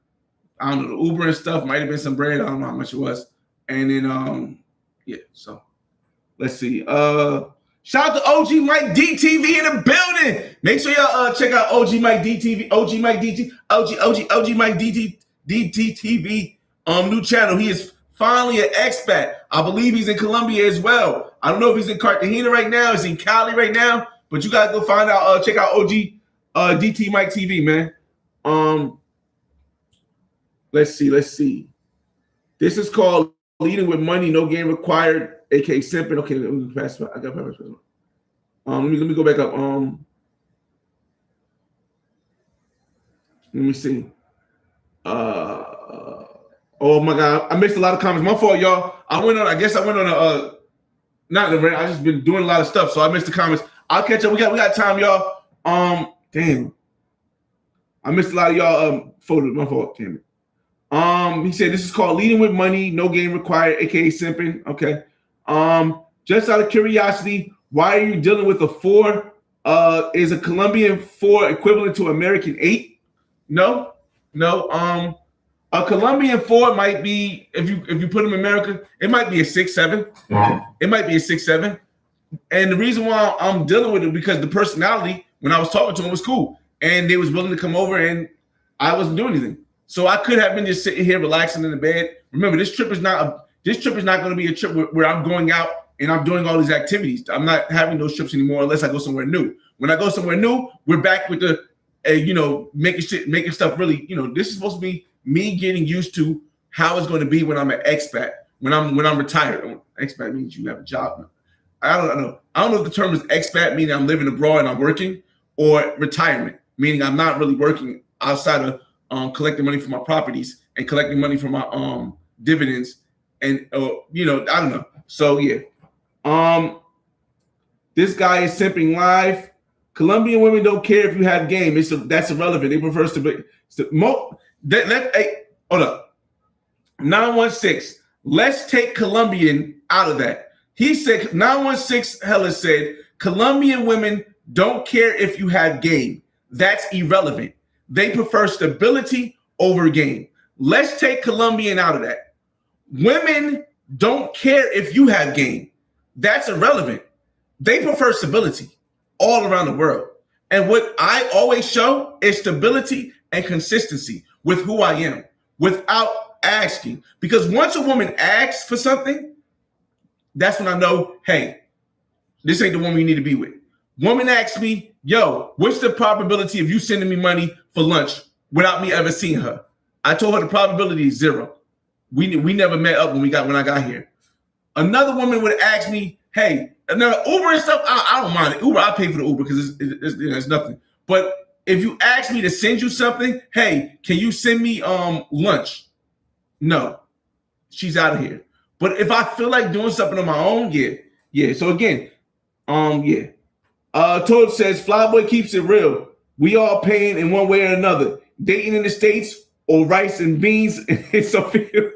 I don't know, the Uber and stuff. Might have been some bread. I don't know how much it was. And then yeah. So let's see. Shout out to OG Mike DTV in the building. Make sure y'all check out OG Mike DTV, OG Mike DTV new channel. He is finally an expat. I believe he's in Colombia as well. I don't know if he's in Cartagena right now, he's in Cali right now, but you gotta go find out. Check out OG DT Mike TV, man. Let's see. This is called Leading with Money, No Game Required. AK Simping. Okay, let me pass. I got pass. Let me go back up. Let me see. Oh my God, I missed a lot of comments. My fault, y'all. I went on a not the rant. I just been doing a lot of stuff, so I missed the comments. I'll catch up. We got time, y'all. Damn. I missed a lot of y'all photos. My fault, damn it. He said this is called leading with money, no game required, aka simping. Okay. Just out of curiosity, why are you dealing with a 4? Is a Colombian 4 equivalent to American 8? No. A Colombian 4 might be, if you put them in America, it might be a 6'7". It might be a 6'7". And the reason why I'm dealing with it because the personality when I was talking to him was cool, and they was willing to come over, and I wasn't doing anything. So I could have been just sitting here relaxing in the bed. Remember, this trip is not going to be a trip where I'm going out and I'm doing all these activities. I'm not having those trips anymore unless I go somewhere new. When I go somewhere new, we're back with the, making stuff really. This is supposed to be me getting used to how it's going to be when I'm an expat, when I'm retired. Expat means you have a job now. I don't know. I don't know if the term is expat, meaning I'm living abroad and I'm working, or retirement, meaning I'm not really working outside of collecting money from my properties and collecting money from my dividends, and I don't know. So yeah, this guy is simping live. Colombian women don't care if you have game. That's irrelevant. They prefer stability. Hey, hold up. 916. Let's take Colombian out of that. He said 916 Hella said Colombian women don't care if you have game. That's irrelevant. They prefer stability over game. Let's take Colombian out of that. Women don't care if you have game. That's irrelevant. They prefer stability all around the world. And what I always show is stability and consistency with who I am without asking. Because once a woman asks for something, that's when I know, hey, this ain't the woman you need to be with. Woman asks me, yo, what's the probability of you sending me money for lunch without me ever seeing her? I told her the probability is 0. We never met up when I got here. Another woman would ask me, hey, now Uber and stuff, I don't mind it. Uber, I pay for the Uber because it's nothing. But if you ask me to send you something, hey, can you send me lunch? No, she's out of here. But if I feel like doing something on my own, yeah. So again, yeah. Toad says, Flyboy keeps it real. We all paying in one way or another. Dating in the States or rice and beans in Sophia.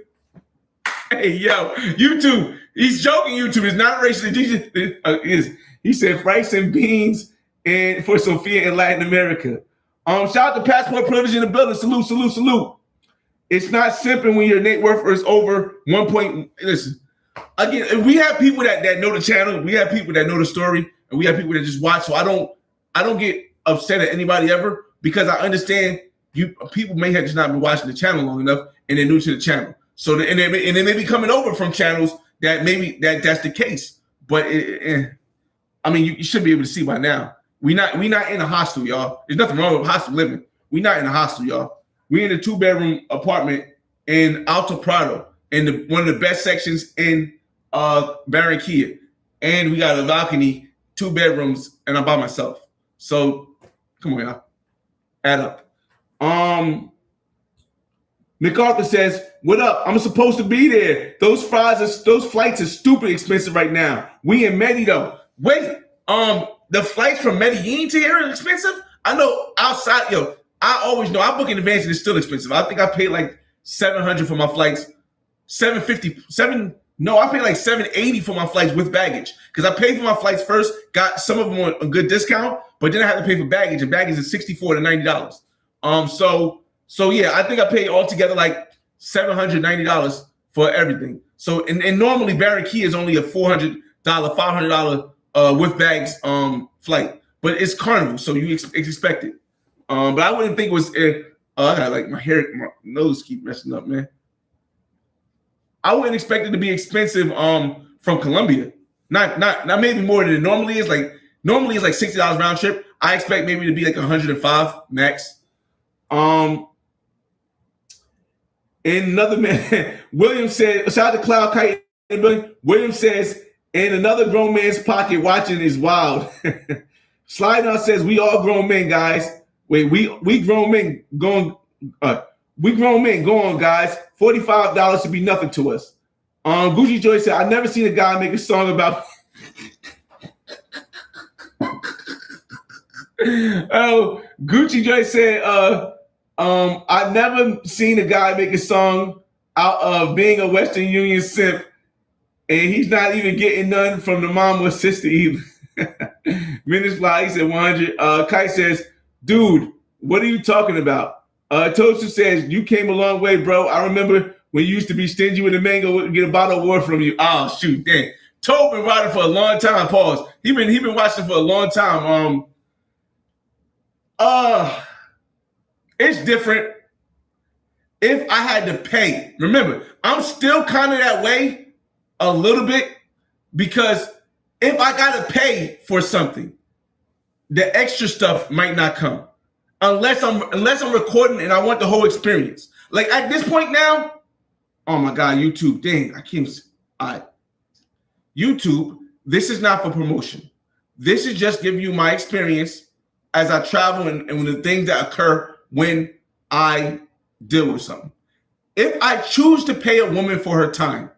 Hey, yo, YouTube. He's joking, YouTube. It's not racist. He said rice and beans and for Sophia in Latin America. Shout out to Passport Privilege in the building. Salute. It's not simping when your net worth is over 1 point. Listen, again, we have people that know the channel. We have people that know the story, and we have people that just watch. So I don't get upset at anybody ever because I understand people may have just not been watching the channel long enough, and they're new to the channel. So and they may be coming over from channels that maybe that's the case. But I mean, you should be able to see by now. We not in a hostel, y'all. There's nothing wrong with hostel living. We not in a hostel, y'all. We in a 2-bedroom apartment in Alto Prado, in one of the best sections in Barranquilla, and we got a balcony, 2 bedrooms, and I'm by myself. So come on, y'all, add up. MacArthur says, "What up? I'm supposed to be there. Those flights are stupid expensive right now. We in Medellin though. Wait, the flights from Medellin to here are expensive. I know outside, yo." I always know I book in advance and it's still expensive. I think I paid like $700 for my flights, $750. I paid like $780 for my flights with baggage because I paid for my flights first, got some of them on a good discount, but then I had to pay for baggage, and baggage is $64 to $90. So yeah, I think I paid altogether like $790 for everything. So and normally Barranquilla is only a $400, $500 with bags flight, but it's Carnival, so you expect it. But I wouldn't think it was. I got like my nose keep messing up, man. I wouldn't expect it to be expensive. From Colombia, not maybe more than it normally is. Like normally it's like $60 round trip. I expect maybe to be like 105 max. And another man, William said, shout out to Cloud Kite. William says, in another grown man's pocket watching is wild. Slide on says, we all grown men, guys. Wait, we grown men going. We grown men going, guys. $45 should be nothing to us. Gucci Joy said, "I never seen a guy make a song about." Gucci Joy said, "I never seen a guy make a song out of being a Western Union simp, and he's not even getting none from the mom or sister either. Minutes fly, he said 100. Kite says, dude, what are you talking about? Toaster says, you came a long way, bro. I remember when you used to be stingy with a mango, get a bottle of water from you. Oh, shoot, dang. Toad been riding for a long time. Pause. He been watching for a long time. It's different. If I had to pay, remember, I'm still kind of that way a little bit, because if I gotta pay for something, the extra stuff might not come unless I'm recording and I want the whole experience. Like at this point now, oh my God, YouTube, dang, I can't. All right, YouTube, this is not for promotion. This is just giving you my experience as I travel and the things that occur when I deal with something. If I choose to pay a woman for her time,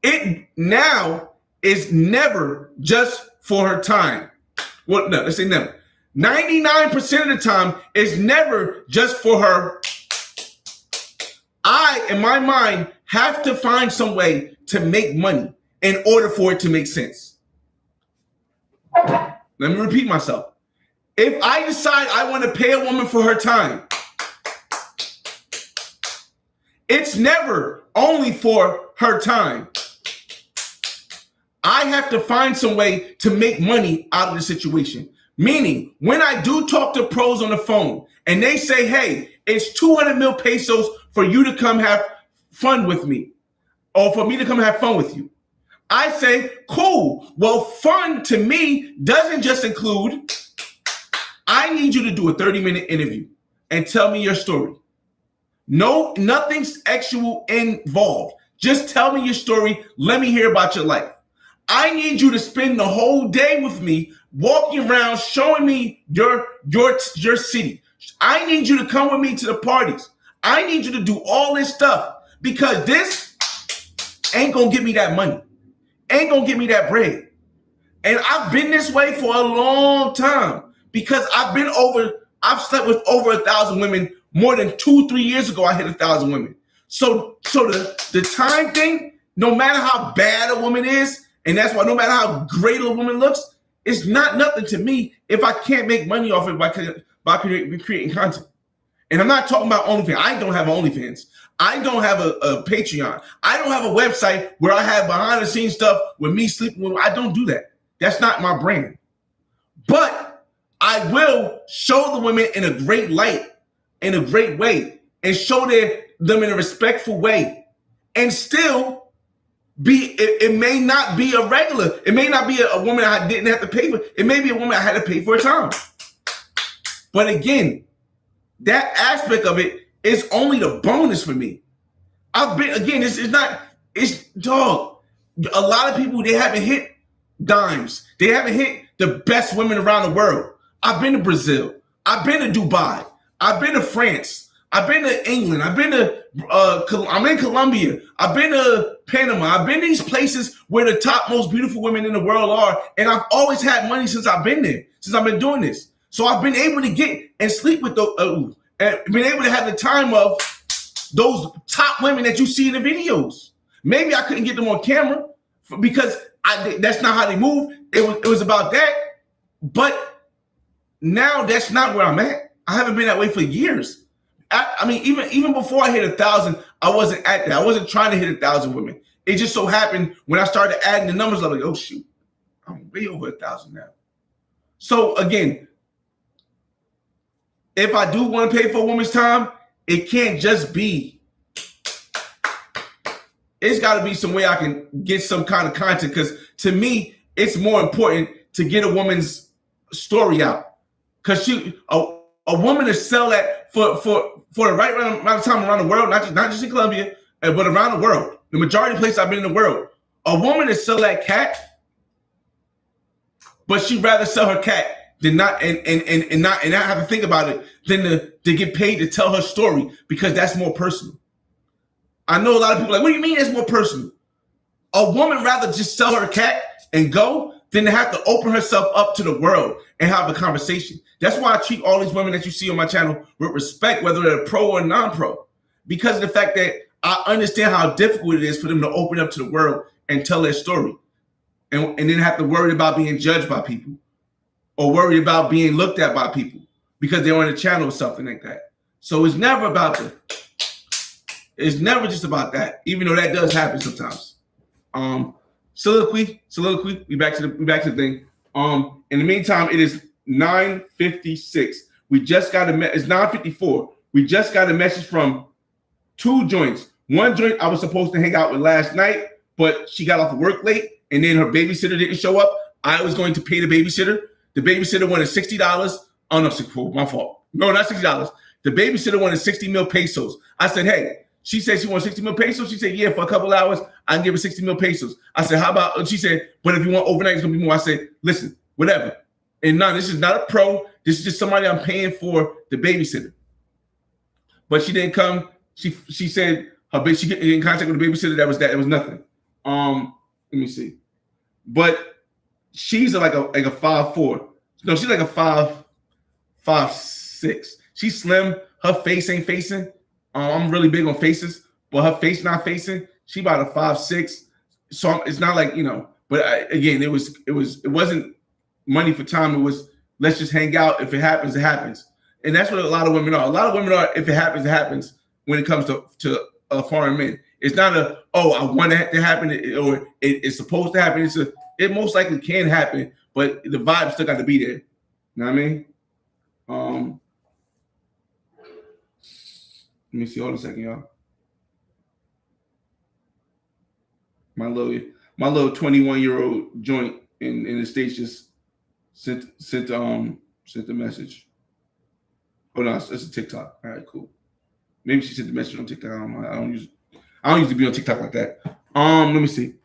it now is never just for her time. Well, no, let's say never. 99% of the time is never just for her. I, in my mind, have to find some way to make money in order for it to make sense. Let me repeat myself. If I decide I want to pay a woman for her time, it's never only for her time. I have to find some way to make money out of the situation. Meaning, when I do talk to pros on the phone and they say, hey, it's 200 mil pesos for you to come have fun with me, or for me to come have fun with you, I say, cool. Well, fun to me doesn't just include, I need you to do a 30-minute interview and tell me your story. No, nothing's sexual involved. Just tell me your story. Let me hear about your life. I need you to spend the whole day with me, walking around, showing me your city. I need you to come with me to the parties. I need you to do all this stuff, because this ain't gonna get me that money. Ain't gonna get me that bread. And I've been this way for a long time, because I've slept with over 1,000 women. More than 2-3 years ago, I hit 1,000 women. So the time thing, no matter how bad a woman is, and that's why no matter how great a woman looks, it's not nothing to me if I can't make money off it by creating content. And I'm not talking about OnlyFans. I don't have OnlyFans. I don't have a Patreon. I don't have a website where I have behind the scenes stuff with me sleeping with. I don't do that. That's not my brand. But I will show the women in a great light, in a great way, and show them in a respectful way, and still be, it may not be a regular, it may not be a woman I didn't have to pay for, it may be a woman I had to pay for a time. But again, that aspect of it is only the bonus for me. It's dog. A lot of people, they haven't hit dimes. They haven't hit the best women around the world. I've been to Brazil. I've been to Dubai. I've been to France. I've been to England. I've been to, I'm in Colombia. I've been to Panama. I've been to these places where the top most beautiful women in the world are. And I've always had money since I've been there, since I've been doing this. So I've been able to get and sleep with and been able to have the time of those top women that you see in the videos. Maybe I couldn't get them on camera because that's not how they move. It was about that. But now that's not where I'm at. I haven't been that way for years. I mean, even before I hit 1,000, I wasn't at that. I wasn't trying to hit 1,000 women. It just so happened when I started adding the numbers, I'm like, oh shoot, I'm way over 1,000 now. So again, if I do want to pay for a woman's time, it can't just be. It's got to be some way I can get some kind of content, because to me, it's more important to get a woman's story out. Because a woman to sell that for the right amount of time around the world, not just in Colombia, but around the world. The majority of places I've been in the world, a woman to sell that cat, but she'd rather sell her cat than not and not have to think about it than to get paid to tell her story, because that's more personal. I know a lot of people are like, what do you mean it's more personal? A woman rather just sell her cat and go than to have to open herself up to the world and have a conversation. That's why I treat all these women that you see on my channel with respect, whether they're pro or non-pro, because of the fact that I understand how difficult it is for them to open up to the world and tell their story, and then have to worry about being judged by people or worry about being looked at by people because they're on a channel or something like that. So it's never about it's never just about that, even though that does happen sometimes. Soliloquy. We back to the thing. In the meantime, it is 9:56. We just got it's 9:54. We just got a message from two joints. One joint I was supposed to hang out with last night, but she got off of work late, and then her babysitter didn't show up. I was going to pay the babysitter. The babysitter wanted $60. Oh no, my fault. No, not $60. The babysitter wanted 60 mil pesos. I said, hey. She said she wants 60 mil pesos. She said, yeah, for a couple hours, I can give her 60 mil pesos. I said, how about, she said, but if you want overnight, it's going to be more. I said, listen, whatever. And no, this is not a pro. This is just somebody I'm paying for the babysitter. But she didn't come. She said she get in contact with the babysitter. That was nothing. Let me see. But she's like a 5'4". No, she's like a 5'6". She's slim. Her face ain't facing. I'm really big on faces, but her face not facing. She about a 5'6", so it's not like, But again, it wasn't money for time. It was, let's just hang out. If it happens, it happens, and that's what a lot of women are. A lot of women are, if it happens, it happens. When it comes to foreign men, it's not I want it to happen or it's supposed to happen. It most likely can happen, but the vibe still got to be there. You know what I mean? Let me see. Hold on a second, y'all. My little 21-year-old joint in the States just sent the message. Hold on, it's a TikTok. All right, cool. Maybe she sent the message on TikTok. I don't usually be on TikTok like that. Let me see.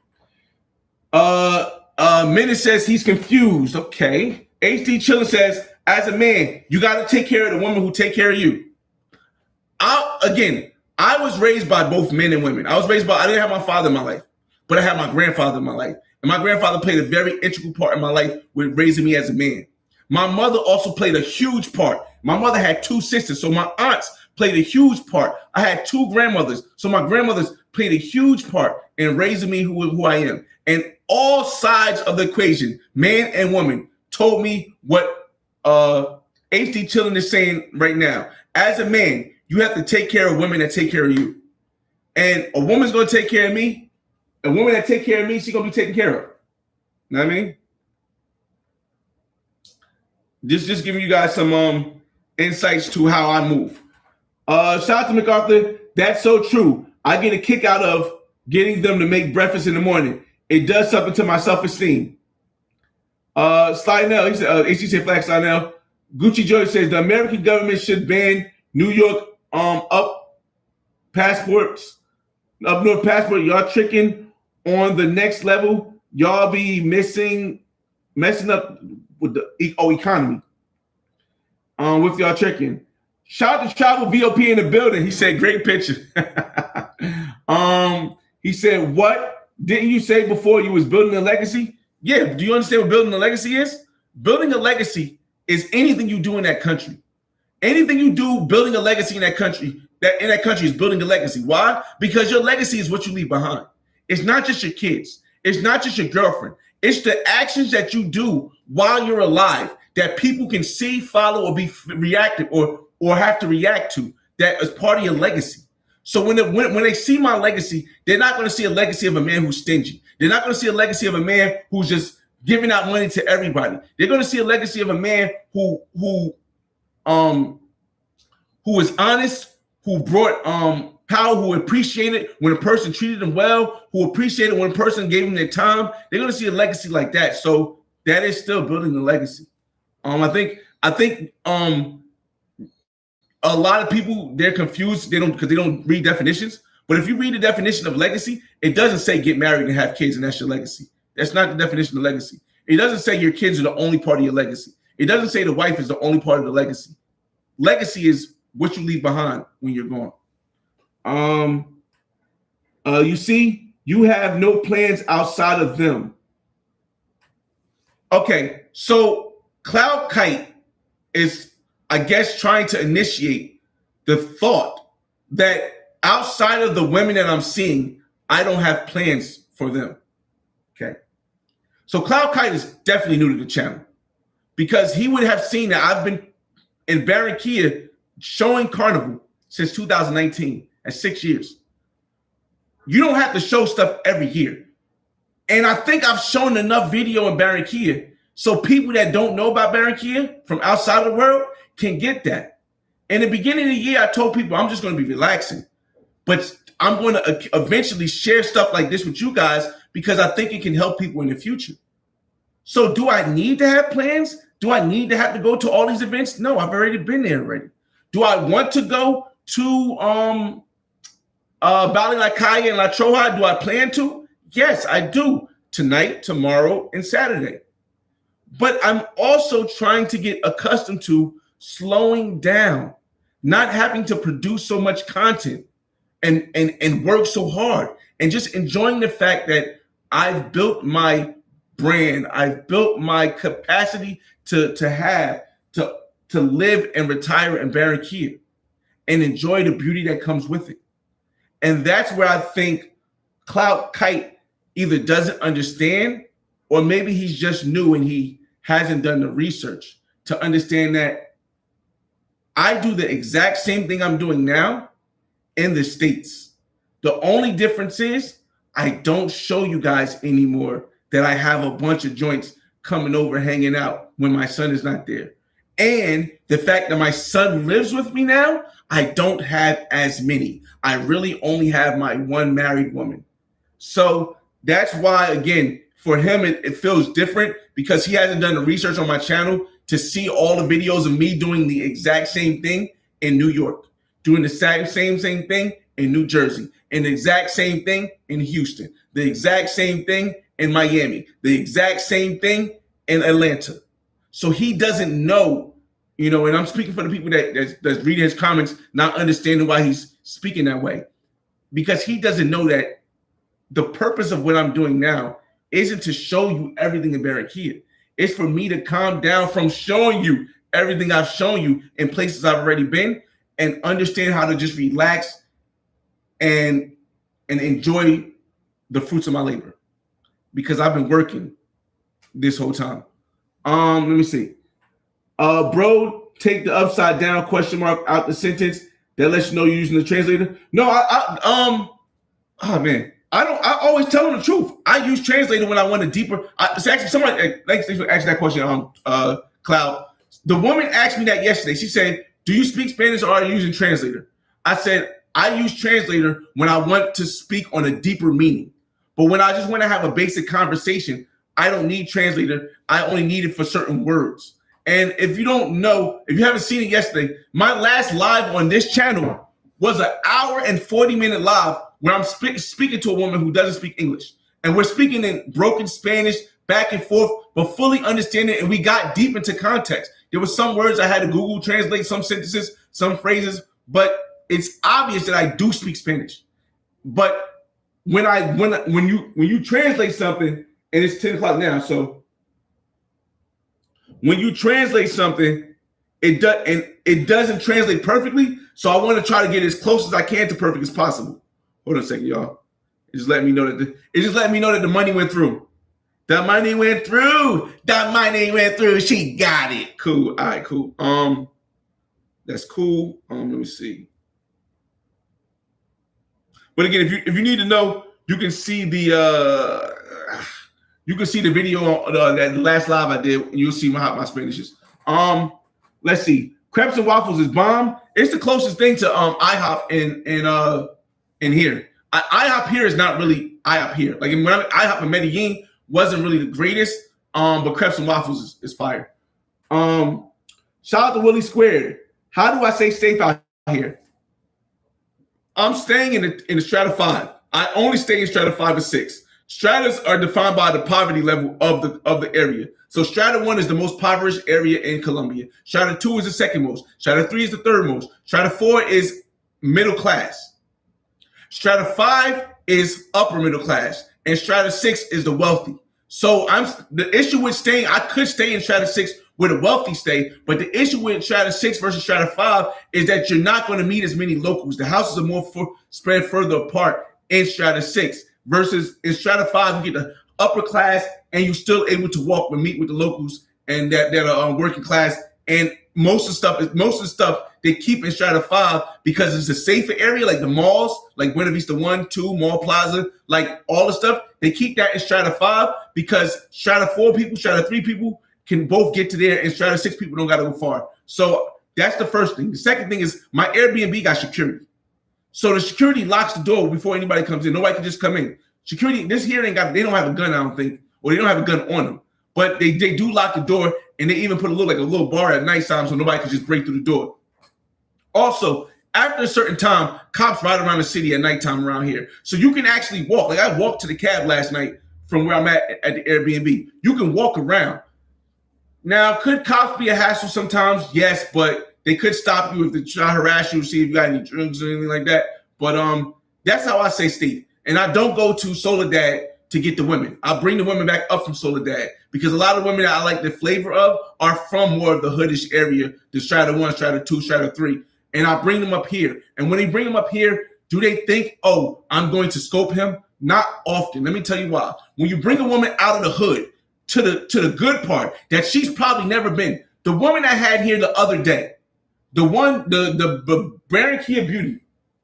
Minute says he's confused. Okay. HD Chillin says, as a man, you got to take care of the woman who take care of you. I was raised by both men and women. I didn't have my father in my life, but I had my grandfather in my life. And my grandfather played a very integral part in my life with raising me as a man. My mother also played a huge part. My mother had two sisters, so my aunts played a huge part. I had two grandmothers, so my grandmothers played a huge part in raising me who I am. And all sides of the equation, man and woman, told me what HD Chillin is saying right now. As a man, you have to take care of women that take care of you. And a woman's going to take care of me. A woman that take care of me, she's going to be taken care of. You know what I mean? Just giving you guys some insights to how I move. Shout out to MacArthur. That's so true. I get a kick out of getting them to make breakfast in the morning. It does something to my self-esteem. Slynell, he said, HTC Flag Slynell. Gucci Joy says the American government should ban New York up north passport. Y'all tricking on the next level. Y'all be messing up with the economy. With y'all tricking. Shout out to Travel VOP in the building. He said, great picture. He said, what? Didn't you say before you was building a legacy? Yeah. Do you understand what building a legacy is? Building a legacy is anything you do in that country. Anything you do, building a legacy in that country is building a legacy. Why? Because your legacy is what you leave behind. It's not just your kids. It's not just your girlfriend. It's the actions that you do while you're alive that people can see, follow, or be reactive or have to react to. That is part of your legacy. So when they see my legacy, they're not going to see a legacy of a man who's stingy. They're not going to see a legacy of a man who's just giving out money to everybody. They're going to see a legacy of a man who is honest, who brought power, who appreciated when a person treated them well, who appreciated when a person gave them their time. They're going to see a legacy like that. So that is still building a legacy. I think a lot of people, they're confused. Because they don't read definitions. But if you read the definition of legacy, it doesn't say get married and have kids and that's your legacy. That's not the definition of legacy. It doesn't say your kids are the only part of your legacy. It doesn't say the wife is the only part of the legacy. Legacy is what you leave behind when you're gone. You see, you have no plans outside of them. Okay, so Cloud Kite is, I guess, trying to initiate the thought that outside of the women that I'm seeing, I don't have plans for them. Okay. So Cloud Kite is definitely new to the channel because he would have seen that I've been in Barranquilla showing Carnival since 2019 at 6 years. You don't have to show stuff every year. And I think I've shown enough video in Barranquilla so people that don't know about Barranquilla from outside of the world can get that. In the beginning of the year, I told people I'm just going to be relaxing. But I'm going to eventually share stuff like this with you guys because I think it can help people in the future. So do I need to have plans? Do I need to have to go to all these events? No, I've already been there already. Do I want to go to Bali La Calle and La Troja? Do I plan to? Yes, I do. Tonight, tomorrow, and Saturday. But I'm also trying to get accustomed to slowing down, not having to produce so much content and work so hard, and just enjoying the fact that I've built my brand, I've built my capacity to live and retire in Barranquilla and enjoy the beauty that comes with it. And that's where I think Cloud Kite either doesn't understand or maybe he's just new and he hasn't done the research to understand that I do the exact same thing I'm doing now in the States. The only difference is I don't show you guys anymore that I have a bunch of joints coming over hanging out when my son is not there. And the fact that my son lives with me now, I don't have as many. I really only have my one married woman. So that's why, again, for him, it feels different because he hasn't done the research on my channel to see all the videos of me doing the exact same thing in New York, doing the same thing in New Jersey, and the exact same thing in Houston, the exact same thing in Miami, the exact same thing in Atlanta. So he doesn't know, and I'm speaking for the people that's reading his comments, not understanding why he's speaking that way, because he doesn't know that the purpose of what I'm doing now isn't to show you everything in Barranquilla. It's for me to calm down from showing you everything I've shown you in places I've already been and understand how to just relax and enjoy the fruits of my labor, because I've been working this whole time. Let me see. Bro, take the upside down question mark out the sentence. That lets you know you're using the translator. No, oh man. I always tell them the truth. I use translator when I want a deeper. It's actually somebody, thanks for asking that question, Cloud. The woman asked me that yesterday. She said, do you speak Spanish or are you using translator? I said, I use translator when I want to speak on a deeper meaning. But when I just want to have a basic conversation, I don't need translator. I only need it for certain words. And if you don't know, if you haven't seen it yesterday, my last live on this channel was an hour and 40-minute live where I'm speaking to a woman who doesn't speak English. And we're speaking in broken Spanish, back and forth, but fully understanding it. And we got deep into context. There were some words I had to Google translate, some sentences, some phrases, but it's obvious that I do speak Spanish. But when you translate something, and it's 10 o'clock now, so when you translate something, it doesn't translate perfectly. So I want to try to get as close as I can to perfect as possible. Hold on a second, y'all. It just let me know that the money went through. The money went through. The money went through. She got it. Cool. All right, cool. That's cool. Let me see. But again, if you need to know, you can see the video that last live I did, and you'll see how my Spanish is. Let's see. Crepes and waffles is bomb. It's the closest thing to IHOP in here. IHOP here is not really IHOP here. Like when IHOP in Medellin wasn't really the greatest. But crepes and waffles is fire. Shout out to Willie Squared. How do I stay safe out here? I'm staying in the strata 5. I only stay in strata 5 and 6. Stratas are defined by the poverty level of the area. So strata 1 is the most impoverished area in Colombia. Strata 2 is the second most. Strata 3 is the third most. Strata 4 is middle class. Strata 5 is upper middle class. And strata 6 is the wealthy. So the issue with staying. I could stay in Strata 6 where the wealthy stay, but the issue with Strata 6 versus Strata 5 is that you're not going to meet as many locals. The houses are more spread further apart in Strata 6 versus in Strata 5. You get the upper class, and you're still able to walk and meet with the locals and that are working class. And most of the stuff they keep in Strata 5 because it's a safer area, like the malls, like Buena Vista 1, 2, Mall Plaza, like all the stuff. They keep that in Strata 5 because Strata 4 people, Strata 3 people can both get to there, and Strata 6 people don't got to go far. So that's the first thing. The second thing is my Airbnb got security. So the security locks the door before anybody comes in. Nobody can just come in. Security, they don't have a gun, I don't think, or they don't have a gun on them. But they do lock the door, and they even put a little bar at nighttime so nobody can just break through the door. Also, after a certain time, cops ride around the city at nighttime around here. So you can actually walk. Like I walked to the cab last night from where I'm at the Airbnb. You can walk around. Now, could cops be a hassle sometimes? Yes, but they could stop you if they try to harass you, see if you got any drugs or anything like that. But that's how I say Steve. And I don't go to Soledad to get the women. I bring the women back up from Soledad because a lot of women that I like the flavor of are from more of the hoodish area, the Strata 1, Strata 2, Strata 3. And I bring them up here. And when they bring them up here, do they think, oh, I'm going to scope him? Not often. Let me tell you why. When you bring a woman out of the hood to the good part that she's probably never been, the woman I had here the other day, the Barranquilla beauty,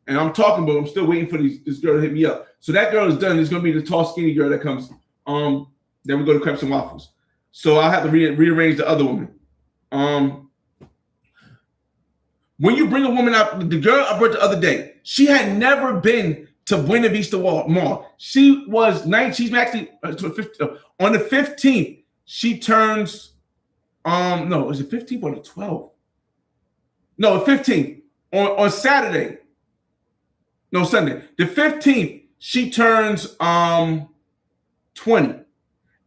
and I'm talking about, I'm still waiting for this girl to hit me up. So that girl is done. It's going to be the tall, skinny girl that comes. Then we go to Crepes and Waffles. So I'll have to rearrange the other woman. When you bring a woman out, the girl I brought the other day, she had never been to Buena Vista Mall. She was 9. She's actually on the 15th. She turns. No, is it 15th or the 12th? No, the 15th on Saturday. No, Sunday. The 15th, she turns 20.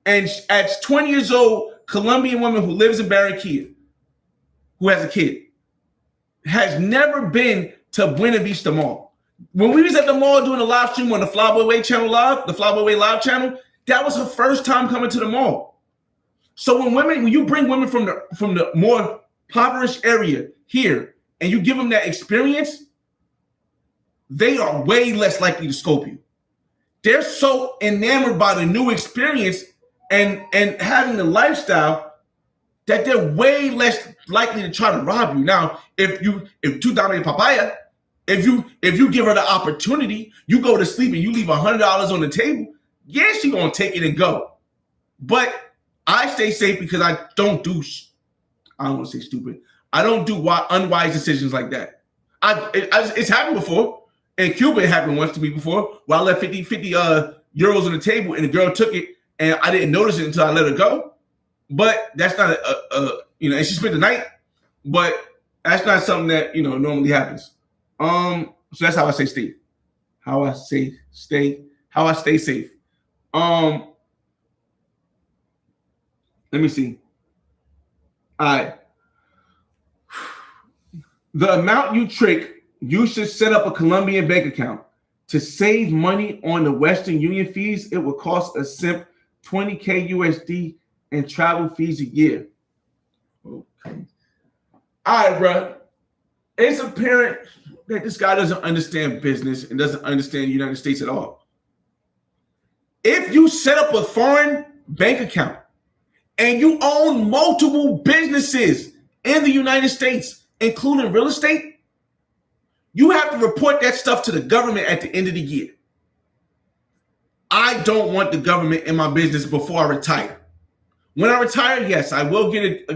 And at 20 years old, Colombian woman who lives in Barranquilla, who has a kid, has never been to Buena Vista Mall. When we was at the mall doing a live stream on the Flyboy Way channel live, the Flyboy Way live channel, that was her first time coming to the mall. So when you bring women from the more impoverished area here and you give them that experience, they are way less likely to scope you. They're so enamored by the new experience and having the lifestyle that they're way less likely to try to rob you. Now, if tú dame papaya, if you give her the opportunity, you go to sleep and you leave $100 on the table, yeah, she gonna take it and go. But I stay safe because I don't do, I don't want to say stupid. I don't do unwise decisions like that. It's happened before. In Cuba, it happened once to me before, where I left 50 euros on the table and the girl took it and I didn't notice it until I let her go. But that's not and she spent the night, but that's not something that, normally happens. So that's how I say stay. How I stay safe. Let me see. All right. The amount you trick, you should set up a Colombian bank account. To save money on the Western Union fees, it will cost a simp $20K USD and travel fees a year. Okay. All right, bro. It's apparent that this guy doesn't understand business and doesn't understand the United States at all. If you set up a foreign bank account and you own multiple businesses in the United States, including real estate, you have to report that stuff to the government at the end of the year. I don't want the government in my business before I retire. When I retire, yes, I will get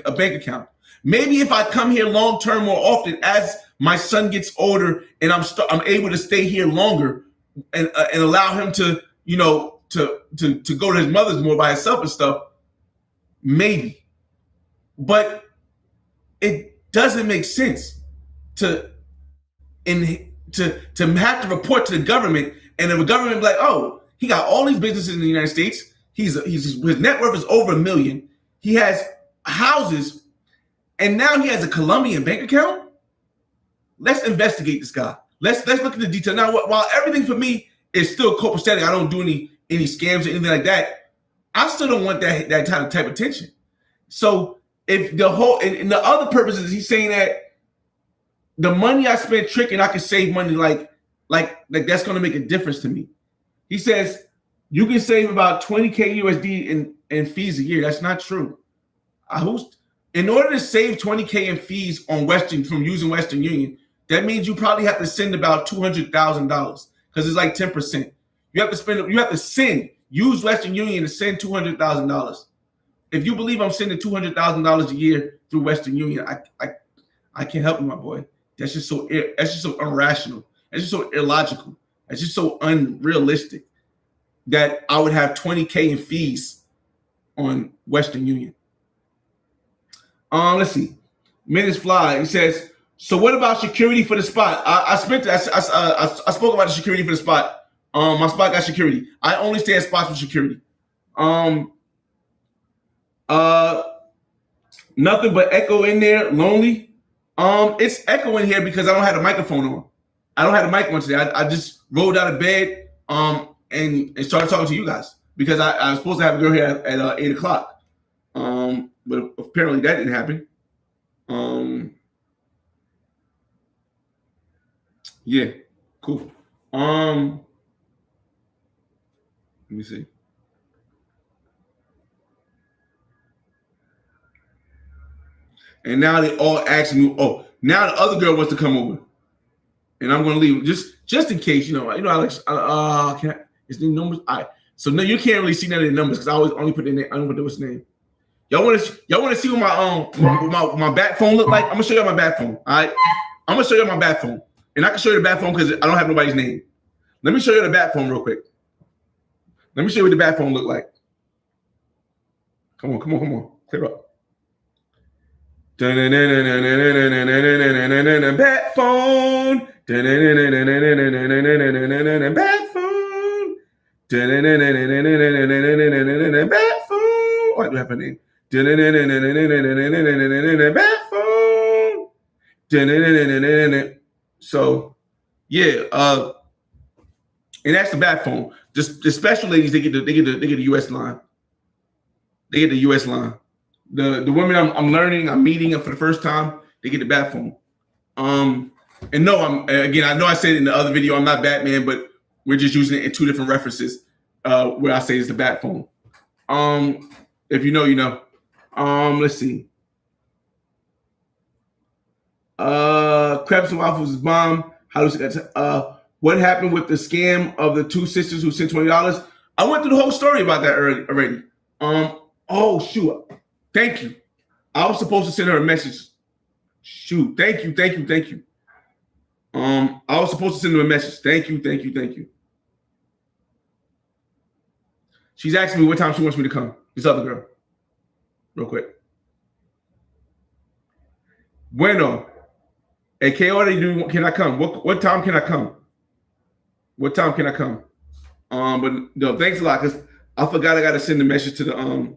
a bank account. Maybe if I come here long term more often, as my son gets older and I'm able to stay here longer and allow him to go to his mother's more by himself and stuff. Maybe, but it doesn't make sense to have to report to the government, and if the government be like, oh, he got all these businesses in the United States. His net worth is over $1 million. He has houses, and now he has a Colombian bank account. Let's investigate this guy. Let's look at the detail. Now, while everything for me is still copacetic, I don't do any scams or anything like that. I still don't want that type of tension. So if the whole and the other purpose is he's saying that the money I spend tricking, I can save money like that's going to make a difference to me. He says you can save about 20K USD in fees a year. That's not true. In order to save 20K in fees on from using Western Union, that means you probably have to send about $200,000 because it's like 10%. You have to use Western Union to send $200,000. If you believe I'm sending $200,000 a year through Western Union, I can't help you, my boy. That's just so irrational. That's just so illogical. That's just so unrealistic that I would have 20K in fees on Western Union. Let's see. Minutes fly. He says, so what about security for the spot? I spoke about the security for the spot. My spot got security. I only stay at spots with security. Nothing but echo in there. Lonely. It's echoing here because I don't have the microphone on. I don't have the mic on today. I just rolled out of bed and started talking to you guys because I was supposed to have a girl here at 8 o'clock. But apparently that didn't happen. Yeah, cool. Let me see. And now they all asking me, oh, now the other girl wants to come over. And I'm gonna leave just in case, Alex, is the numbers? All right. So no, you can't really see none of the numbers because I always only put in there, I don't know what's the name. Y'all want to see what my bat phone look like? I'm gonna show you my bat phone. All right, I'm gonna show you my bat phone, and I can show you the bat phone because I don't have nobody's name. Let me show you the bat phone real quick. Let me show you what the bat phone look like. Come on, clear up. Bat phone. Bat phone. Bat phone. What do I have a name? Bat phone. So yeah, and that's the bat phone. Just the special ladies, they get the US line. They get the US line. The women I'm learning, I'm meeting for the first time, they get the bat phone. And no, I know I said in the other video I'm not Batman, but we're just using it in two different references where I say it's the bat phone. If you know, you know. Let's see. Crepes and waffles is bomb. What happened with the scam of the two sisters who sent $20? I went through the whole story about that already. Oh shoot. Thank you. I was supposed to send her a message. Shoot. Thank you. I was supposed to send her a message. Thank you. She's asking me what time she wants me to come. This other girl. Real quick. Bueno. At qué hora can I come? What time can I come? What time can I come? But no, thanks a lot, because I forgot I got to send the message to the All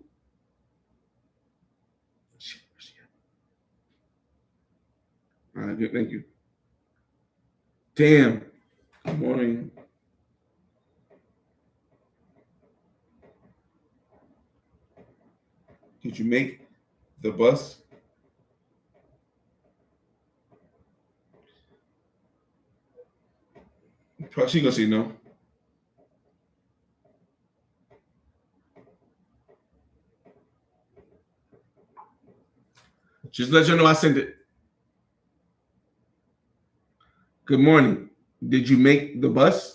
right, good, thank you. Damn. Good morning. Did you make the bus? She gonna say no. Just let you know I sent it. Good morning. Did you make the bus?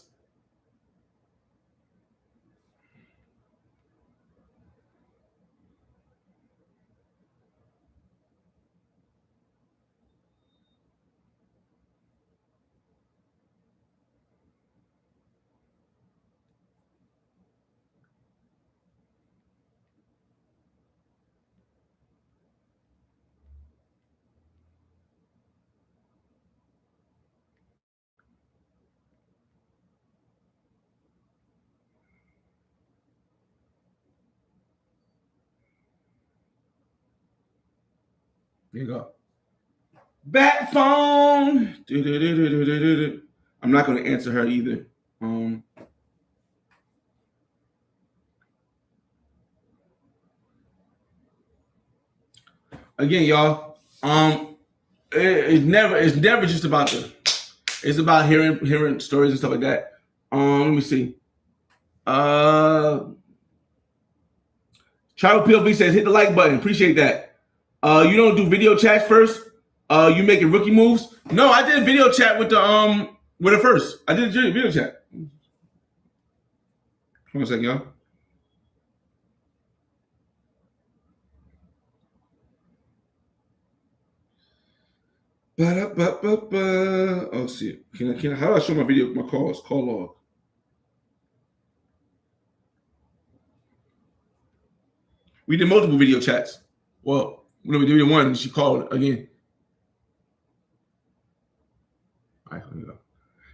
Here you go. Bat phone. I'm not going to answer her either. again, y'all. It's never just about it's about hearing stories and stuff like that. Let me see. Travel PLV says hit the like button. Appreciate that. You don't do video chats first. You making rookie moves? No, I did a video chat with the first. I did a video chat. Hold on a second, y'all. Oh, see. Can I? How do I show my video? My call log. We did multiple video chats. Well, when we did one, she called again. All right, here we go.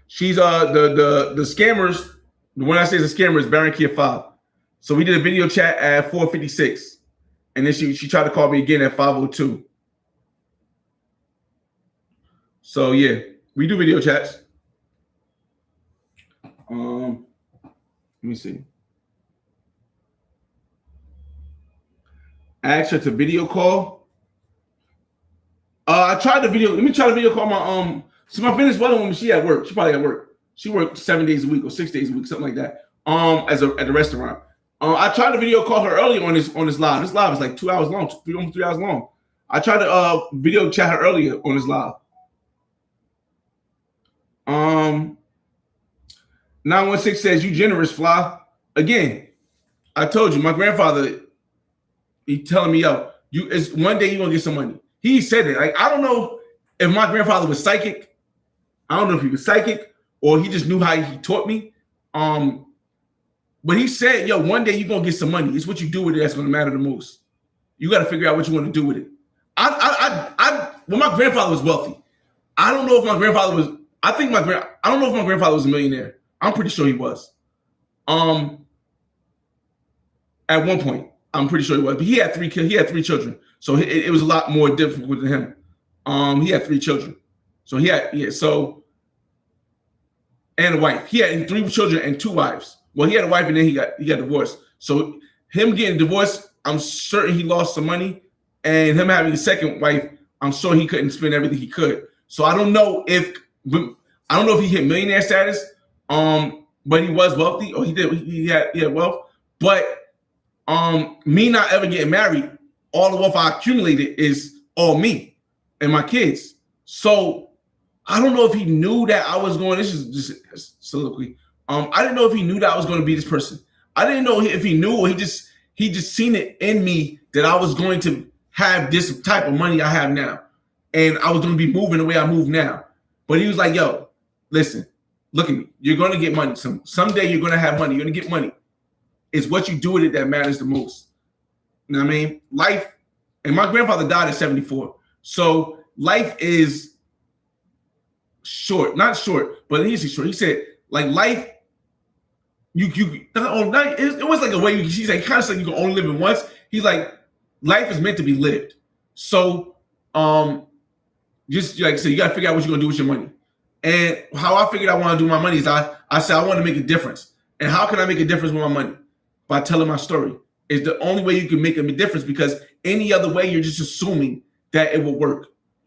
She's the scammers. The one I say is a scammer is Barranquilla 5. So we did a video chat at 4:56, and then she tried to call me again at 5:02. So yeah, we do video chats. Let me see. Ask her to video call. I tried the video. Let me try to video call my So my Venezuelan woman, she at work. She probably at work. She worked 7 days a week or 6 days a week, something like that. At the restaurant. I tried to video call her earlier on this live. This live is like 2 hours long, almost 3 hours long. I tried to video chat her earlier on this live. 916 says you generous, Fly. Again, I told you, my grandfather, he telling me, yo, it's one day you're gonna get some money. He said it. Like, I don't know if my grandfather was psychic. I don't know if he was psychic or he just knew how he taught me. But he said, yo, one day you're gonna get some money. It's what you do with it that's gonna matter the most. You gotta figure out what you want to do with it. Well, my grandfather was wealthy. I don't know if my grandfather was, I don't know if my grandfather was a millionaire. I'm pretty sure he was. At one point, I'm pretty sure he was. But he had 3 kids. He had 3 children. So it was a lot more difficult with him. He had 3 children. So and a wife. He had 3 children and 2 wives. Well, he had a wife and then he got divorced. So him getting divorced, I'm certain he lost some money. And him having a second wife, I'm sure he couldn't spend everything he could. So I don't know if he hit millionaire status, but he was wealthy, or he had wealth. But me not ever getting married, all the wealth I accumulated is all me and my kids. So I don't know if he knew that I was going. This is just soliloquy. I didn't know if he knew that I was going to be this person. I didn't know if he knew, or he just seen it in me that I was going to have this type of money I have now, and I was going to be moving the way I move now. But he was like, "Yo, listen, look at me. You're going to get money. Someday you're going to have money. You're going to get money. It's what you do with it that matters the most." You know what I mean? Life, and my grandfather died at 74. So life is short. Not short, but he's short. He said, like, life, it was like a way, he's like, kind of like you can only live it once. He's like, life is meant to be lived. So just like I said, you got to figure out what you're going to do with your money. And how I figured I want to do my money is I said I want to make a difference. And how can I make a difference with my money? By telling my story. It's the only way you can make a difference, because any other way, you're just assuming that it will work.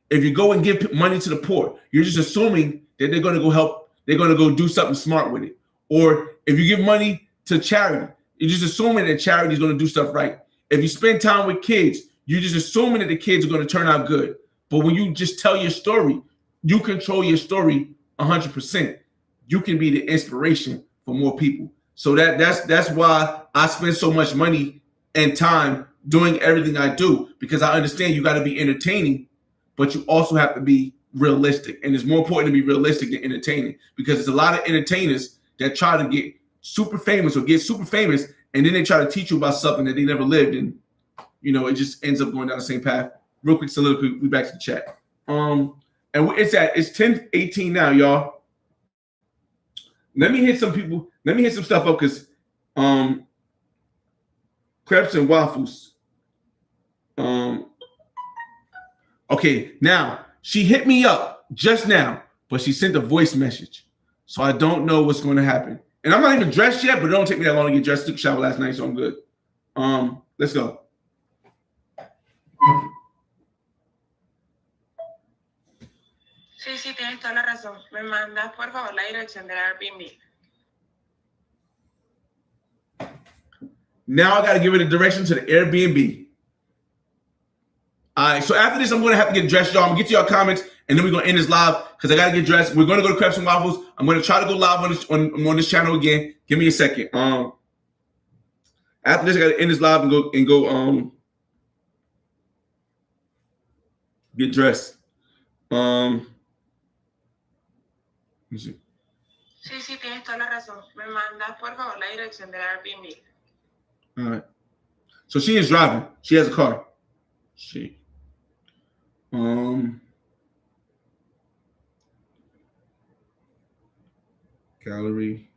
If you go and give money to the poor, you're just assuming that they're going to go help. They're going to go do something smart with it. Or if you give money to charity, you're just assuming that charity is going to do stuff right. If you spend time with kids, you're just assuming that the kids are going to turn out good. But when you just tell your story, you control your story 100%. You can be the inspiration for more people. So that's why I spend so much money and time doing everything I do, because I understand you got to be entertaining, but you also have to be realistic. And it's more important to be realistic than entertaining, because there's a lot of entertainers that try to get super famous, and then they try to teach you about something that they never lived, and it just ends up going down the same path. Real quick soliloquy, we back to the chat. And it's 10:18 now, y'all. Let me hit some people. Let me hit some stuff up, because crepes and waffles. Okay, now she hit me up just now, but she sent a voice message, so I don't know what's going to happen. And I'm not even dressed yet, but it don't take me that long to get dressed. I took a shower last night, so I'm good. Let's go. Sí, tienes toda la razón. Me mandas, por favor, la dirección del Airbnb. Now I got to give it a direction to the Airbnb. All right, so after this, I'm going to have to get dressed, y'all. I'm going to get to y'all comments, and then we're going to end this live because I got to get dressed. We're going to go to Crepes and Waffles. I'm going to try to go live on this channel again. Give me a second. After this, I got to end this live and go get dressed. Let me see. Sí, tienes toda la razón. Me mandas, por favor, la dirección del Airbnb. All right. So she is driving. She has a car. Gallery.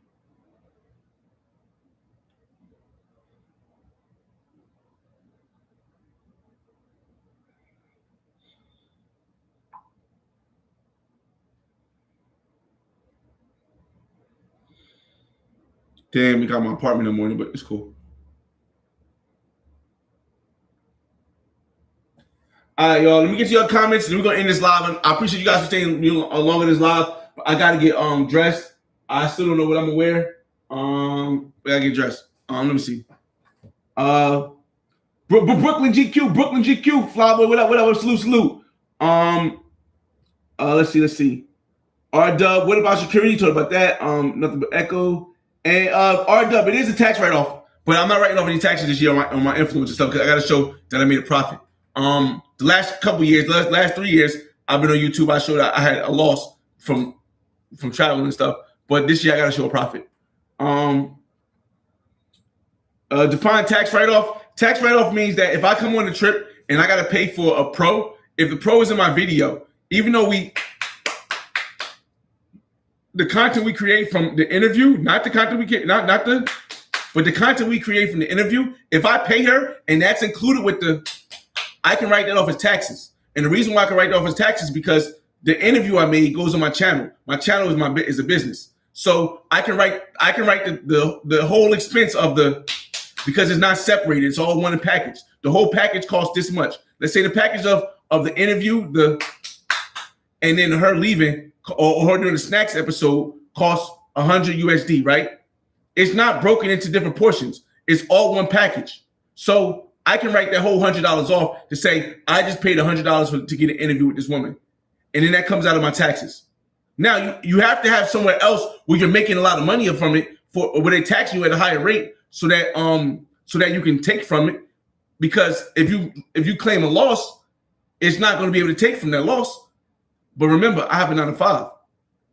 Damn, we got my apartment in the morning, but it's cool. All right, y'all. Let me get to your comments, and we're gonna end this live. And I appreciate you guys for staying along in this live. I gotta get dressed. I still don't know what I'm gonna wear. I gotta get dressed. Let me see. Brooklyn GQ, Flyboy, what up? Salute. Let's see. R-Dub, what about security? You talked about that. Nothing but echo. And R-Dub, it is a tax write-off, but I'm not writing off any taxes this year on my influencer stuff because I gotta show that I made a profit. The last couple years, last 3 years, I've been on YouTube. I showed I had a loss from traveling and stuff, but this year I got to show a profit. Define tax write-off. Tax write-off means that if I come on a trip and I got to pay for a pro, if the pro is in my video, even though the content we create from the interview, not the content we get, but the content we create from the interview, if I pay her and that's included with I can write that off as taxes. And the reason why I can write that off as taxes is because the interview I made goes on my channel. My channel is a business. So I can write the whole expense of because it's not separated. It's all one package. The whole package costs this much. Let's say the package of the interview, and then her leaving or her doing the snacks episode costs 100 USD, right? It's not broken into different portions. It's all one package. So I can write that whole $100 off to say I just paid $100 to get an interview with this woman, and then that comes out of my taxes. Now you have to have somewhere else where you're making a lot of money from it where they tax you at a higher rate so that you can take from it. Because if you claim a loss, it's not going to be able to take from that loss. But remember, I have a 9-to-5,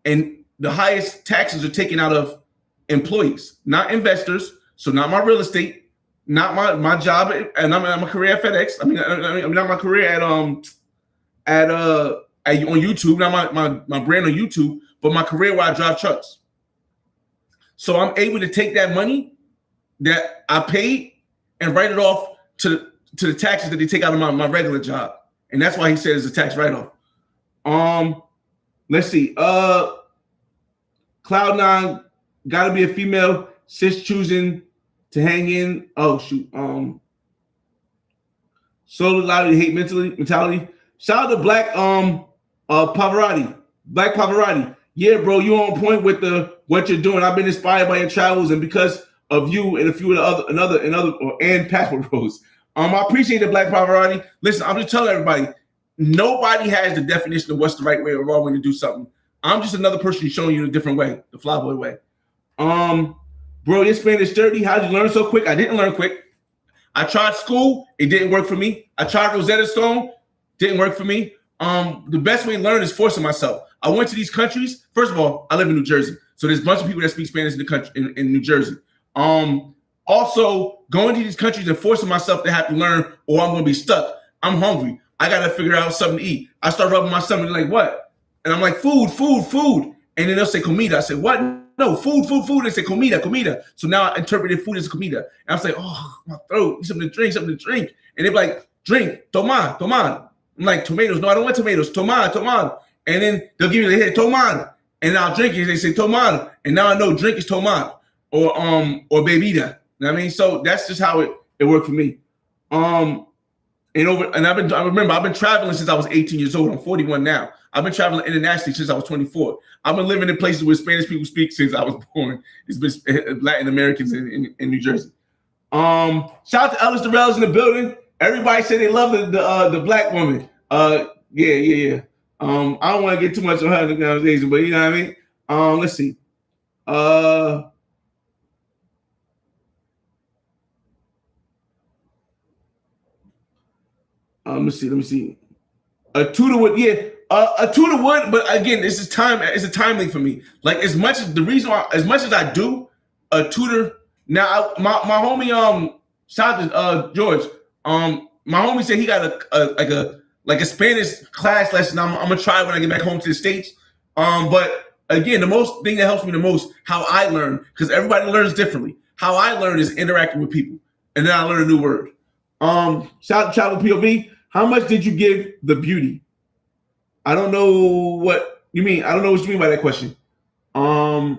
and the highest taxes are taken out of employees, not investors. So not my real estate. Not my job, and I'm my career at FedEx. I mean, not my career on YouTube, not my brand on YouTube, but my career where I drive trucks. So I'm able to take that money that I paid and write it off to the taxes that they take out of my regular job, and that's why he says it's a tax write-off. Let's see. Cloud9 got to be a female, cis choosing to hang in. Oh shoot. Solar loudly hate mentality. Shout out to Black Pavarotti. Black Pavarotti. Yeah, bro, you on point with what you're doing. I've been inspired by your travels, and because of you and a few of the and Passport Rose. I appreciate it, Black Pavarotti. Listen, I'm just telling everybody, nobody has the definition of what's the right way or wrong way to do something. I'm just another person showing you a different way, the Flyboy way. Bro, your Spanish sturdy. How did you learn so quick? I didn't learn quick. I tried school. It didn't work for me. I tried Rosetta Stone. Didn't work for me. The best way to learn is forcing myself. I went to these countries. First of all, I live in New Jersey. So there's a bunch of people that speak Spanish in the country in New Jersey. Also, going to these countries and forcing myself to have to learn or I'm going to be stuck. I'm hungry. I got to figure out something to eat. I start rubbing my stomach like, what? And I'm like, food. And then they'll say comida. I said, what? No, food. They say comida. So now I interpreted food as comida. And I was like, oh, my throat, something to drink. And they're like, drink, toma. I'm like, tomatoes. No, I don't want tomatoes. Toma. And then they'll give me the head, toma. And I'll drink it. They say toma. And now I know drink is toma or bebida. You know what I mean? So that's just how it worked for me. And I remember I've been traveling since I was 18 years old. I'm 41 now. I've been traveling internationally since I was 24. I've been living in places where Spanish people speak since I was born. It's been Latin Americans in New Jersey. Shout out to Ellis Durrell's in the building. Everybody said they love the black woman. Yeah. I don't want to get too much on her in the conversation, but you know what I mean. Let's see. Let me see. A tutor would, a tutor would, but again, this is time. It's a time thing for me. Like as much as I do a tutor now. My homie, shout out to George. My homie said he got a Spanish class lesson. I'm gonna try when I get back home to the States. But again, the most thing that helps me the most, how I learn, because everybody learns differently. How I learn is interacting with people, and then I learn a new word. Shout out to Travel POV. How much did you give the beauty? I don't know what you mean. I don't know what you mean by that question. The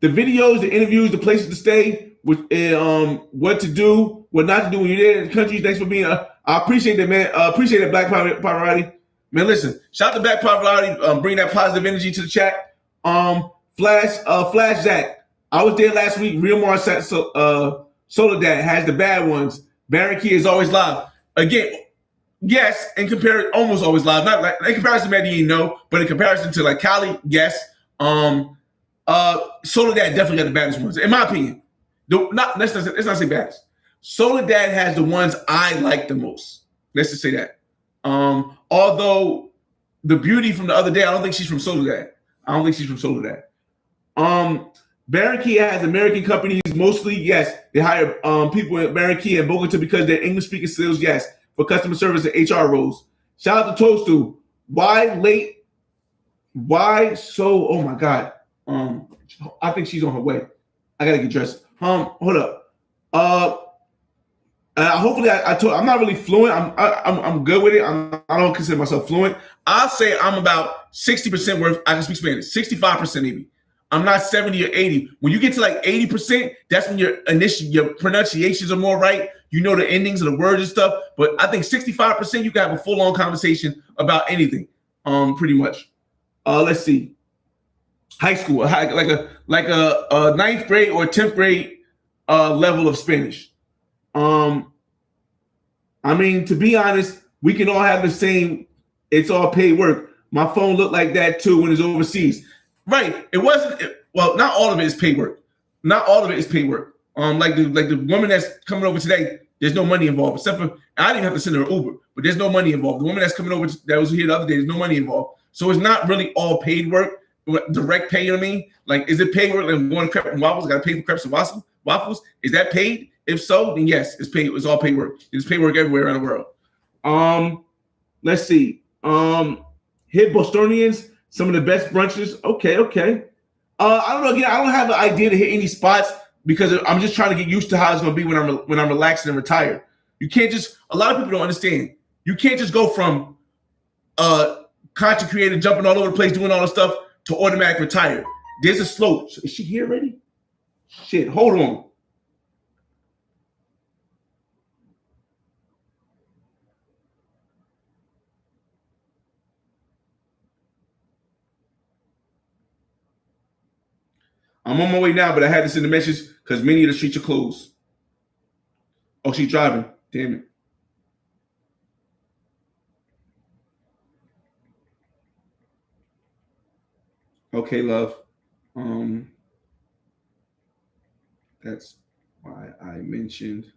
videos, the interviews, the places to stay, what to do, what not to do when you're there in the country. Thanks for being. I appreciate that, man. Appreciate that, Black Pavarotti. Man, listen. Shout out to Black Pavarotti. Bring that positive energy to the chat. Flash Zach. I was there last week. Real Mars Soledad has the bad ones. Barranquilla is always live. Again, yes, in comparison, almost always live. Not like in comparison to Medellin, no, but in comparison to like Cali, yes. Soledad definitely got the baddest ones, in my opinion. Let's not say baddest. Soledad has the ones I like the most. Let's just say that. Although the beauty from the other day, I don't think she's from Soledad. Barranquilla has American companies mostly, yes. They hire people in Barranquilla and Bogota because they're English-speaking skills, yes, for customer service and HR roles. Shout out to Toastu. Why late? Why so? Oh my God. I think she's on her way. I gotta get dressed. Hold up. Hopefully I'm not really fluent. I'm good with it. I don't consider myself fluent. I'll say I'm about 60% worth. I can speak Spanish. 65% maybe. I'm not 70 or 80. When you get to like 80%, that's when your pronunciations are more right. You know the endings of the words and stuff. But I think 65%, you can have a full-on conversation about anything. Pretty much. Let's see. High school, like a ninth grade or 10th grade level of Spanish. I mean, to be honest, we can all have the same. It's all paid work. My phone looked like that too when it's overseas. Right. It wasn't. Well, not all of it is paid work. Like the woman that's coming over today, there's no money involved. Except for I didn't have to send her an Uber, but there's no money involved. The woman that's coming over that was here the other day, there's no money involved. So it's not really all paid work, direct pay. You know what I mean? Like, is it paid work? Like going to Crepes and Waffles, I got to pay for Crepes and Waffles. Is that paid? If so, then yes, it's paid. It's all paid work. It's paid work everywhere around the world. Let's see. Hit Bostonians. Some of the best brunches. Okay. I don't know. Again, I don't have an idea to hit any spots because I'm just trying to get used to how it's going to be when I'm relaxed and retired. You can't just. A lot of people don't understand. You can't just go from content creator jumping all over the place doing all the stuff to automatic retire. There's a slope. Is she here already? Shit. Hold on. I'm on my way now, but I had to send a message because many of the streets are closed. Oh, she's driving. Damn it. Okay, love. That's why I mentioned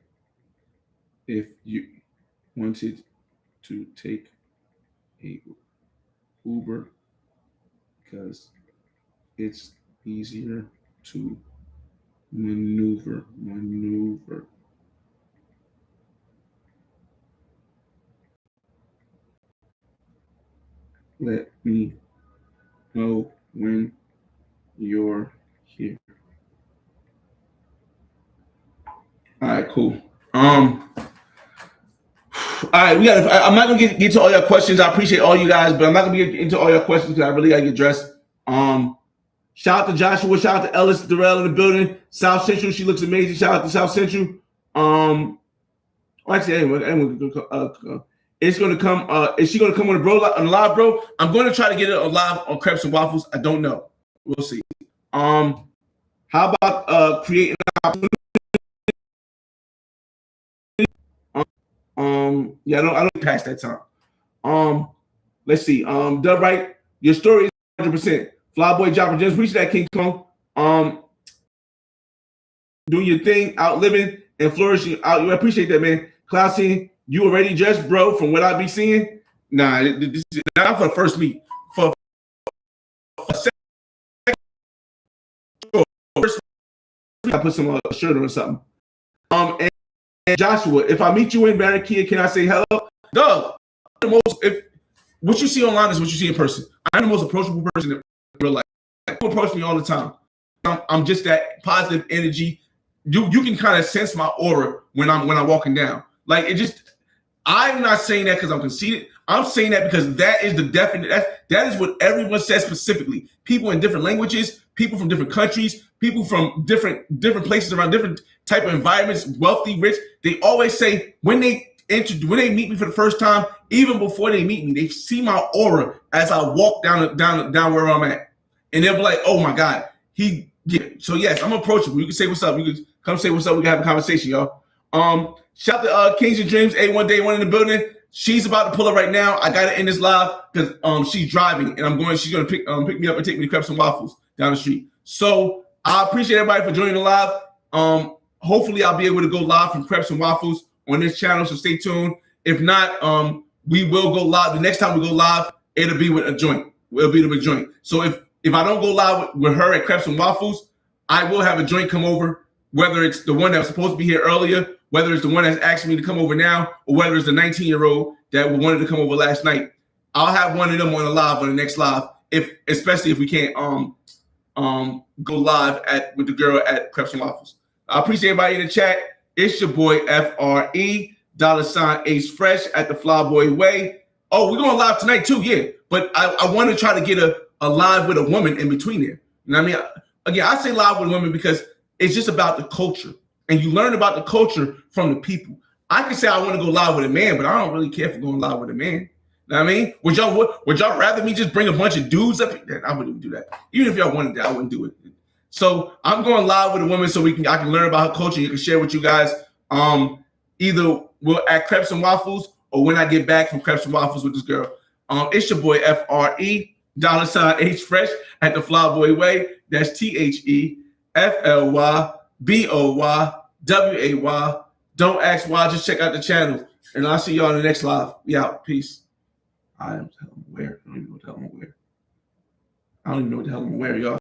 if you wanted to take a Uber because it's easier to maneuver. Let me know when you're here. All right, cool. All right, I'm not gonna get to all your questions. I appreciate all you guys, but I'm not gonna get into all your questions because I really gotta get dressed. Shout out to Joshua. Shout out to Ellis Durrell in the building. South Central. She looks amazing. Shout out to South Central. Oh Actually, it's gonna come. Is she gonna come on the live, bro? I'm gonna try to get it on live on Crepes and Waffles. I don't know. We'll see. How about creating an opportunity? Yeah, I don't pass that time. Let's see. Dub right. Your story is 100%. Flyboy Jopper, just reach that King Kong. Doing your thing, out living and flourishing. I appreciate that, man. Classy, you already judged, bro. From what I be seeing, nah, this is not for the first meet. For second, first meet, I put some shirt on or something. And Joshua, if I meet you in Barranquilla, can I say hello? Doug, what you see online is what you see in person. I'm the most approachable person in real life. People approach me all the time. I'm just that positive energy. You can kind of sense my aura when I'm walking down. Like it just. I'm not saying that because I'm conceited. I'm saying that because that is the definite. That is what everyone says specifically. People in different languages, people from different countries, people from different places around different type of environments, wealthy, rich. They always say when they meet me for the first time, even before they meet me, they see my aura as I walk down where I'm at, and they'll be like, "Oh my God, he." Yeah. So yes, I'm approachable. You can say what's up. You can come say what's up. We can have a conversation, y'all. Shout out to Kings and Dreams, A1 Day 1 in the building. She's about to pull up right now. I got to end this live because she's driving and she's gonna pick me up and take me to Crepes and Waffles down the street. So I appreciate everybody for joining the live. Hopefully I'll be able to go live from Crepes and Waffles on this channel, so stay tuned. If not, we will go live. The next time we go live, it'll be with a joint. It'll be with a joint. So if I don't go live with her at Crepes and Waffles, I will have a joint come over, whether it's the one that was supposed to be here earlier, whether it's the one that's asking me to come over now, or whether it's the 19-year-old that wanted to come over last night. I'll have one of them on the next live, especially if we can't go live with the girl at Crepes and Waffles. I appreciate everybody in the chat. It's your boy FRE, $Ace Fresh at the Flyboy Way. Oh, we're going live tonight too, yeah. But I want to try to get a live with a woman in between there. You know what I mean? Again, I say live with women because it's just about the culture. And you learn about the culture from the people. I can say I want to go live with a man, but I don't really care for going live with a man. You know what I mean? Would y'all rather me just bring a bunch of dudes up here? I wouldn't do that. Even if y'all wanted that, I wouldn't do it. So I'm going live with a woman so I can learn about her culture. You can share with you guys. Either we're at Crepes and Waffles or when I get back from Crepes and Waffles with this girl. It's your boy FRE, $H Fresh at the Flyboy Way. That's TheFlyBoy. Don't ask why, just check out the channel. And I'll see y'all in the next live. We out. Peace. I am where? I don't even know what the hell I'm wearing. I don't even know what the hell I'm wearing, y'all.